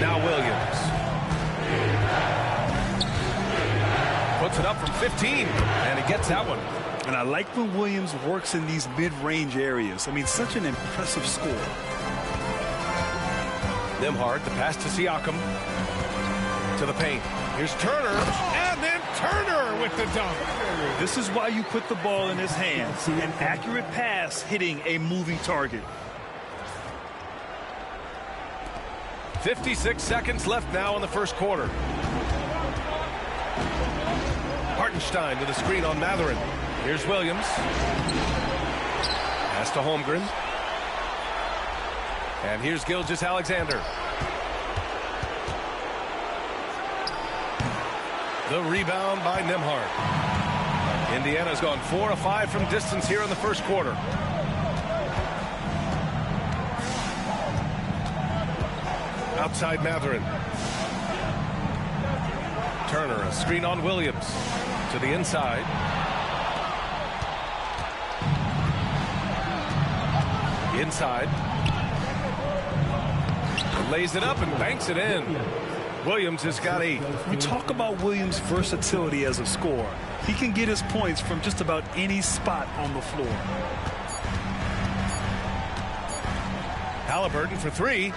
[SPEAKER 12] Now Williams. Puts it up from 15, and he gets that one.
[SPEAKER 13] And I like when Williams works in these mid-range areas. I mean, such an impressive score.
[SPEAKER 12] Nembhard, the pass to Siakam. To the paint. Here's Turner, and then Turner with the dunk.
[SPEAKER 13] This is why you put the ball in his hands. An accurate pass hitting a moving target.
[SPEAKER 12] 56 seconds left now in the first quarter. Hartenstein to the screen on Matherin. Here's Williams. Pass to Holmgren. And here's Gilgeous-Alexander. The rebound by Nembhard. Indiana's gone 4 of 5 from distance here in the first quarter. Outside Mathurin. Turner, a screen on Williams. To the inside. Inside. Lays it up and banks it in. Williams has got 8.
[SPEAKER 13] You talk about Williams' versatility as a scorer. He can get his points from just about any spot on the floor.
[SPEAKER 12] Haliburton for 3.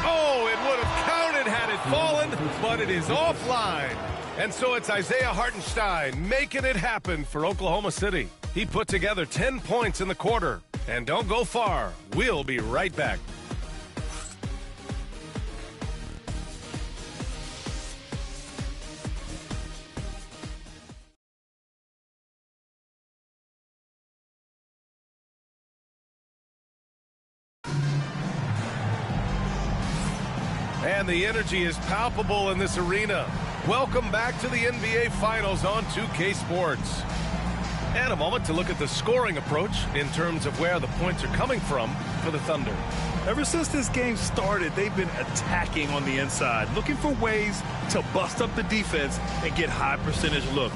[SPEAKER 12] Oh, it would have counted had it fallen, but it is offline. And so it's Isaiah Hartenstein making it happen for Oklahoma City. He put together 10 points in the quarter. And don't go far. We'll be right back. And the energy is palpable in this arena. Welcome back to the NBA Finals on 2K Sports. And a moment to look at the scoring approach in terms of where the points are coming from for the Thunder.
[SPEAKER 13] Ever since this game started, they've been attacking on the inside, looking for ways to bust up the defense and get high percentage looks.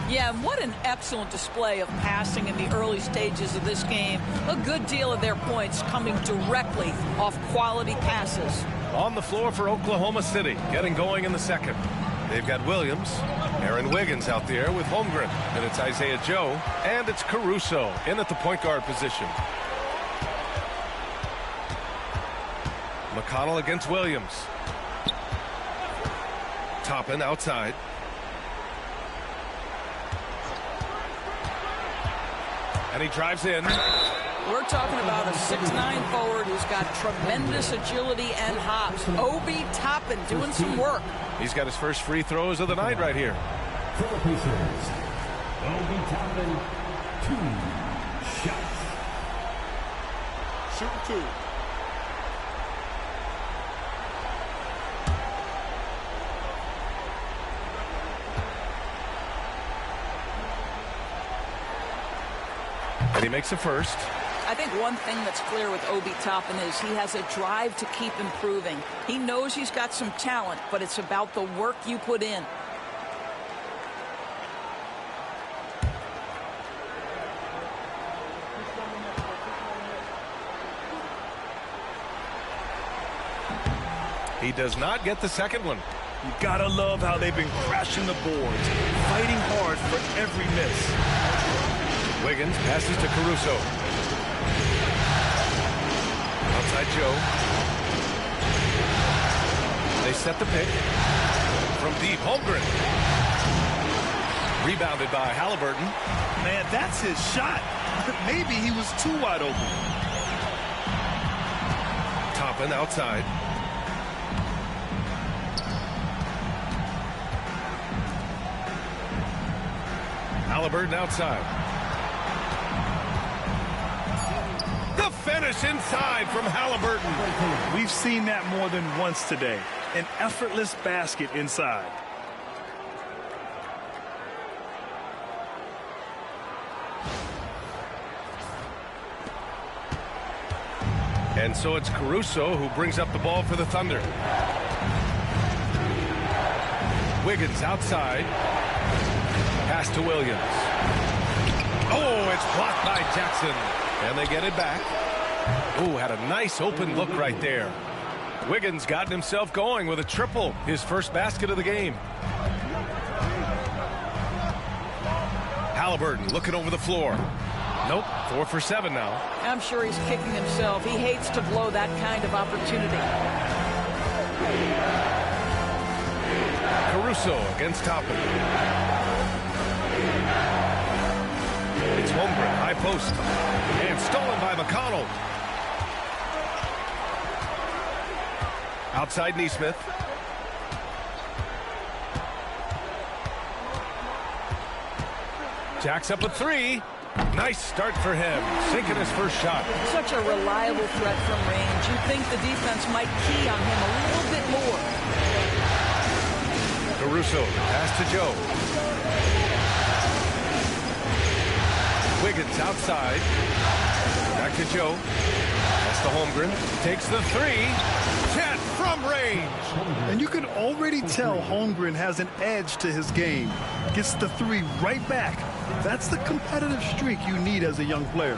[SPEAKER 14] Yeah, and what an excellent display of passing in the early stages of this game. A good deal of their points coming directly off quality passes.
[SPEAKER 12] On the floor for Oklahoma City, getting going in the second. They've got Williams, Aaron Wiggins out there with Holmgren, and it's Isaiah Joe, and it's Caruso in at the point guard position. McConnell against Williams. Toppin outside. And he drives in.
[SPEAKER 14] We're talking about a 6'9" forward who's got tremendous agility and hops. Obi Toppin doing some work.
[SPEAKER 12] He's got his first free throws of the night right here.
[SPEAKER 5] For the Pacers, Obi Toppin, 2 shots.
[SPEAKER 11] Shoot 2.
[SPEAKER 12] And he makes the first.
[SPEAKER 14] I think one thing that's clear with Obi Toppin is he has a drive to keep improving. He knows he's got some talent, but it's about the work you put in.
[SPEAKER 12] He does not get the second one.
[SPEAKER 13] You gotta love how they've been crashing the boards, fighting hard for every miss.
[SPEAKER 12] Wiggins passes to Caruso. Outside Joe. They set the pick. From deep, Holmgren. Rebounded by Haliburton.
[SPEAKER 13] Man, that's his shot. Maybe he was too wide open.
[SPEAKER 12] Toppin outside. Haliburton outside. The finish inside from Haliburton.
[SPEAKER 13] We've seen that more than once today. An effortless basket inside.
[SPEAKER 12] And so it's Caruso who brings up the ball for the Thunder. Wiggins outside. Pass to Williams. Oh, it's blocked by Jackson. And they get it back. Oh, had a nice open look right there. Wiggins gotten himself going with a triple, his first basket of the game. Haliburton looking over the floor. Nope, 4 for 7 now.
[SPEAKER 14] I'm sure he's kicking himself. He hates to blow that kind of opportunity.
[SPEAKER 12] Caruso against Toppin. It's Holmgren, high post. And stolen by McConnell. Outside Nesmith. Jacks up a three. Nice start for him, sinking his first shot.
[SPEAKER 14] Such a reliable threat from range. You'd think the defense might key on him a little bit more.
[SPEAKER 12] Caruso, pass to Joe. Wiggins outside. Back to Joe. That's to Holmgren. Takes the three. Chet from range.
[SPEAKER 13] And you can already tell Holmgren has an edge to his game. Gets the three right back. That's the competitive streak you need as a young player.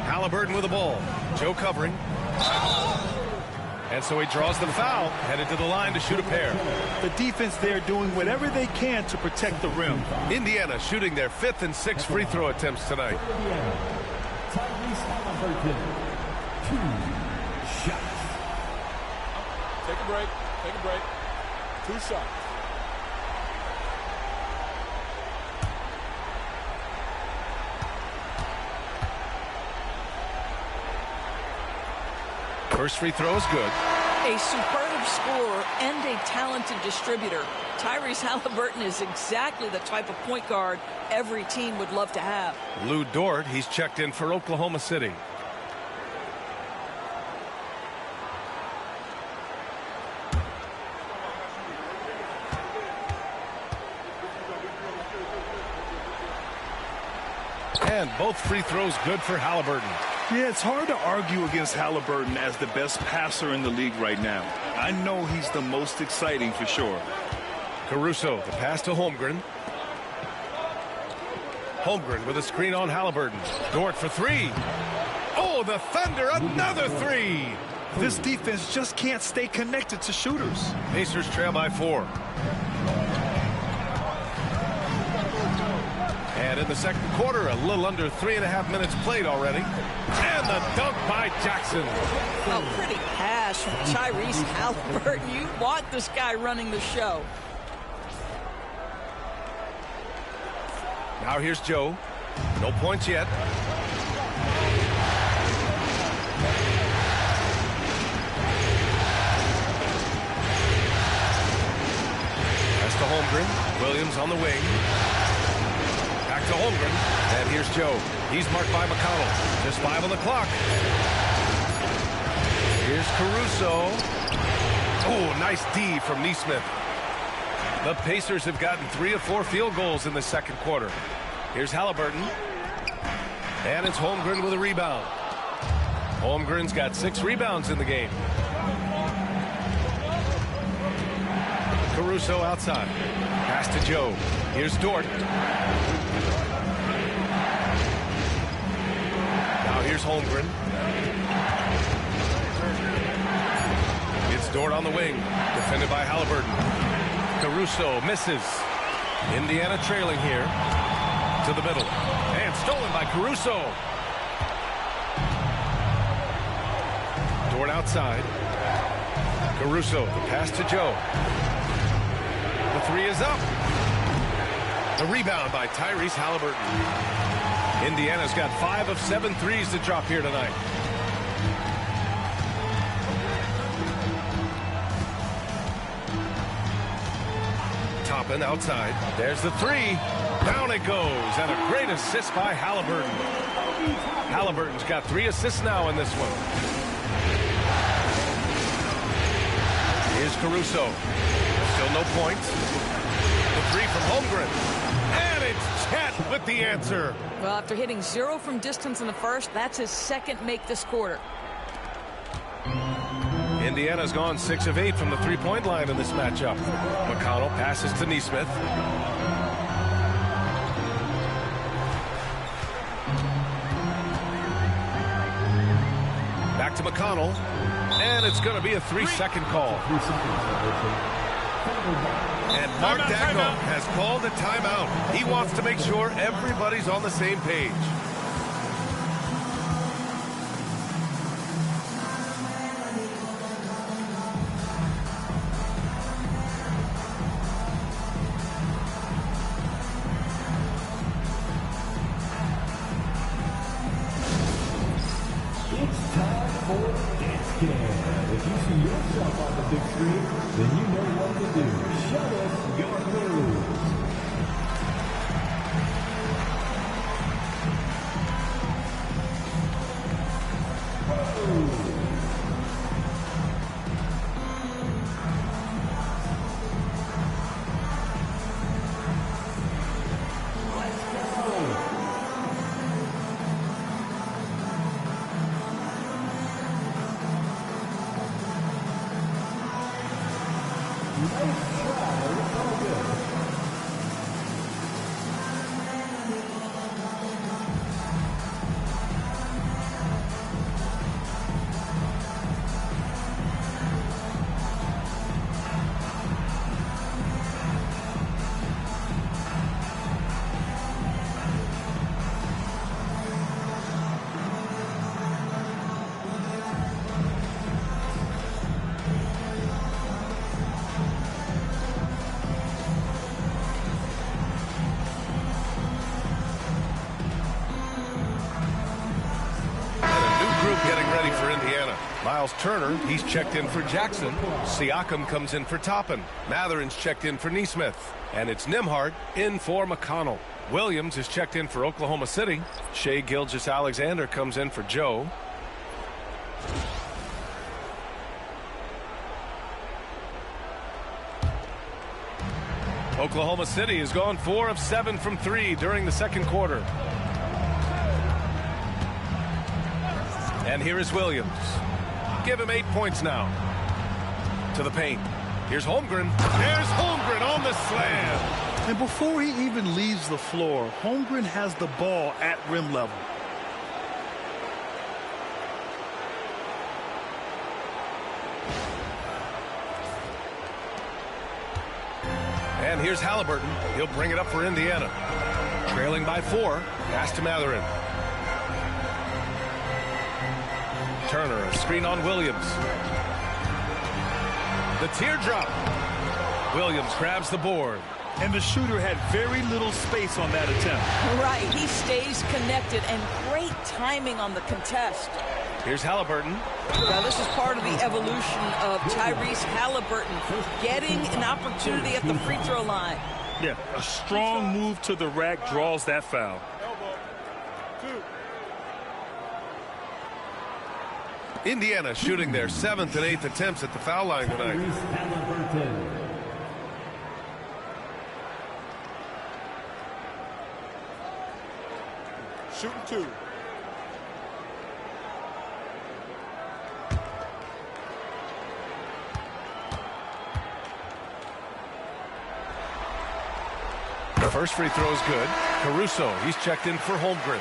[SPEAKER 12] Haliburton with the ball. Joe covering. And so he draws the foul, headed to the line to shoot a pair.
[SPEAKER 13] The defense there doing whatever they can to protect the rim.
[SPEAKER 12] Indiana shooting their 5th and 6th free throw attempts tonight.
[SPEAKER 11] Take a break. Take a break. 2 shots.
[SPEAKER 12] First free throw is good.
[SPEAKER 14] A superb scorer and a talented distributor. Tyrese Haliburton is exactly the type of point guard every team would love to have.
[SPEAKER 12] Lou Dort, he's checked in for Oklahoma City. And both free throws good for Haliburton.
[SPEAKER 13] Yeah, it's hard to argue against Haliburton as the best passer in the league right now. I know he's the most exciting for sure.
[SPEAKER 12] Caruso, the pass to Holmgren. Holmgren with a screen on Haliburton. Dort for three. Oh, the Thunder, another three.
[SPEAKER 13] This defense just can't stay connected to shooters.
[SPEAKER 12] Pacers trail by 4. And in the second quarter, a little under 3.5 minutes played already. And the dunk by Jackson.
[SPEAKER 14] Oh, pretty pass from Tyrese Haliburton. You want this guy running the show.
[SPEAKER 12] Now here's Joe. No points yet. That's to Holmgren. Williams on the wing. Back to Holmgren. And here's Joe. He's marked by McConnell. Just 5 on the clock. Here's Caruso. Oh, nice D from Nesmith. The Pacers have gotten 3 of 4 field goals in the second quarter. Here's Haliburton. And it's Holmgren with a rebound. Holmgren's got 6 rebounds in the game. Caruso outside. Pass to Joe. Here's Dort. Now here's Holmgren. It's Dort on the wing. Defended by Haliburton. Caruso misses. Indiana trailing here. To the middle. And stolen by Caruso. Dort outside. Caruso, the pass to Joe. The three is up. The rebound by Tyrese Haliburton. Indiana's got 5 of 7 threes to drop here tonight. Toppin outside. There's the three. Down it goes. And a great assist by Haliburton. Haliburton's got 3 assists now in this one. Here's Caruso. Still no points. The three from Holmgren. And it's Chet with the answer.
[SPEAKER 14] Well, after hitting 0 from distance in the first, that's his second make this quarter.
[SPEAKER 12] Indiana's gone 6 of 8 from the three-point line in this matchup. McConnell passes to Nesmith. Back to McConnell. And it's going to be a 3-second call. And Mark Daigneault has called a timeout. He wants to make sure everybody's on the same page.
[SPEAKER 5] It's time for Dance Cam. If you see yourself on the big screen, then you know what to do. Show us your moves.
[SPEAKER 12] Miles Turner, he's checked in for Jackson. Siakam comes in for Toppin. Matherin's checked in for Neesmith. And it's Nembhard in for McConnell. Williams is checked in for Oklahoma City. Shai Gilgeous-Alexander comes in for Joe. Oklahoma City has gone 4 of 7 from 3 during the second quarter. And here is Williams. Give him 8 points now. To the paint. Here's Holmgren. There's Holmgren on the slam.
[SPEAKER 13] And before he even leaves the floor, Holmgren has the ball at rim level.
[SPEAKER 12] And here's Haliburton. He'll bring it up for Indiana. Trailing by 4. Pass to Matherin. Turner, a screen on Williams. The teardrop. Williams grabs the board.
[SPEAKER 13] And the shooter had very little space on that attempt.
[SPEAKER 14] Right, he stays connected, and great timing on the contest.
[SPEAKER 12] Here's Haliburton.
[SPEAKER 14] Now, this is part of the evolution of Tyrese Haliburton, getting an opportunity at the free throw line.
[SPEAKER 13] Yeah, a strong move to the rack draws that foul.
[SPEAKER 12] Indiana shooting their 7th and 8th attempts at the foul line tonight.
[SPEAKER 11] Shooting 2.
[SPEAKER 12] The first free throw is good. Caruso, he's checked in for Holmgren.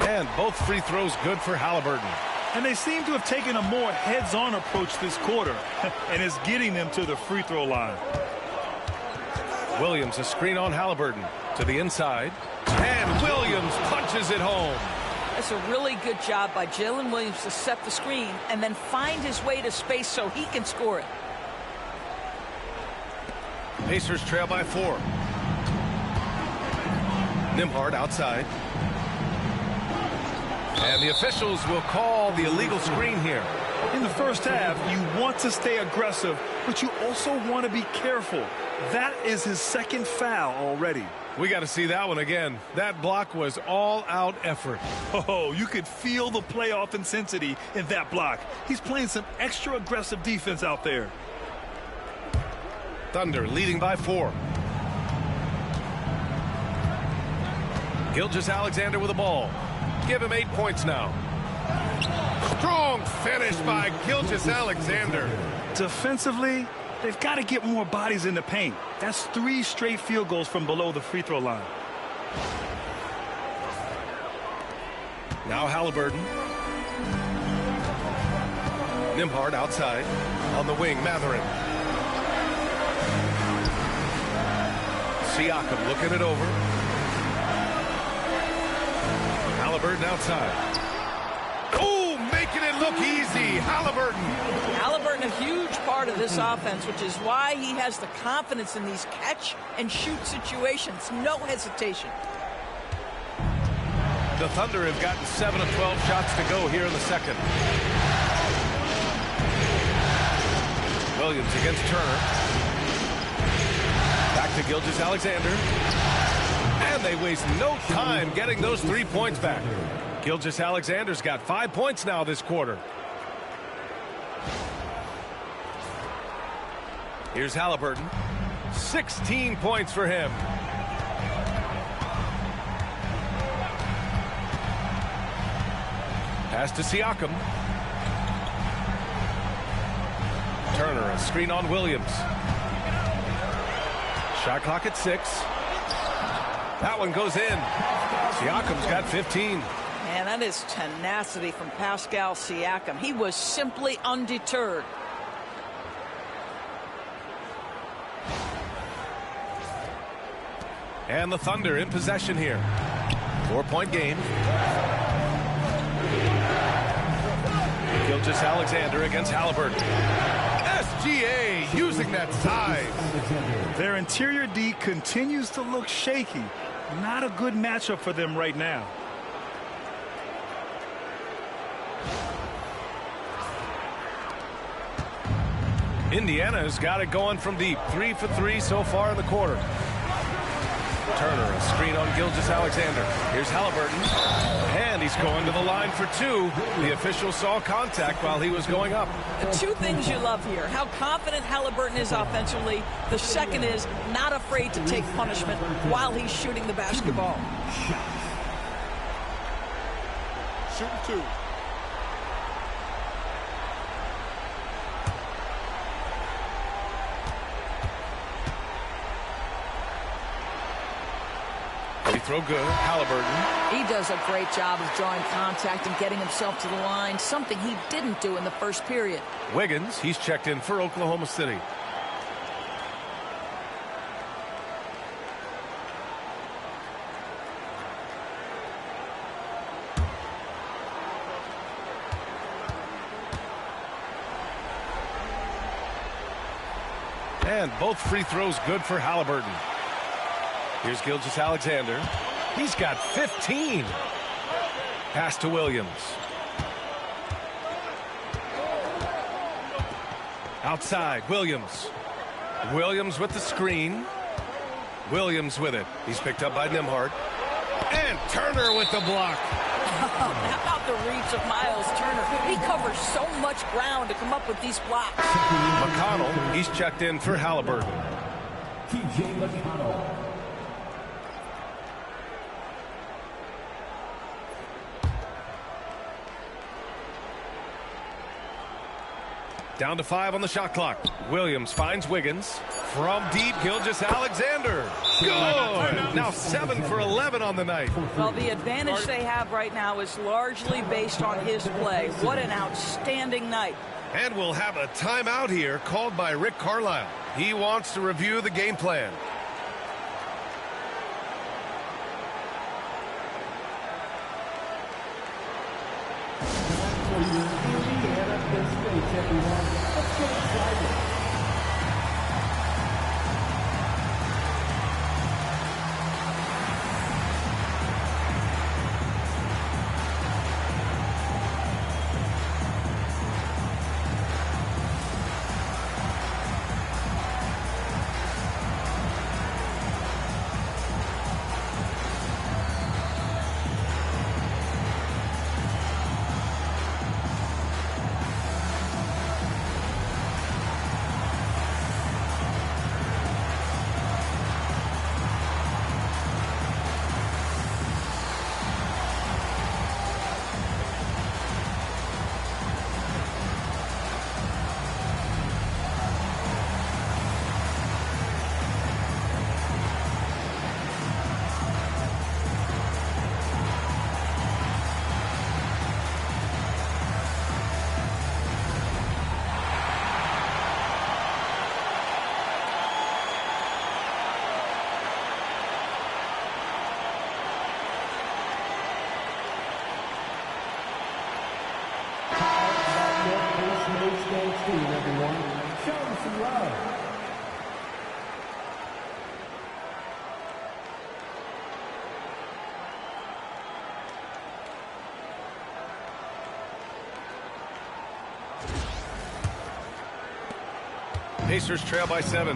[SPEAKER 12] And both free throws good for Haliburton.
[SPEAKER 13] And they seem to have taken a more heads-on approach this quarter, and it's getting them to the free throw line.
[SPEAKER 12] Williams, a screen on Haliburton to the inside. And Williams punches it home.
[SPEAKER 14] That's a really good job by Jalen Williams to set the screen and then find his way to space so he can score it.
[SPEAKER 12] Pacers trail by 4. Nembhard outside. And the officials will call the illegal screen here.
[SPEAKER 13] In the first half, you want to stay aggressive, but you also want to be careful. That is his second foul already.
[SPEAKER 12] We got to see that one again. That block was all-out effort.
[SPEAKER 13] Oh, you could feel the playoff intensity in that block. He's playing some extra aggressive defense out there.
[SPEAKER 12] Thunder leading by 4. Gilgeous-Alexander with the ball. Give him 8 points now. Strong finish by Gilgeous-Alexander.
[SPEAKER 13] Defensively, they've got to get more bodies in the paint. That's 3 straight field goals from below the free throw line.
[SPEAKER 12] Now Haliburton. Nembhard outside. On the wing, Matherin. Siakam looking it over. Haliburton outside. Oh, making it look easy.
[SPEAKER 14] Haliburton, a huge part of this offense, which is why he has the confidence in these catch-and-shoot situations. No hesitation.
[SPEAKER 12] The Thunder have gotten 7 of 12 shots to go here in the second. Williams against Turner. Back to Gilgeous-Alexander. And they waste no time getting those 3 points back. Gilgeous-Alexander's got 5 points now this quarter. Here's Haliburton. 16 points for him. Pass to Siakam. Turner, a screen on Williams. Shot clock at 6. That one goes in. Siakam's got 15.
[SPEAKER 14] Man, that is tenacity from Pascal Siakam. He was simply undeterred.
[SPEAKER 12] And the Thunder in possession here. 4-point game. Gilgeous-Alexander against Haliburton. SGA using that size.
[SPEAKER 13] Their interior D continues to look shaky. Not a good matchup for them right now.
[SPEAKER 12] Indiana's got it going from deep. 3 for 3 so far in the quarter. Turner, a screen on Gilgeous-Alexander. Here's Haliburton. And he's going to the line for 2. The official saw contact while he was going up.
[SPEAKER 14] The two things you love here, how confident Haliburton is offensively. The second is not afraid to take punishment while he's shooting the basketball.
[SPEAKER 11] Shooting 2.
[SPEAKER 12] Throw good. Haliburton.
[SPEAKER 14] He does a great job of drawing contact and getting himself to the line, something he didn't do in the first period.
[SPEAKER 12] Wiggins, he's checked in for Oklahoma City. And both free throws good for Haliburton. Here's Gilgeous-Alexander. He's got 15. Pass to Williams. Outside, Williams. Williams with the screen. Williams with it. He's picked up by Nembhard. And Turner with the block.
[SPEAKER 14] How about the reach of Miles Turner? He covers so much ground to come up with these blocks.
[SPEAKER 12] McConnell, he's checked in for Haliburton.
[SPEAKER 5] TJ McConnell.
[SPEAKER 12] Down to 5 on the shot clock. Williams finds Wiggins. From deep, Gilgeous-Alexander. Good! Now 7 for 11 on the night.
[SPEAKER 14] Well, the advantage they have right now is largely based on his play. What an outstanding night.
[SPEAKER 12] And we'll have a timeout here called by Rick Carlisle. He wants to review the game plan. Pacers trail by 7.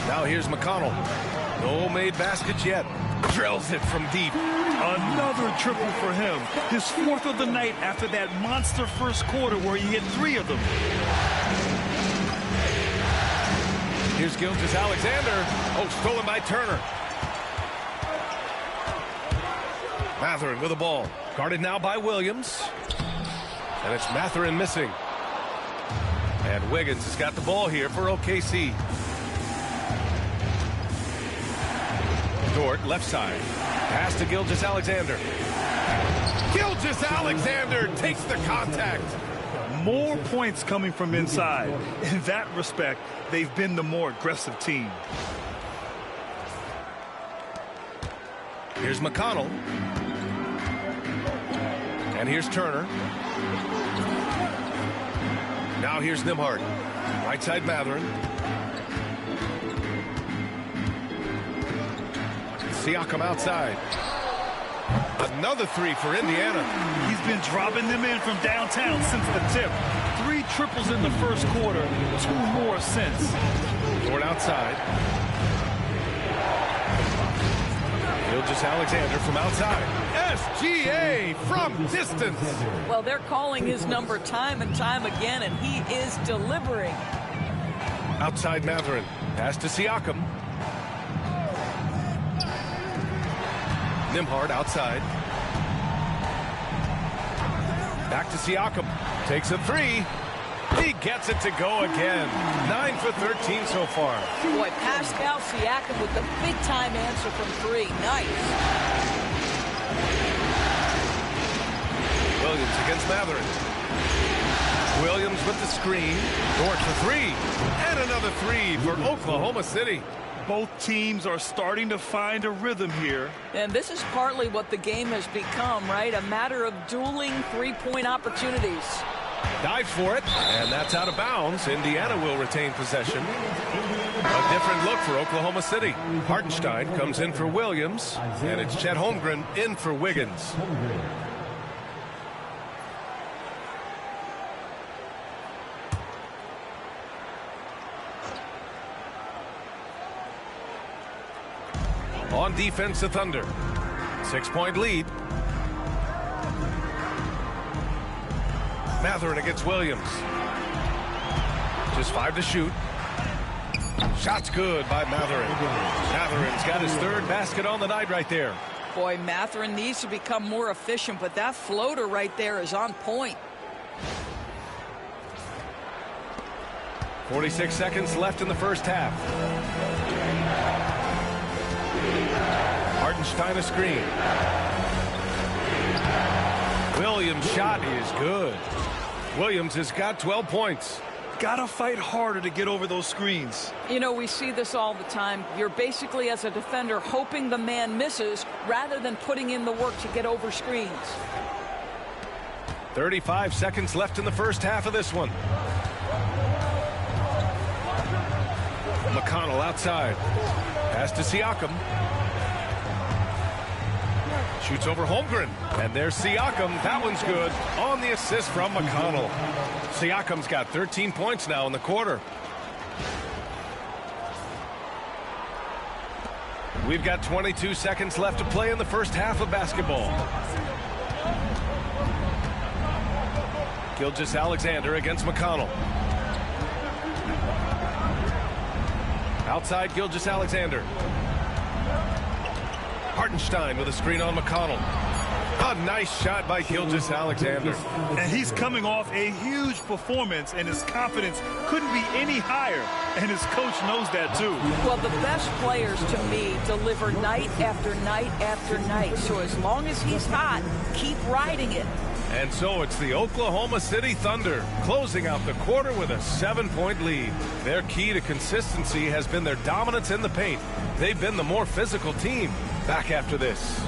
[SPEAKER 12] Now here's McConnell. No made baskets yet. Drills it from deep.
[SPEAKER 13] Another triple for him. His 4th of the night after that monster first quarter where he hit 3 of them.
[SPEAKER 12] Here's Gilgeous-Alexander. Oh, stolen by Turner. Mathurin with the ball. Guarded now by Williams. And it's Mathurin missing. And Wiggins has got the ball here for OKC. Dort, left side. Pass to Gilgeous-Alexander. Gilgeous-Alexander takes the contact.
[SPEAKER 13] More points coming from inside. In that respect, they've been the more aggressive team.
[SPEAKER 12] Here's McConnell. And here's Turner. Now here's Nembhard. Right side Mathurin. Siakam outside. Another 3 for Indiana.
[SPEAKER 13] He's been dropping them in from downtown since the tip. 3 triples in the first quarter, 2 more since.
[SPEAKER 12] Dort outside. Gilgeous-Alexander from outside. SGA from distance.
[SPEAKER 14] Well, they're calling his number time and time again, and he is delivering.
[SPEAKER 12] Outside Mathurin. Pass to Siakam. Nembhard outside. Back to Siakam. Takes a 3. He gets it to go again. 9 for 13 so far.
[SPEAKER 14] Boy, Pascal Siakam with the big-time answer from 3. Nice.
[SPEAKER 12] Williams against Mathurin. Williams with the screen. Dort for 3. And another 3 for Oklahoma City.
[SPEAKER 13] Both teams are starting to find a rhythm here.
[SPEAKER 14] And this is partly what the game has become, right? A matter of dueling three-point opportunities.
[SPEAKER 12] Dives for it, and that's out of bounds. Indiana will retain possession. A different look for Oklahoma City. Hartenstein comes in for Williams, and it's Chet Holmgren in for Wiggins. On defense, the Thunder. 6-point lead. Mathurin against Williams. Just 5 to shoot. Shot's good by Mathurin. Mathurin's got his 3rd basket on the night right there.
[SPEAKER 14] Boy, Mathurin needs to become more efficient, but that floater right there is on point.
[SPEAKER 12] 46 seconds left in the first half. Hartenstein a screen. Williams' shot is good. Williams has got 12 points.
[SPEAKER 13] Gotta fight harder to get over those screens.
[SPEAKER 14] You know, we see this all the time. You're basically, as a defender, hoping the man misses rather than putting in the work to get over screens.
[SPEAKER 12] 35 seconds left in the first half of this one. McConnell outside. Pass to Siakam. Shoots over Holmgren. And there's Siakam. That one's good. On the assist from McConnell. Siakam's got 13 points now in the quarter. We've got 22 seconds left to play in the first half of basketball. Gilgeous-Alexander against McConnell. Outside Gilgeous-Alexander. Hartenstein with a screen on McConnell. A nice shot by Gilgeous-Alexander.
[SPEAKER 13] And he's coming off a huge performance, and his confidence couldn't be any higher. And his coach knows that, too.
[SPEAKER 14] Well, the best players, to me, deliver night after night after night. So as long as he's hot, keep riding it.
[SPEAKER 12] And so it's the Oklahoma City Thunder closing out the quarter with a 7-point lead. Their key to consistency has been their dominance in the paint. They've been the more physical team. Back after this.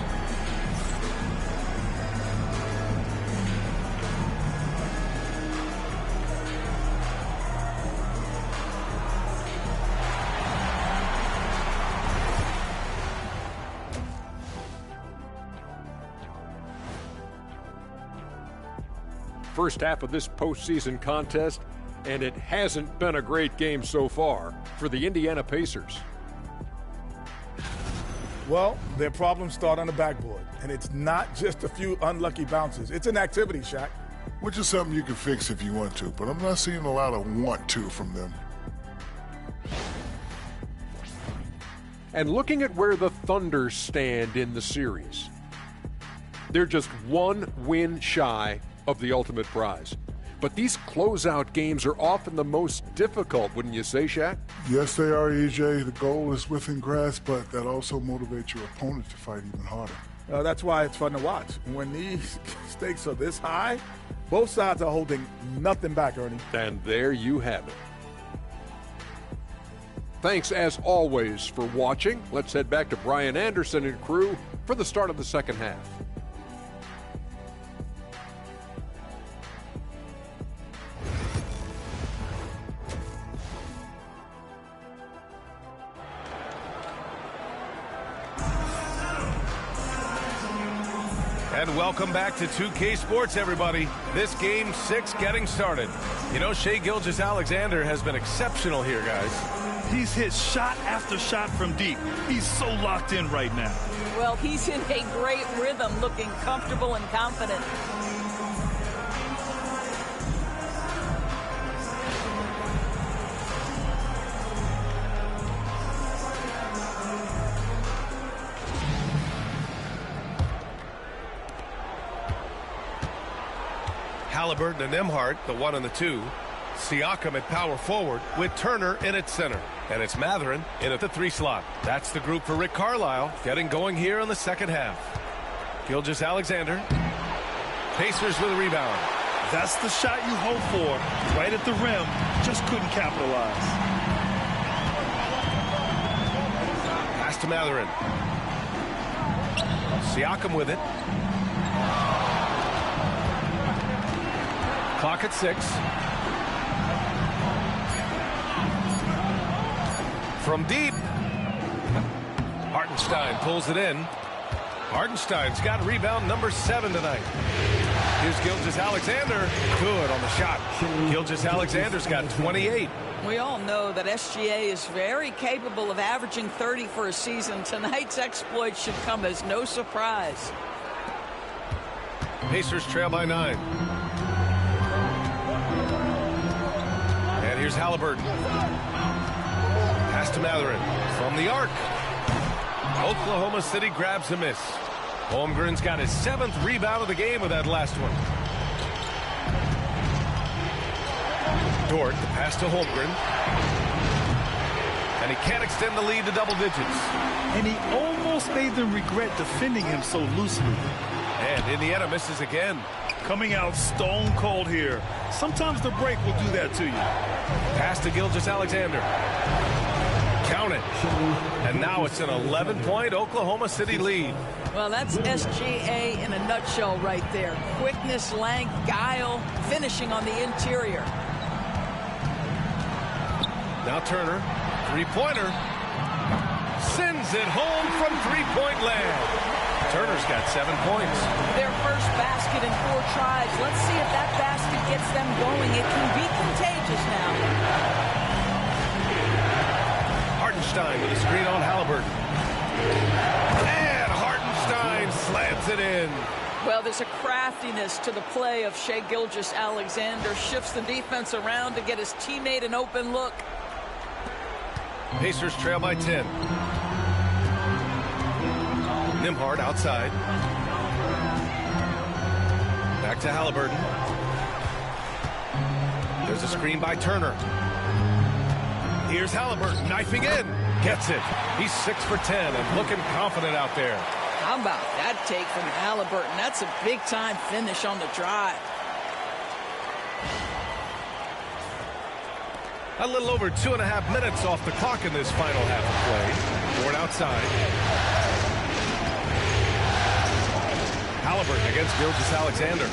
[SPEAKER 8] First half of this postseason contest, and it hasn't been a great game so far for the Indiana Pacers.
[SPEAKER 10] Well, their problems start on the backboard, and it's not just a few unlucky bounces. It's an activity, Shaq.
[SPEAKER 9] Which is something you can fix if you want to, but I'm not seeing a lot of want to from them.
[SPEAKER 8] And looking at where the Thunder stand in the series, they're just one win shy of the ultimate prize. But these closeout games are often the most difficult, wouldn't you say, Shaq?
[SPEAKER 9] Yes, they are, EJ. The goal is within grasp, but that also motivates your opponent to fight even harder.
[SPEAKER 10] That's why it's fun to watch. When these stakes are this high, both sides are holding nothing back, Ernie.
[SPEAKER 8] And there you have it. Thanks, as always, for watching. Let's head back to Brian Anderson and crew for the start of the second half.
[SPEAKER 12] And welcome back to 2K Sports, everybody. This game 6 getting started. You know, Shai Gilgeous-Alexander has been exceptional here, guys.
[SPEAKER 13] He's hit shot after shot from deep. He's so locked in right now.
[SPEAKER 14] Well, he's in a great rhythm, looking comfortable and confident.
[SPEAKER 12] Haliburton and Nembhard, the 1 and the 2. Siakam at power forward with Turner in at center. And it's Mathurin in at the 3 slot. That's the group for Rick Carlisle getting going here in the second half. Gilgeous-Alexander. Pacers with a rebound.
[SPEAKER 13] That's the shot you hope for. Right at the rim. Just couldn't capitalize.
[SPEAKER 12] Pass to Mathurin. Siakam with it. Clock at 6. From deep. Hartenstein pulls it in. Hartenstein's got rebound number 7 tonight. Here's Gilgeous-Alexander. Good on the shot. Gilgeous-Alexander's got 28.
[SPEAKER 14] We all know that SGA is very capable of averaging 30 for a season. Tonight's exploit should come as no surprise.
[SPEAKER 12] Pacers trail by 9. And here's Haliburton. Pass to Mathurin from the arc. Oklahoma City grabs a miss. Holmgren's got his 7th rebound of the game with that last one. Dort, the pass to Holmgren. And he can't extend the lead to double digits.
[SPEAKER 13] And he almost made them regret defending him so loosely.
[SPEAKER 12] And Indiana misses again.
[SPEAKER 13] Coming out stone cold here. Sometimes the break will do that to you.
[SPEAKER 12] Pass to Gilgeous-Alexander. Count it. And now it's an 11-point Oklahoma City lead.
[SPEAKER 14] Well, that's SGA in a nutshell right there. Quickness, length, guile, finishing on the interior.
[SPEAKER 12] Now Turner, three-pointer. Sends it home from three-point land. Turner's got 7 points.
[SPEAKER 14] Their first basket in 4 tries. Let's see if that basket gets them going. It can be contagious now.
[SPEAKER 12] Hartenstein with a screen on Haliburton. And Hartenstein slams it in.
[SPEAKER 14] Well, there's a craftiness to the play of Shai Gilgeous-Alexander. Shifts the defense around to get his teammate an open look.
[SPEAKER 12] Pacers trail by 10. Nembhard outside. Back to Haliburton. There's a screen by Turner. Here's Haliburton knifing in. Gets it. He's 6 for 10 and looking confident out there.
[SPEAKER 14] How about that take from Haliburton? That's a big-time finish on the drive.
[SPEAKER 12] A little over 2.5 minutes off the clock in this final half of play. Ford outside. Haliburton against Gilgeous-Alexander.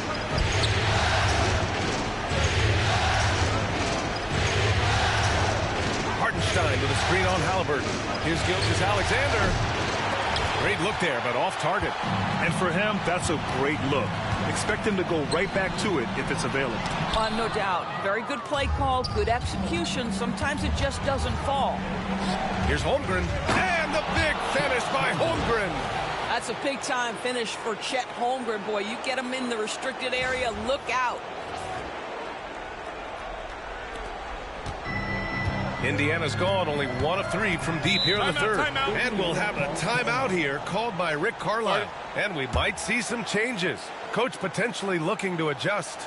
[SPEAKER 12] Hartenstein with a screen on Haliburton. Here's Gilgeous-Alexander. Great look there, but off target.
[SPEAKER 13] And for him, that's a great look. Expect him to go right back to it if it's available.
[SPEAKER 14] No doubt. Very good play call, good execution. Sometimes it just doesn't fall.
[SPEAKER 12] Here's Holmgren. And And the big finish by Holmgren.
[SPEAKER 14] That's a big-time finish for Chet Holmgren. Boy, you get him in the restricted area, look out.
[SPEAKER 12] Indiana's gone only 1 of 3 from deep here in the third. And we'll have a timeout here called by Rick Carlisle. And we might see some changes. Coach potentially looking to adjust.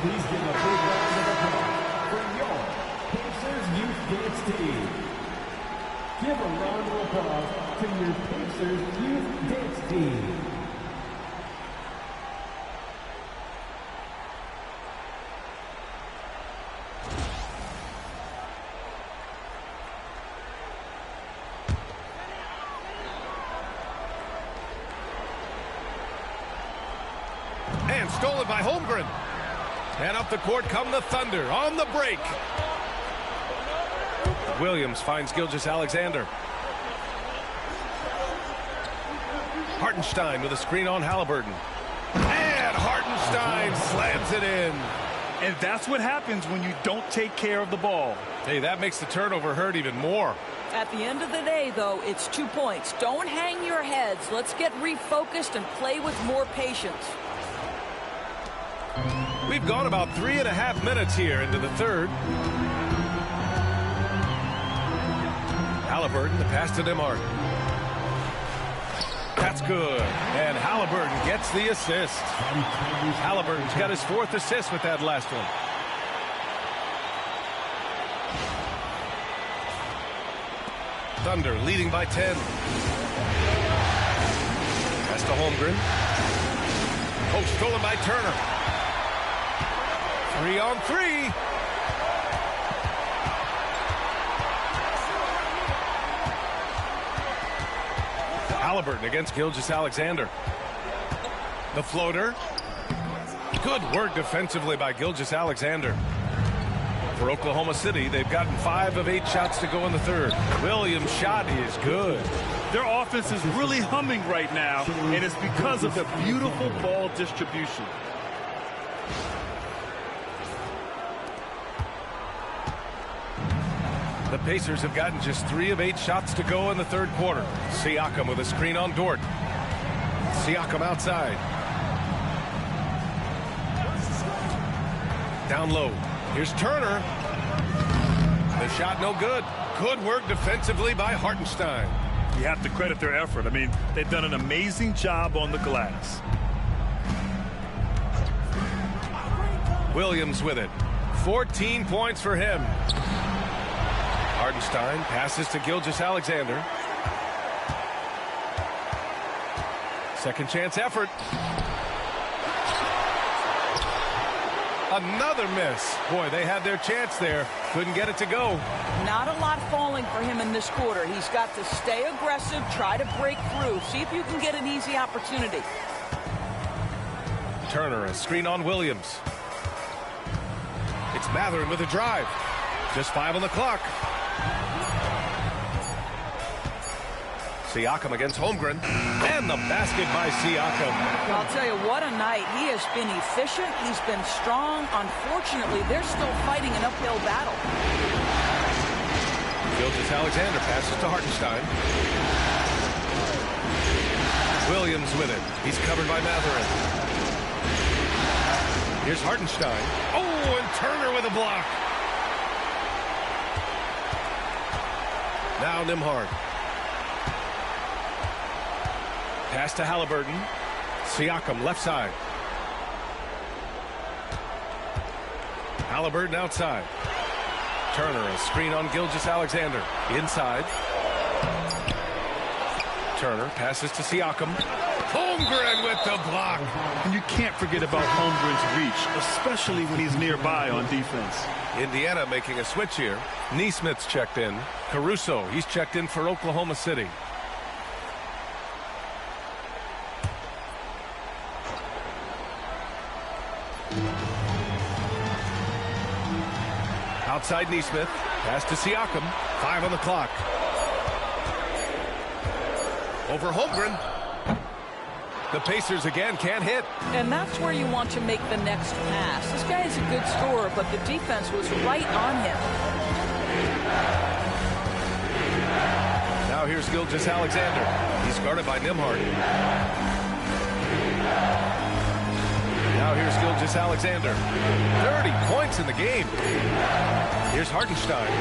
[SPEAKER 5] Please give a big round of applause for your Pacers Youth Dance Team. Give a round of applause to your Pacers Youth Dance Team.
[SPEAKER 12] And stolen by Holmgren. And up the court come the Thunder on the break. Williams finds Gilgeous-Alexander. Hartenstein with a screen on Haliburton. And Hartenstein slams it in.
[SPEAKER 13] And that's what happens when you don't take care of the ball.
[SPEAKER 12] Hey, that makes the turnover hurt even more.
[SPEAKER 14] At the end of the day, though, it's 2 points. Don't hang your heads. Let's get refocused and play with more patience.
[SPEAKER 12] We've gone about 3.5 minutes here into the third. Haliburton, the pass to DeMar. That's good. And Haliburton gets the assist. Haliburton's got his 4th assist with that last one. Thunder leading by 10. Pass to Holmgren. Oh, stolen by Turner. 3-on-3. Haliburton against Gilgeous-Alexander. The floater. Good work defensively by Gilgeous-Alexander. For Oklahoma City, they've gotten 5 of 8 shots to go in the third. Williams' shot is good.
[SPEAKER 13] Their offense is really humming right now, and it's because of the beautiful ball distribution.
[SPEAKER 12] The Pacers have gotten just 3 of 8 shots to go in the third quarter. Siakam with a screen on Dort. Siakam outside. Down low. Here's Turner. The shot no good. Good work defensively by Hartenstein.
[SPEAKER 13] You have to credit their effort. I mean, they've done an amazing job on the glass.
[SPEAKER 12] Williams with it. 14 points for him. Hartenstein passes to Gilgeous-Alexander. Second chance effort. Another miss. Boy, they had their chance there. Couldn't get it to go.
[SPEAKER 14] Not a lot falling for him in this quarter. He's got to stay aggressive, try to break through. See if you can get an easy opportunity.
[SPEAKER 12] Turner, a screen on Williams. It's Mathurin with a drive. Just 5 on the clock. Siakam against Holmgren. And the basket by Siakam.
[SPEAKER 14] I'll tell you, what a night. He has been efficient. He's been strong. Unfortunately, they're still fighting an uphill battle.
[SPEAKER 12] Gilgeous-Alexander passes to Hartenstein. Williams with it. He's covered by Matherin. Here's Hartenstein. Oh, and Turner with a block. Now Nembhard. Pass to Haliburton. Siakam left side. Haliburton outside. Turner, a screen on Gilgeous-Alexander. Inside. Turner passes to Siakam. Holmgren with the block.
[SPEAKER 13] And you can't forget about Holmgren's reach, especially when he's nearby on defense.
[SPEAKER 12] Indiana making a switch here. Neesmith's checked in. Caruso, he's checked in for Oklahoma City. Outside Neesmith. Pass to Siakam. 5 on the clock. Over Holmgren. The Pacers again can't hit.
[SPEAKER 14] And that's where you want to make the next pass. This guy is a good scorer, but the defense was right on him.
[SPEAKER 12] Now here's Gilgeous-Alexander. He's guarded by Nembhard. Now here's Gilgeous-Alexander. 30 points in the game. Here's Hartenstein.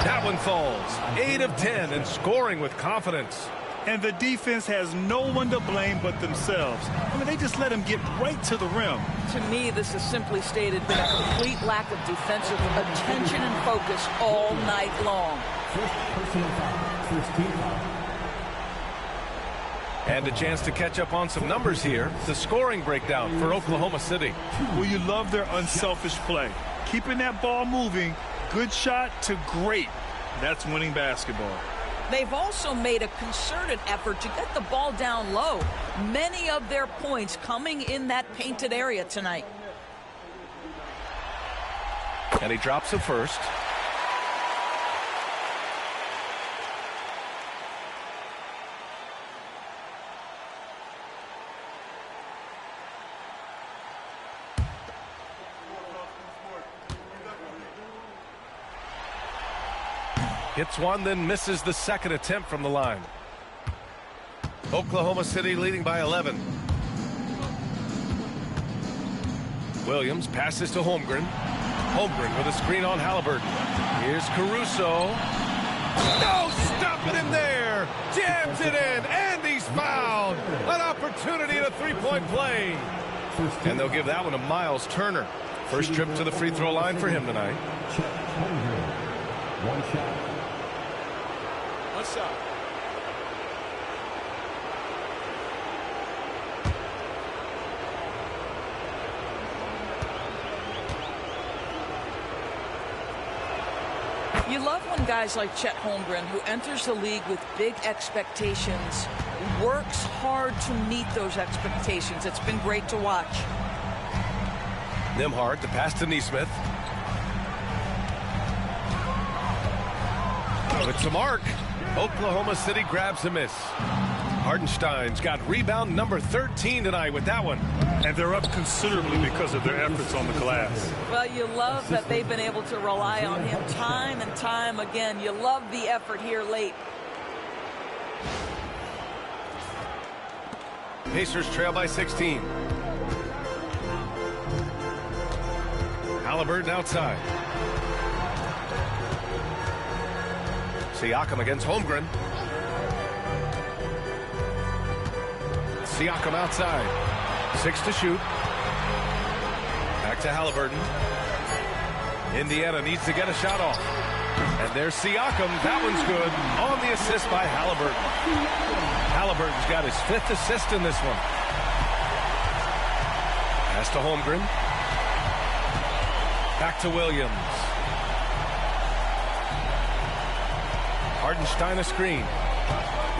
[SPEAKER 12] That one falls. 8 of 10 and scoring with confidence.
[SPEAKER 13] And the defense has no one to blame but themselves. I mean, they just let him get right to the rim.
[SPEAKER 14] To me, this is simply stated been a complete lack of defensive attention and focus all night long.
[SPEAKER 5] First personal foul. First team foul.
[SPEAKER 12] And a chance to catch up on some numbers here. The scoring breakdown for Oklahoma City.
[SPEAKER 13] Well, you love their unselfish play. Keeping that ball moving, good shot to great. That's winning basketball.
[SPEAKER 14] They've also made a concerted effort to get the ball down low. Many of their points coming in that painted area tonight.
[SPEAKER 12] And he drops it first. Hits one, then misses the second attempt from the line. Oklahoma City leading by 11. Williams passes to Holmgren. Holmgren with a screen on Haliburton. Here's Caruso. No, stopping him there. Jams it in, and he's fouled. An opportunity at a three-point play. And they'll give that one to Miles Turner. First trip to the free throw line for him tonight.
[SPEAKER 5] One shot.
[SPEAKER 11] What's up?
[SPEAKER 14] You love when guys like Chet Holmgren, who enters the league with big expectations, works hard to meet those expectations. It's been great to watch.
[SPEAKER 12] Nembhard, the pass to Neesmith. With the mark, Oklahoma City grabs a miss. Hartenstein's got rebound number 13 tonight with that one.
[SPEAKER 13] And they're up considerably because of their efforts on the glass.
[SPEAKER 14] Well, you love that they've been able to rely on him time and time again. You love the effort here late.
[SPEAKER 12] Pacers trail by 16. Haliburton outside. Siakam against Holmgren. Siakam outside. 6 to shoot. Back to Haliburton. Indiana needs to get a shot off. And there's Siakam. That one's good. On the assist by Haliburton. Haliburton's got his 5th assist in this one. Pass to Holmgren. Back to Williams. Hartenstein a screen.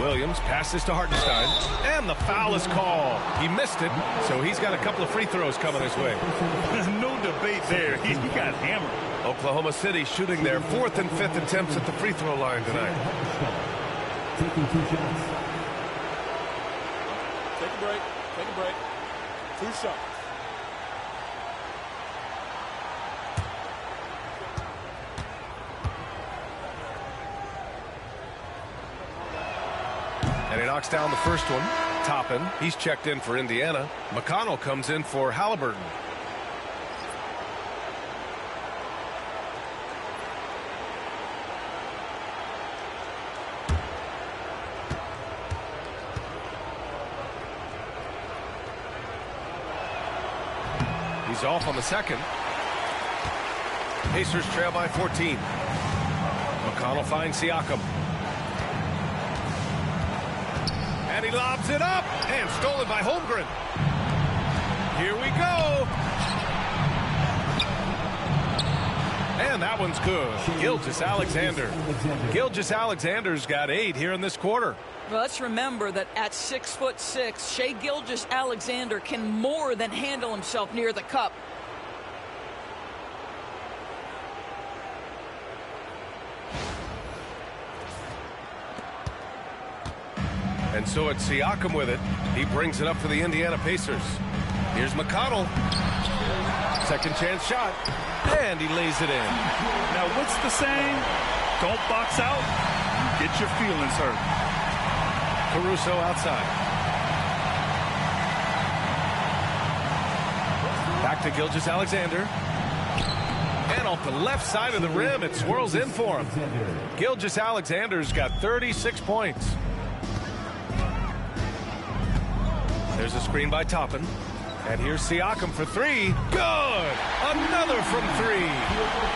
[SPEAKER 12] Williams passes to Hartenstein. And the foul is called. He missed it, so he's got a couple of free throws coming his way.
[SPEAKER 13] No debate there. He got hammered.
[SPEAKER 12] Oklahoma City shooting their 4th and 5th attempts at the free throw line tonight.
[SPEAKER 5] Taking 2 shots.
[SPEAKER 13] Take a break. Take a break. 2 shots.
[SPEAKER 12] And he knocks down the first one. Toppin, he's checked in for Indiana. McConnell comes in for Haliburton. He's off on the second. Pacers trail by 14. McConnell finds Siakam. And he lobs it up, and stolen by Holmgren. Here we go. And that one's good. Gilgeous-Alexander. Gilgeous-Alexander's got 8 here in this quarter.
[SPEAKER 14] Well, let's remember that at 6'6", Shai Gilgeous-Alexander can more than handle himself near the cup.
[SPEAKER 12] And so it's Siakam with it. He brings it up for the Indiana Pacers. Here's McConnell. Second chance shot. And he lays it in.
[SPEAKER 13] Now, what's the saying? Don't box out. You get your feelings hurt.
[SPEAKER 12] Caruso outside. Back to Gilgeous-Alexander. And off the left side of the rim, it swirls in for him. Gilgeous-Alexander's got 36 points. There's a screen by Toppin. And here's Siakam for 3. Good! Another from 3.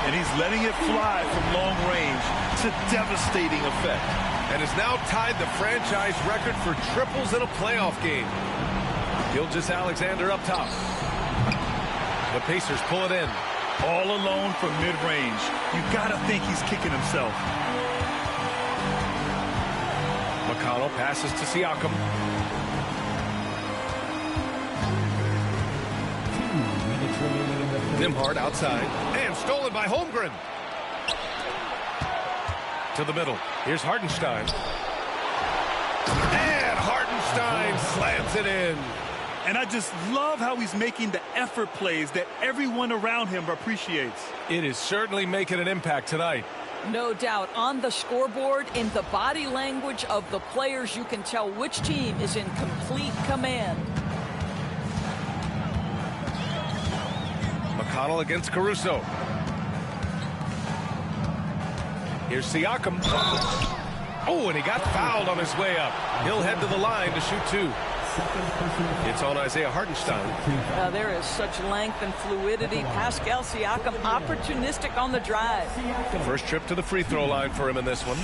[SPEAKER 13] And he's letting it fly from long range to devastating effect.
[SPEAKER 12] And has now tied the franchise record for triples in a playoff game. Gilgeous-Alexander up top. The Pacers pull it in.
[SPEAKER 13] All alone from mid-range. You gotta think he's kicking himself.
[SPEAKER 12] McConnell passes to Siakam. Nembhard outside. And stolen by Holmgren. To the middle. Here's Hartenstein. And Hartenstein slams it in.
[SPEAKER 13] And I just love how he's making the effort plays that everyone around him appreciates.
[SPEAKER 12] It is certainly making an impact tonight.
[SPEAKER 14] No doubt. On the scoreboard, in the body language of the players, you can tell which team is in complete command.
[SPEAKER 12] McConnell against Caruso. Here's Siakam. Oh, and he got fouled on his way up. He'll head to the line to shoot 2. It's on Isaiah Hartenstein.
[SPEAKER 14] There is such length and fluidity. Pascal Siakam opportunistic on the drive.
[SPEAKER 12] First trip to the free throw line for him in this one.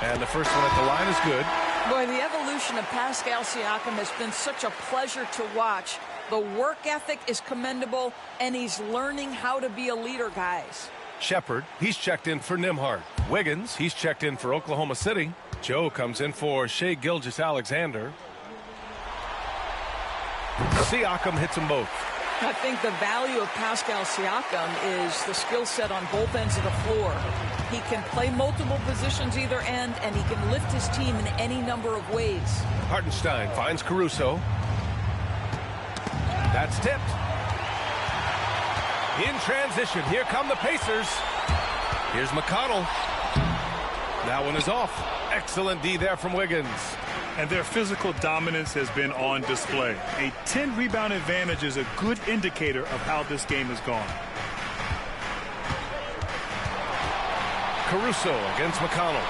[SPEAKER 12] And the first one at the line is good.
[SPEAKER 14] Boy, the evolution of Pascal Siakam has been such a pleasure to watch. The work ethic is commendable, and he's learning how to be a leader, guys.
[SPEAKER 12] Shepard, he's checked in for Nembhard. Wiggins, he's checked in for Oklahoma City. Joe comes in for Shai Gilgeous-Alexander. Siakam hits them both.
[SPEAKER 14] I think the value of Pascal Siakam is the skill set on both ends of the floor. He can play multiple positions either end, and he can lift his team in any number of ways.
[SPEAKER 12] Hartenstein finds Caruso. That's tipped. In transition, here come the Pacers. Here's McConnell. That one is off. Excellent D there from Wiggins.
[SPEAKER 13] And their physical dominance has been on display. A 10-rebound advantage is a good indicator of how this game has gone.
[SPEAKER 12] Caruso against McConnell.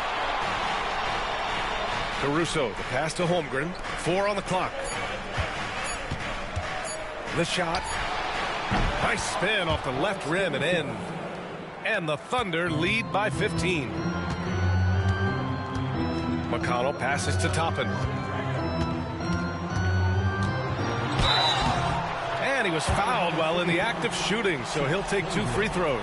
[SPEAKER 12] Caruso, the pass to Holmgren. 4 on the clock. The shot. Nice spin off the left rim and in. And the Thunder lead by 15. McConnell passes to Toppin. And And he was fouled while in the act of shooting, so he'll take 2 free throws.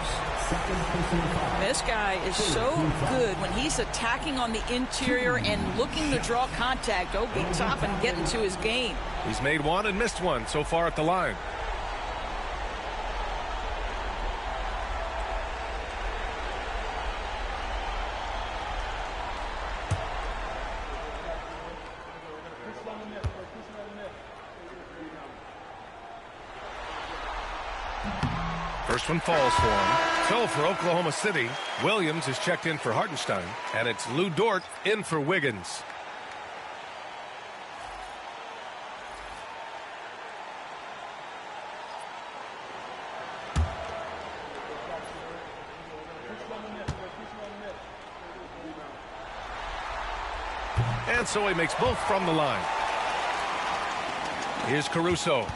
[SPEAKER 14] This guy is so good when he's attacking on the interior and looking to draw contact. Obi Toppin getting to his game.
[SPEAKER 12] He's made 1 and missed 1 so far at the line. First one falls for him. So for Oklahoma City, Williams is checked in for Hartenstein, and it's Lou Dort in for Wiggins. And so he makes both from the line. Here's Caruso.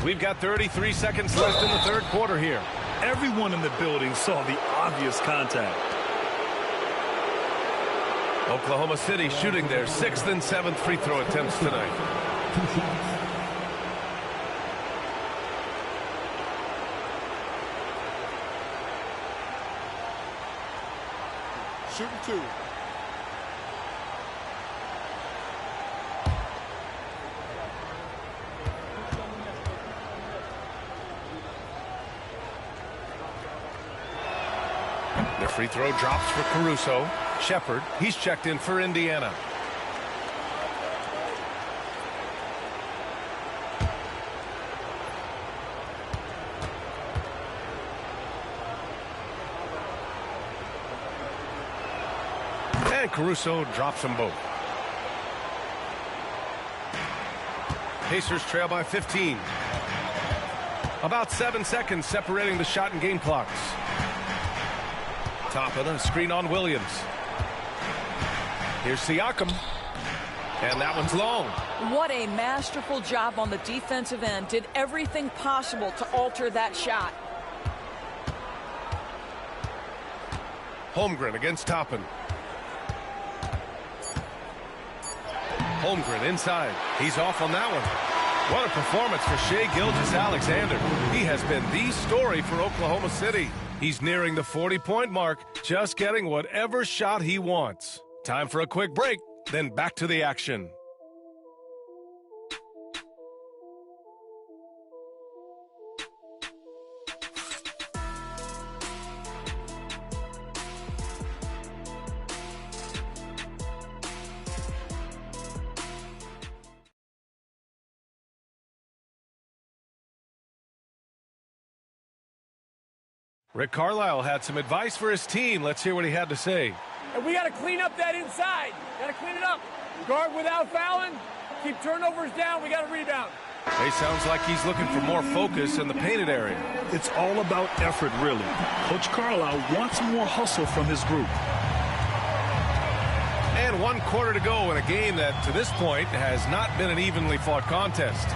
[SPEAKER 12] We've got 33 seconds left in the third quarter here.
[SPEAKER 13] Everyone in the building saw the obvious contact.
[SPEAKER 12] Oklahoma City shooting their 6th and 7th free throw attempts tonight.
[SPEAKER 9] Shooting 2.
[SPEAKER 12] The free throw drops for Caruso. Shepard, he's checked in for Indiana. And Caruso drops them both. Pacers trail by 15. About 7 seconds separating the shot and game clocks. Top of the screen on Williams. Here's Siakam. And that one's long.
[SPEAKER 14] What a masterful job on the defensive end. Did everything possible to alter that shot.
[SPEAKER 12] Holmgren against Toppin. Holmgren inside. He's off on that one. What a performance for Shai Gilgeous-Alexander. He has been the story for Oklahoma City. He's nearing the 40-point mark, just getting whatever shot he wants. Time for a quick break, then back to the action. Rick Carlisle had some advice for his team. Let's hear what he had to say.
[SPEAKER 16] And we got to clean up that inside. Got to clean it up. Guard without fouling. Keep turnovers down. We got to rebound.
[SPEAKER 12] He sounds like he's looking for more focus in the painted area.
[SPEAKER 13] It's all about effort, really. Coach Carlisle wants more hustle from his group.
[SPEAKER 12] And 1 quarter to go in a game that, to this point, has not been an evenly fought contest.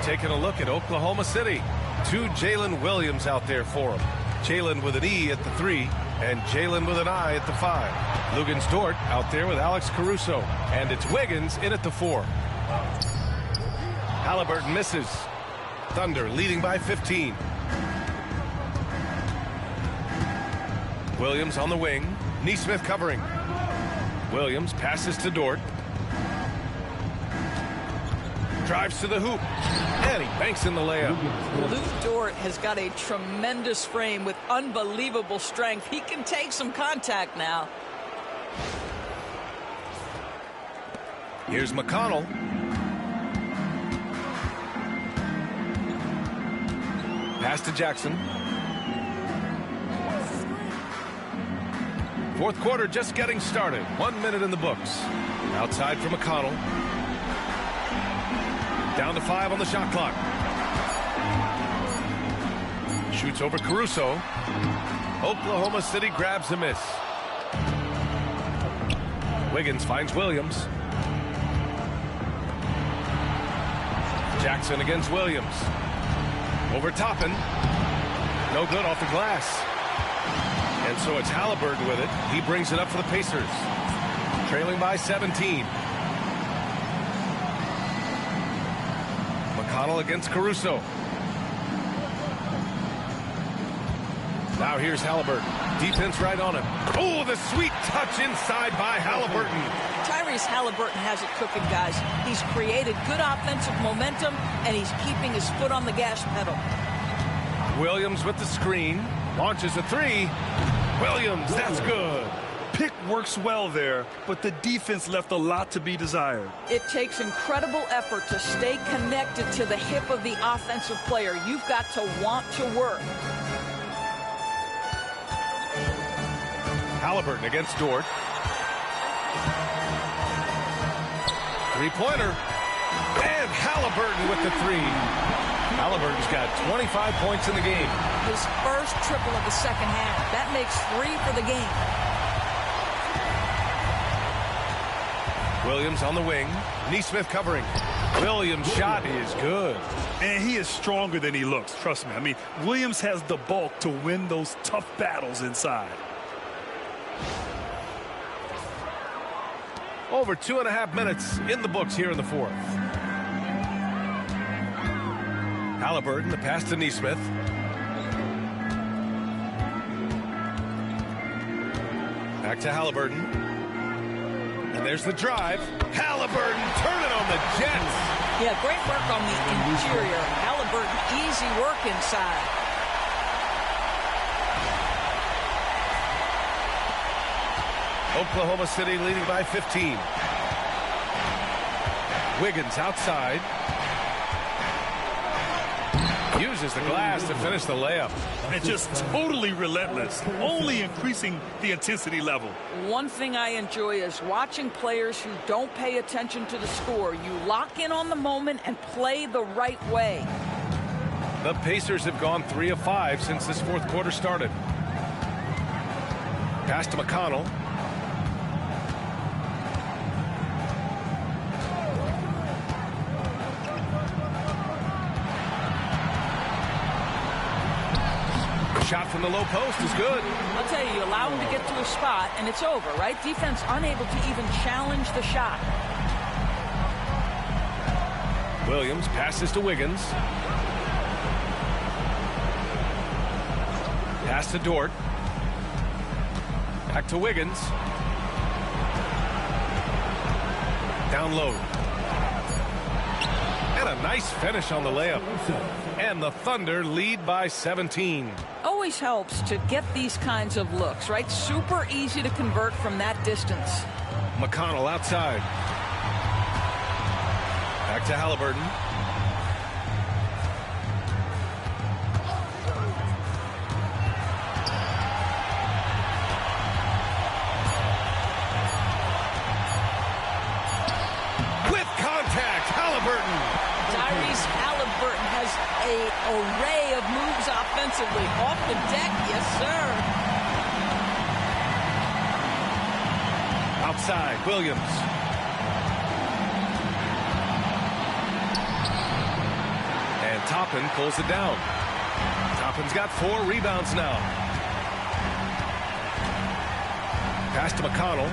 [SPEAKER 12] Taking a look at Oklahoma City. 2 Jalen Williams out there for him. Jalen with an E at the 3, and Jalen with an I at the 5. Lugens Dort out there with Alex Caruso, and it's Wiggins in at the 4. Haliburton misses. Thunder leading by 15. Williams on the wing. Nesmith covering. Williams passes to Dort. Drives to the hoop. And he banks in the layup.
[SPEAKER 14] Lou Dort has got a tremendous frame with unbelievable strength. He can take some contact now.
[SPEAKER 12] Here's McConnell. Pass to Jackson. Fourth quarter just getting started. 1 minute in the books. Outside for McConnell. Down to 5 on the shot clock. Shoots over Caruso. Oklahoma City grabs a miss. Wiggins finds Williams. Jackson against Williams. Over Toppin. No good off the glass. And so it's Haliburton with it. He brings it up for the Pacers. trailing by 17. McConnell against Caruso. Now here's Haliburton. Defense right on him. Oh, the sweet touch inside by Haliburton.
[SPEAKER 14] Tyrese Haliburton has it cooking, guys. He's created good offensive momentum, and he's keeping his foot on the gas pedal.
[SPEAKER 12] Williams with the screen. Launches a three. Williams, that's good.
[SPEAKER 13] Pick works well there, but the defense left a lot to be desired.
[SPEAKER 14] It takes incredible effort to stay connected to the hip of the offensive player. You've got to want to work.
[SPEAKER 12] Haliburton against Dort. Three-pointer. And Haliburton with the three. Haliburton's got 25 points in the game.
[SPEAKER 14] His first triple of the second half. That makes 3 for the game.
[SPEAKER 12] Williams on the wing. Nesmith covering. Williams' shot is good.
[SPEAKER 13] And he is stronger than he looks. Trust me. I mean, Williams has the bulk to win those tough battles inside.
[SPEAKER 12] Over 2.5 minutes in the books here in the fourth. Haliburton, the pass to Nesmith. Back to Haliburton. And there's the drive. Haliburton turning on the Jets.
[SPEAKER 14] Yeah, great work on the interior. Haliburton, easy work inside.
[SPEAKER 12] Oklahoma City leading by 15. Wiggins outside. Uses the glass to finish the layup.
[SPEAKER 13] And just totally relentless, only increasing the intensity level.
[SPEAKER 14] One thing I enjoy is watching players who don't pay attention to the score. You lock in on the moment and play the right way.
[SPEAKER 12] The Pacers have gone 3 of 5 since this fourth quarter started. Pass to McConnell. Shot from the low post is good.
[SPEAKER 14] I'll tell you, allow him to get to a spot, and it's over, right? Defense unable to even challenge the shot.
[SPEAKER 12] Williams passes to Wiggins. Pass to Dort. Back to Wiggins. Down low. And a nice finish on the layup. And the Thunder lead by 17.
[SPEAKER 14] Always helps to get these kinds of looks, right? Super easy to convert from that distance.
[SPEAKER 12] McConnell outside. Back to Haliburton. With contact, Haliburton.
[SPEAKER 14] Tyrese Haliburton has an array of moves offensively. Off the deck, yes, sir.
[SPEAKER 12] Outside, Williams. And Toppin pulls it down. Toppin's got 4 rebounds now. Pass to McConnell.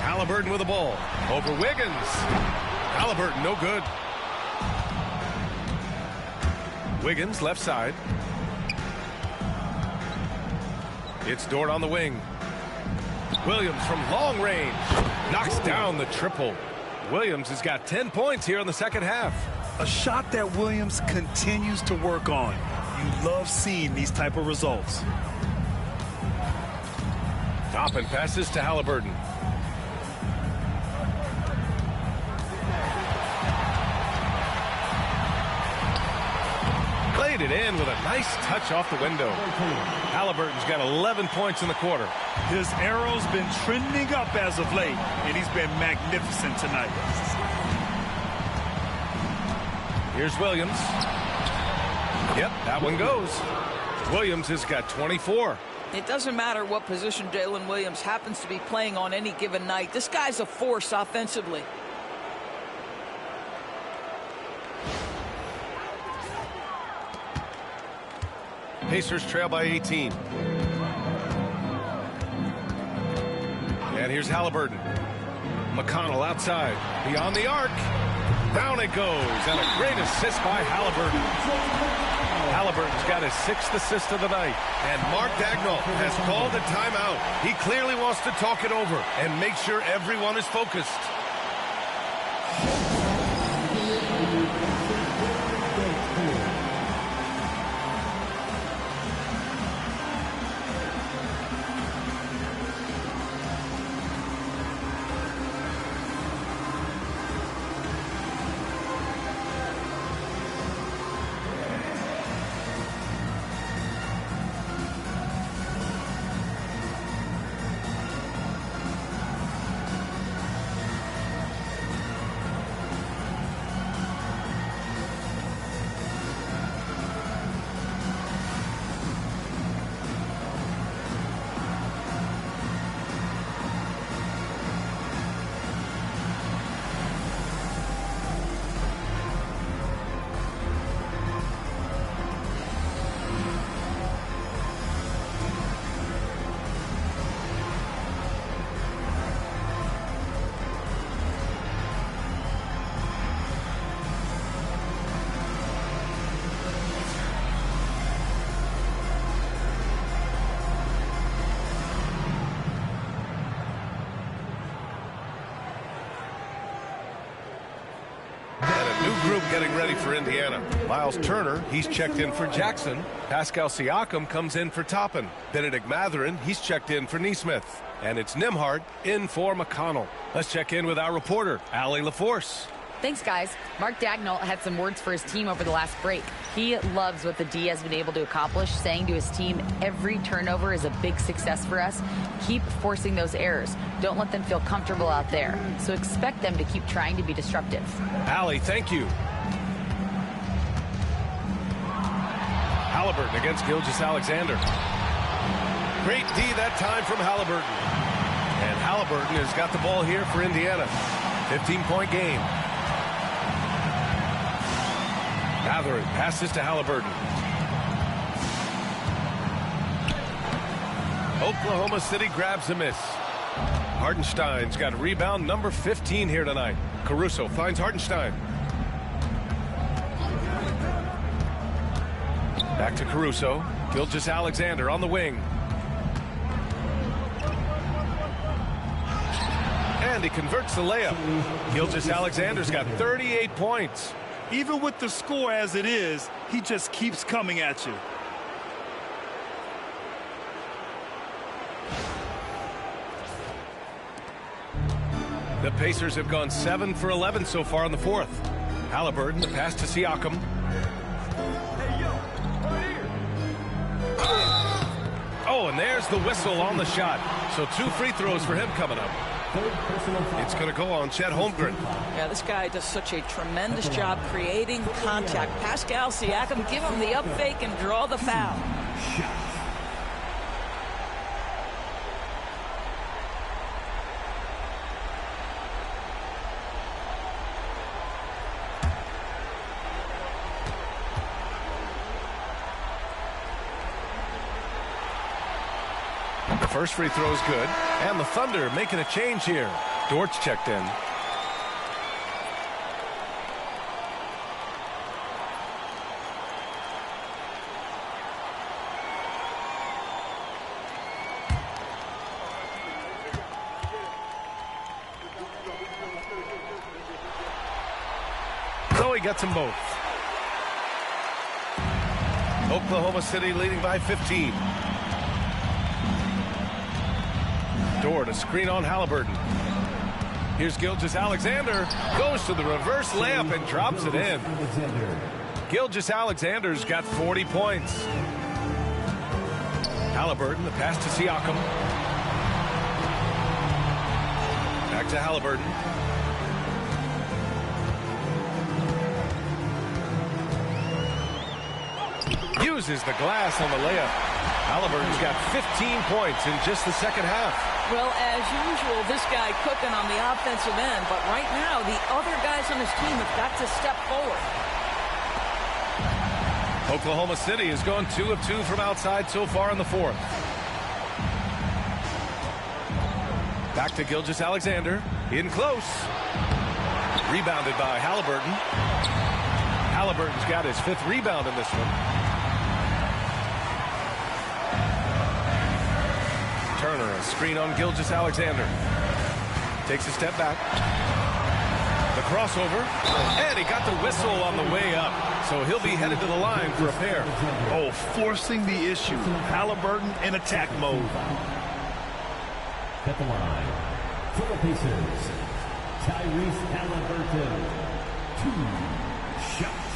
[SPEAKER 12] Haliburton with the ball. Over Wiggins. Haliburton, no good. Wiggins, left side. It's Dort on the wing. Williams from long range. Knocks down the triple. Williams has got 10 points here in the second half.
[SPEAKER 13] A shot that Williams continues to work on. You love seeing these type of results.
[SPEAKER 12] Toppin passes to Haliburton. Played it in with a nice touch off the window. Haliburton's got 11 points in the quarter.
[SPEAKER 13] His arrow's been trending up as of late, and he's been magnificent tonight.
[SPEAKER 12] Here's Williams. Yep, that one goes. Williams has got 24.
[SPEAKER 14] It doesn't matter what position Jalen Williams happens to be playing on any given night. This guy's a force offensively.
[SPEAKER 12] Pacers trail by 18. And here's Haliburton. McConnell outside. Beyond the arc. Down it goes. And a great assist by Haliburton. Haliburton's got his 6th assist of the night. And Mark Daigneault has called a timeout. He clearly wants to talk it over and make sure everyone is focused. Group getting ready for Indiana. Miles Turner, he's checked in for Jackson. Pascal Siakam comes in for Toppin. Benedict Mathurin, he's checked in for Nesmith. And it's Nembhard in for McConnell. Let's check in with our reporter, Allie LaForce.
[SPEAKER 15] Thanks, guys. Mark Daigneault had some words for his team over the last break. He loves what the D has been able to accomplish, saying to his team, every turnover is a big success for us. Keep forcing those errors. Don't let them feel comfortable out there. So expect them to keep trying to be disruptive.
[SPEAKER 12] Allie, thank you. Haliburton against Gilgeous-Alexander. Great D that time from Haliburton. And Haliburton has got the ball here for Indiana. 15-point game. Mathurin passes to Haliburton. Oklahoma City grabs a miss. Hartenstein's got rebound number 15 here tonight. Caruso finds Hartenstein. Back to Caruso. Gilgeous-Alexander on the wing. And he converts the layup. Gilgeous-Alexander's got 38 points.
[SPEAKER 13] Even with the score as it is, he just keeps coming at you.
[SPEAKER 12] The Pacers have gone 7 for 11 so far in the fourth. Haliburton, the pass to Siakam. Oh, and there's the whistle on the shot. So 2 free throws for him coming up. It's going to go on Chet Holmgren.
[SPEAKER 14] Yeah, this guy does such a tremendous job creating contact. Pascal Siakam, give him the up fake and draw the foul.
[SPEAKER 12] The first free throw is good. And the Thunder making a change here. Dort's checked in. So he gets them both. Oklahoma City leading by 15. Dort to screen on Haliburton. Here's Gilgeous-Alexander. Goes to the reverse layup and drops it in. Gilgeous-Alexander's got 40 points. Haliburton, the pass to Siakam. Back to Haliburton. Uses the glass on the layup. Haliburton's got 15 points in just the second half.
[SPEAKER 14] Well, as usual, this guy cooking on the offensive end, but right now the other guys on his team have got to step forward.
[SPEAKER 12] Oklahoma City has gone 2 of 2 from outside so far in the fourth. Back to Gilgeous-Alexander. In close. Rebounded by Haliburton. Haliburton's got his 5th rebound in this one. Turner, a screen on Gilgeous-Alexander. Takes a step back. The crossover. And he got the whistle on the way up. So he'll be headed to the line for a pair.
[SPEAKER 13] Oh, forcing the issue. Haliburton in attack mode.
[SPEAKER 5] At the line, for the Pacers, Tyrese Haliburton, 2 shots.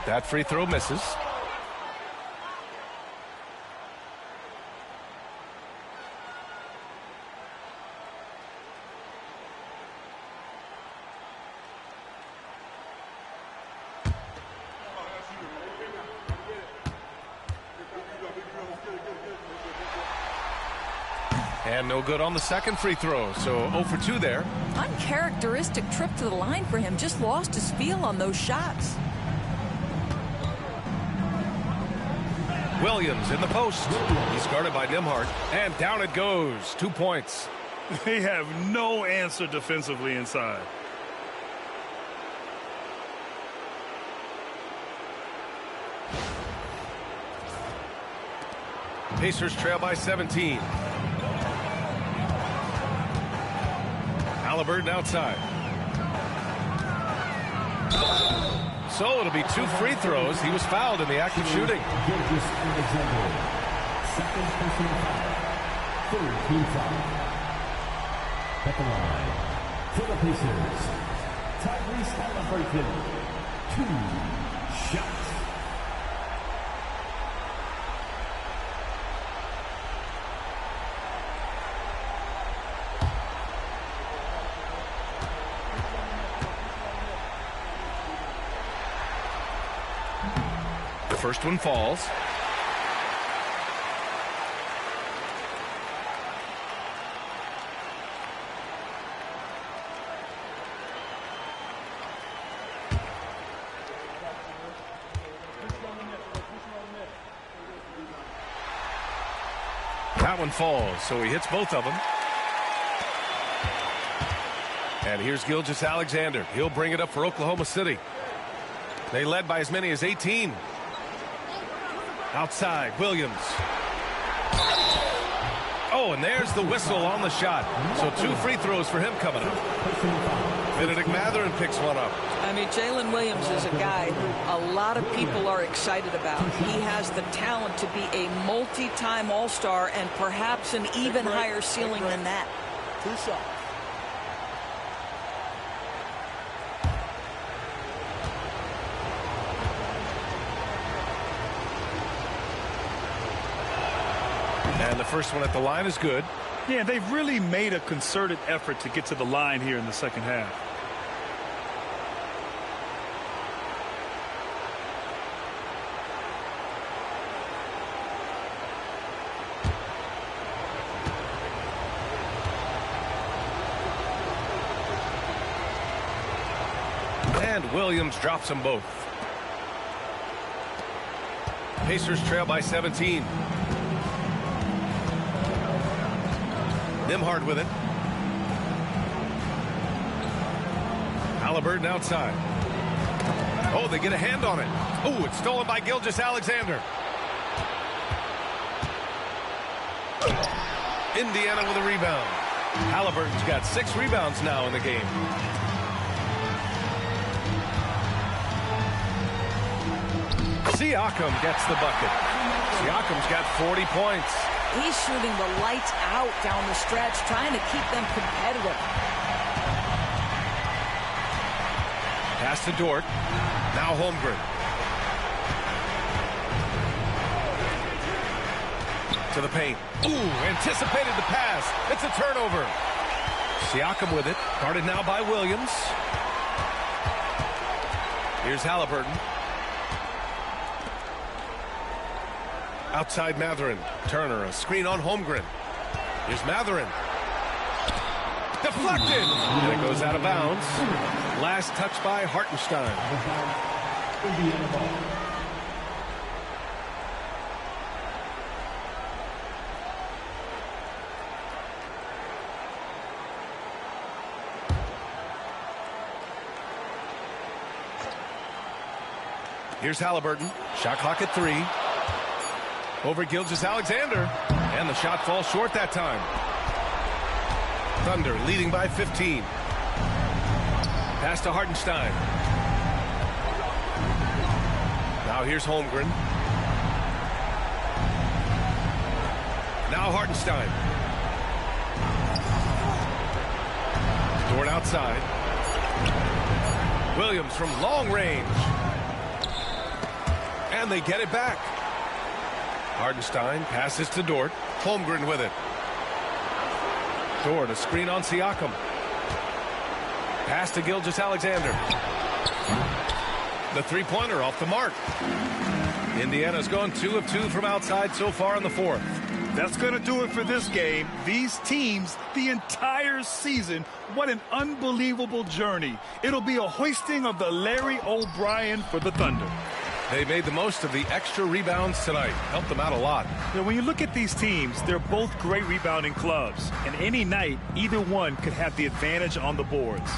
[SPEAKER 12] That free throw misses. And no good on the second free throw, so 0 for 2 there.
[SPEAKER 14] Uncharacteristic trip to the line for him. Just lost his feel on those shots.
[SPEAKER 12] Williams in the post. He's guarded by Nembhard. And down it goes. 2 points.
[SPEAKER 13] They have no answer defensively inside.
[SPEAKER 12] Pacers trail by 17. Haliburton outside. So it'll be 2 free throws. He was fouled in the act of shooting.
[SPEAKER 5] Gilgeous-Alexander, second personal foul, 3rd team foul. At the line, for the Pacers, Tyrese Haliburton, 2 shots.
[SPEAKER 12] First one falls. That one falls, so he hits both of them. And here's Gilgeous-Alexander. He'll bring it up for Oklahoma City. They led by as many as 18. Outside, Williams. Oh, and there's the whistle on the shot. So 2 free throws for him coming up. Benedict Mathurin picks one up.
[SPEAKER 14] I mean, Jalen Williams is a guy who a lot of people are excited about. He has the talent to be a multi-time All-Star and perhaps an even higher ceiling than that.
[SPEAKER 2] 2 shots.
[SPEAKER 12] And the first one at the line is good.
[SPEAKER 13] Yeah, they've really made a concerted effort to get to the line here in the second half.
[SPEAKER 12] And Williams drops them both. Pacers trail by 17. Nembhard with it. Haliburton outside. Oh, they get a hand on it. Oh, it's stolen by Gilgeous-Alexander. Indiana with a rebound. Haliburton's got 6 rebounds now in the game. Siakam gets the bucket. Siakam's got 40 points.
[SPEAKER 14] He's shooting the lights out down the stretch, trying to keep them competitive.
[SPEAKER 12] Pass to Dort. Now Holmgren. To the paint. Ooh, anticipated the pass. It's a turnover. Siakam with it. Guarded now by Williams. Here's Haliburton. Outside Matherin. Turner, a screen on Holmgren. Here's Matherin. Deflected. And it goes out of bounds. Last touch by Hartenstein. Here's Haliburton. Shot clock at 3. Over Gilgeous-Alexander. And the shot falls short that time. Thunder leading by 15. Pass to Hartenstein. Now here's Holmgren. Now Hartenstein. Dort outside. Williams from long range. And they get it back. Hartenstein passes to Dort. Holmgren with it. Dort, a screen on Siakam. Pass to Gilgeous-Alexander. The three-pointer off the mark. Indiana's gone 2 of 2 from outside so far in the fourth.
[SPEAKER 13] That's going to do it for this game. These teams, the entire season, what an unbelievable journey. It'll be a hoisting of the Larry O'Brien for the Thunder.
[SPEAKER 12] They made the most of the extra rebounds tonight. Helped them out a lot.
[SPEAKER 13] Now, when you look at these teams, they're both great rebounding clubs. And any night, either one could have the advantage on the boards.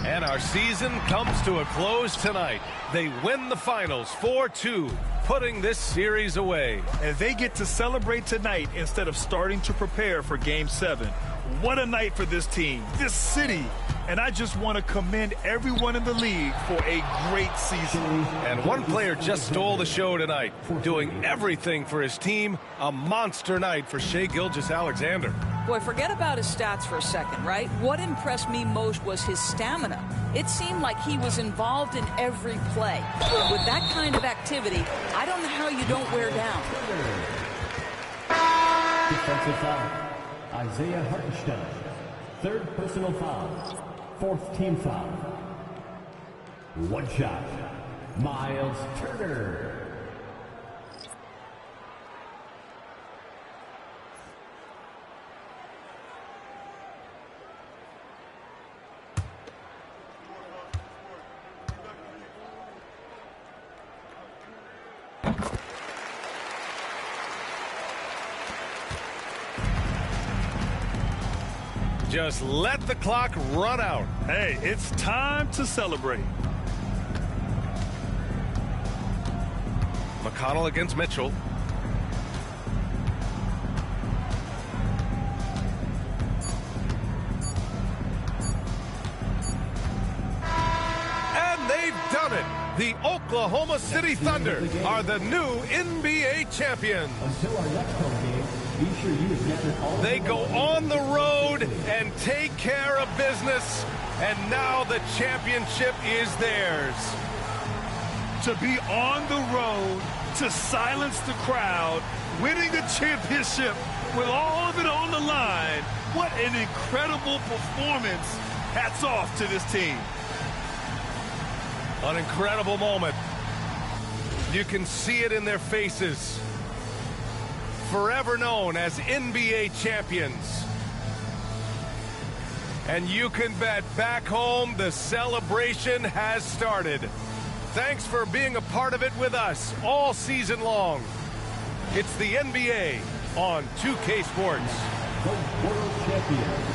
[SPEAKER 12] And our season comes to a close tonight. They win the finals 4-2, putting this series away.
[SPEAKER 13] And they get to celebrate tonight instead of starting to prepare for Game 7. What a night for this team, this city. And I just want to commend everyone in the league for a great season.
[SPEAKER 12] And one player just stole the show tonight, doing everything for his team. A monster night for Shai Gilgeous-Alexander.
[SPEAKER 14] Boy, forget about his stats for a second, right? What impressed me most was his stamina. It seemed like he was involved in every play. With that kind of activity, I don't know how you don't wear down.
[SPEAKER 5] Defensive foul. Isaiah Hartenstein. Third personal foul. Fourth team foul. One shot. Miles Turner.
[SPEAKER 12] Just let the clock run out.
[SPEAKER 13] Hey, it's time to celebrate.
[SPEAKER 12] McConnell against Mitchell. And they've done it. The Oklahoma City Thunder are the new NBA champions.
[SPEAKER 5] Until our next home game, be sure you have gathered all.
[SPEAKER 12] They go on the road and take care of business, and now the championship is theirs.
[SPEAKER 13] To be on the road, to silence the crowd, winning a championship with all of it on the line. What an incredible performance. Hats off to this team.
[SPEAKER 12] An incredible moment. You can see it in their faces. Forever known as NBA champions. And you can bet back home the celebration has started. Thanks for being a part of it with us all season long. It's the NBA on 2K Sports.
[SPEAKER 5] The world champions,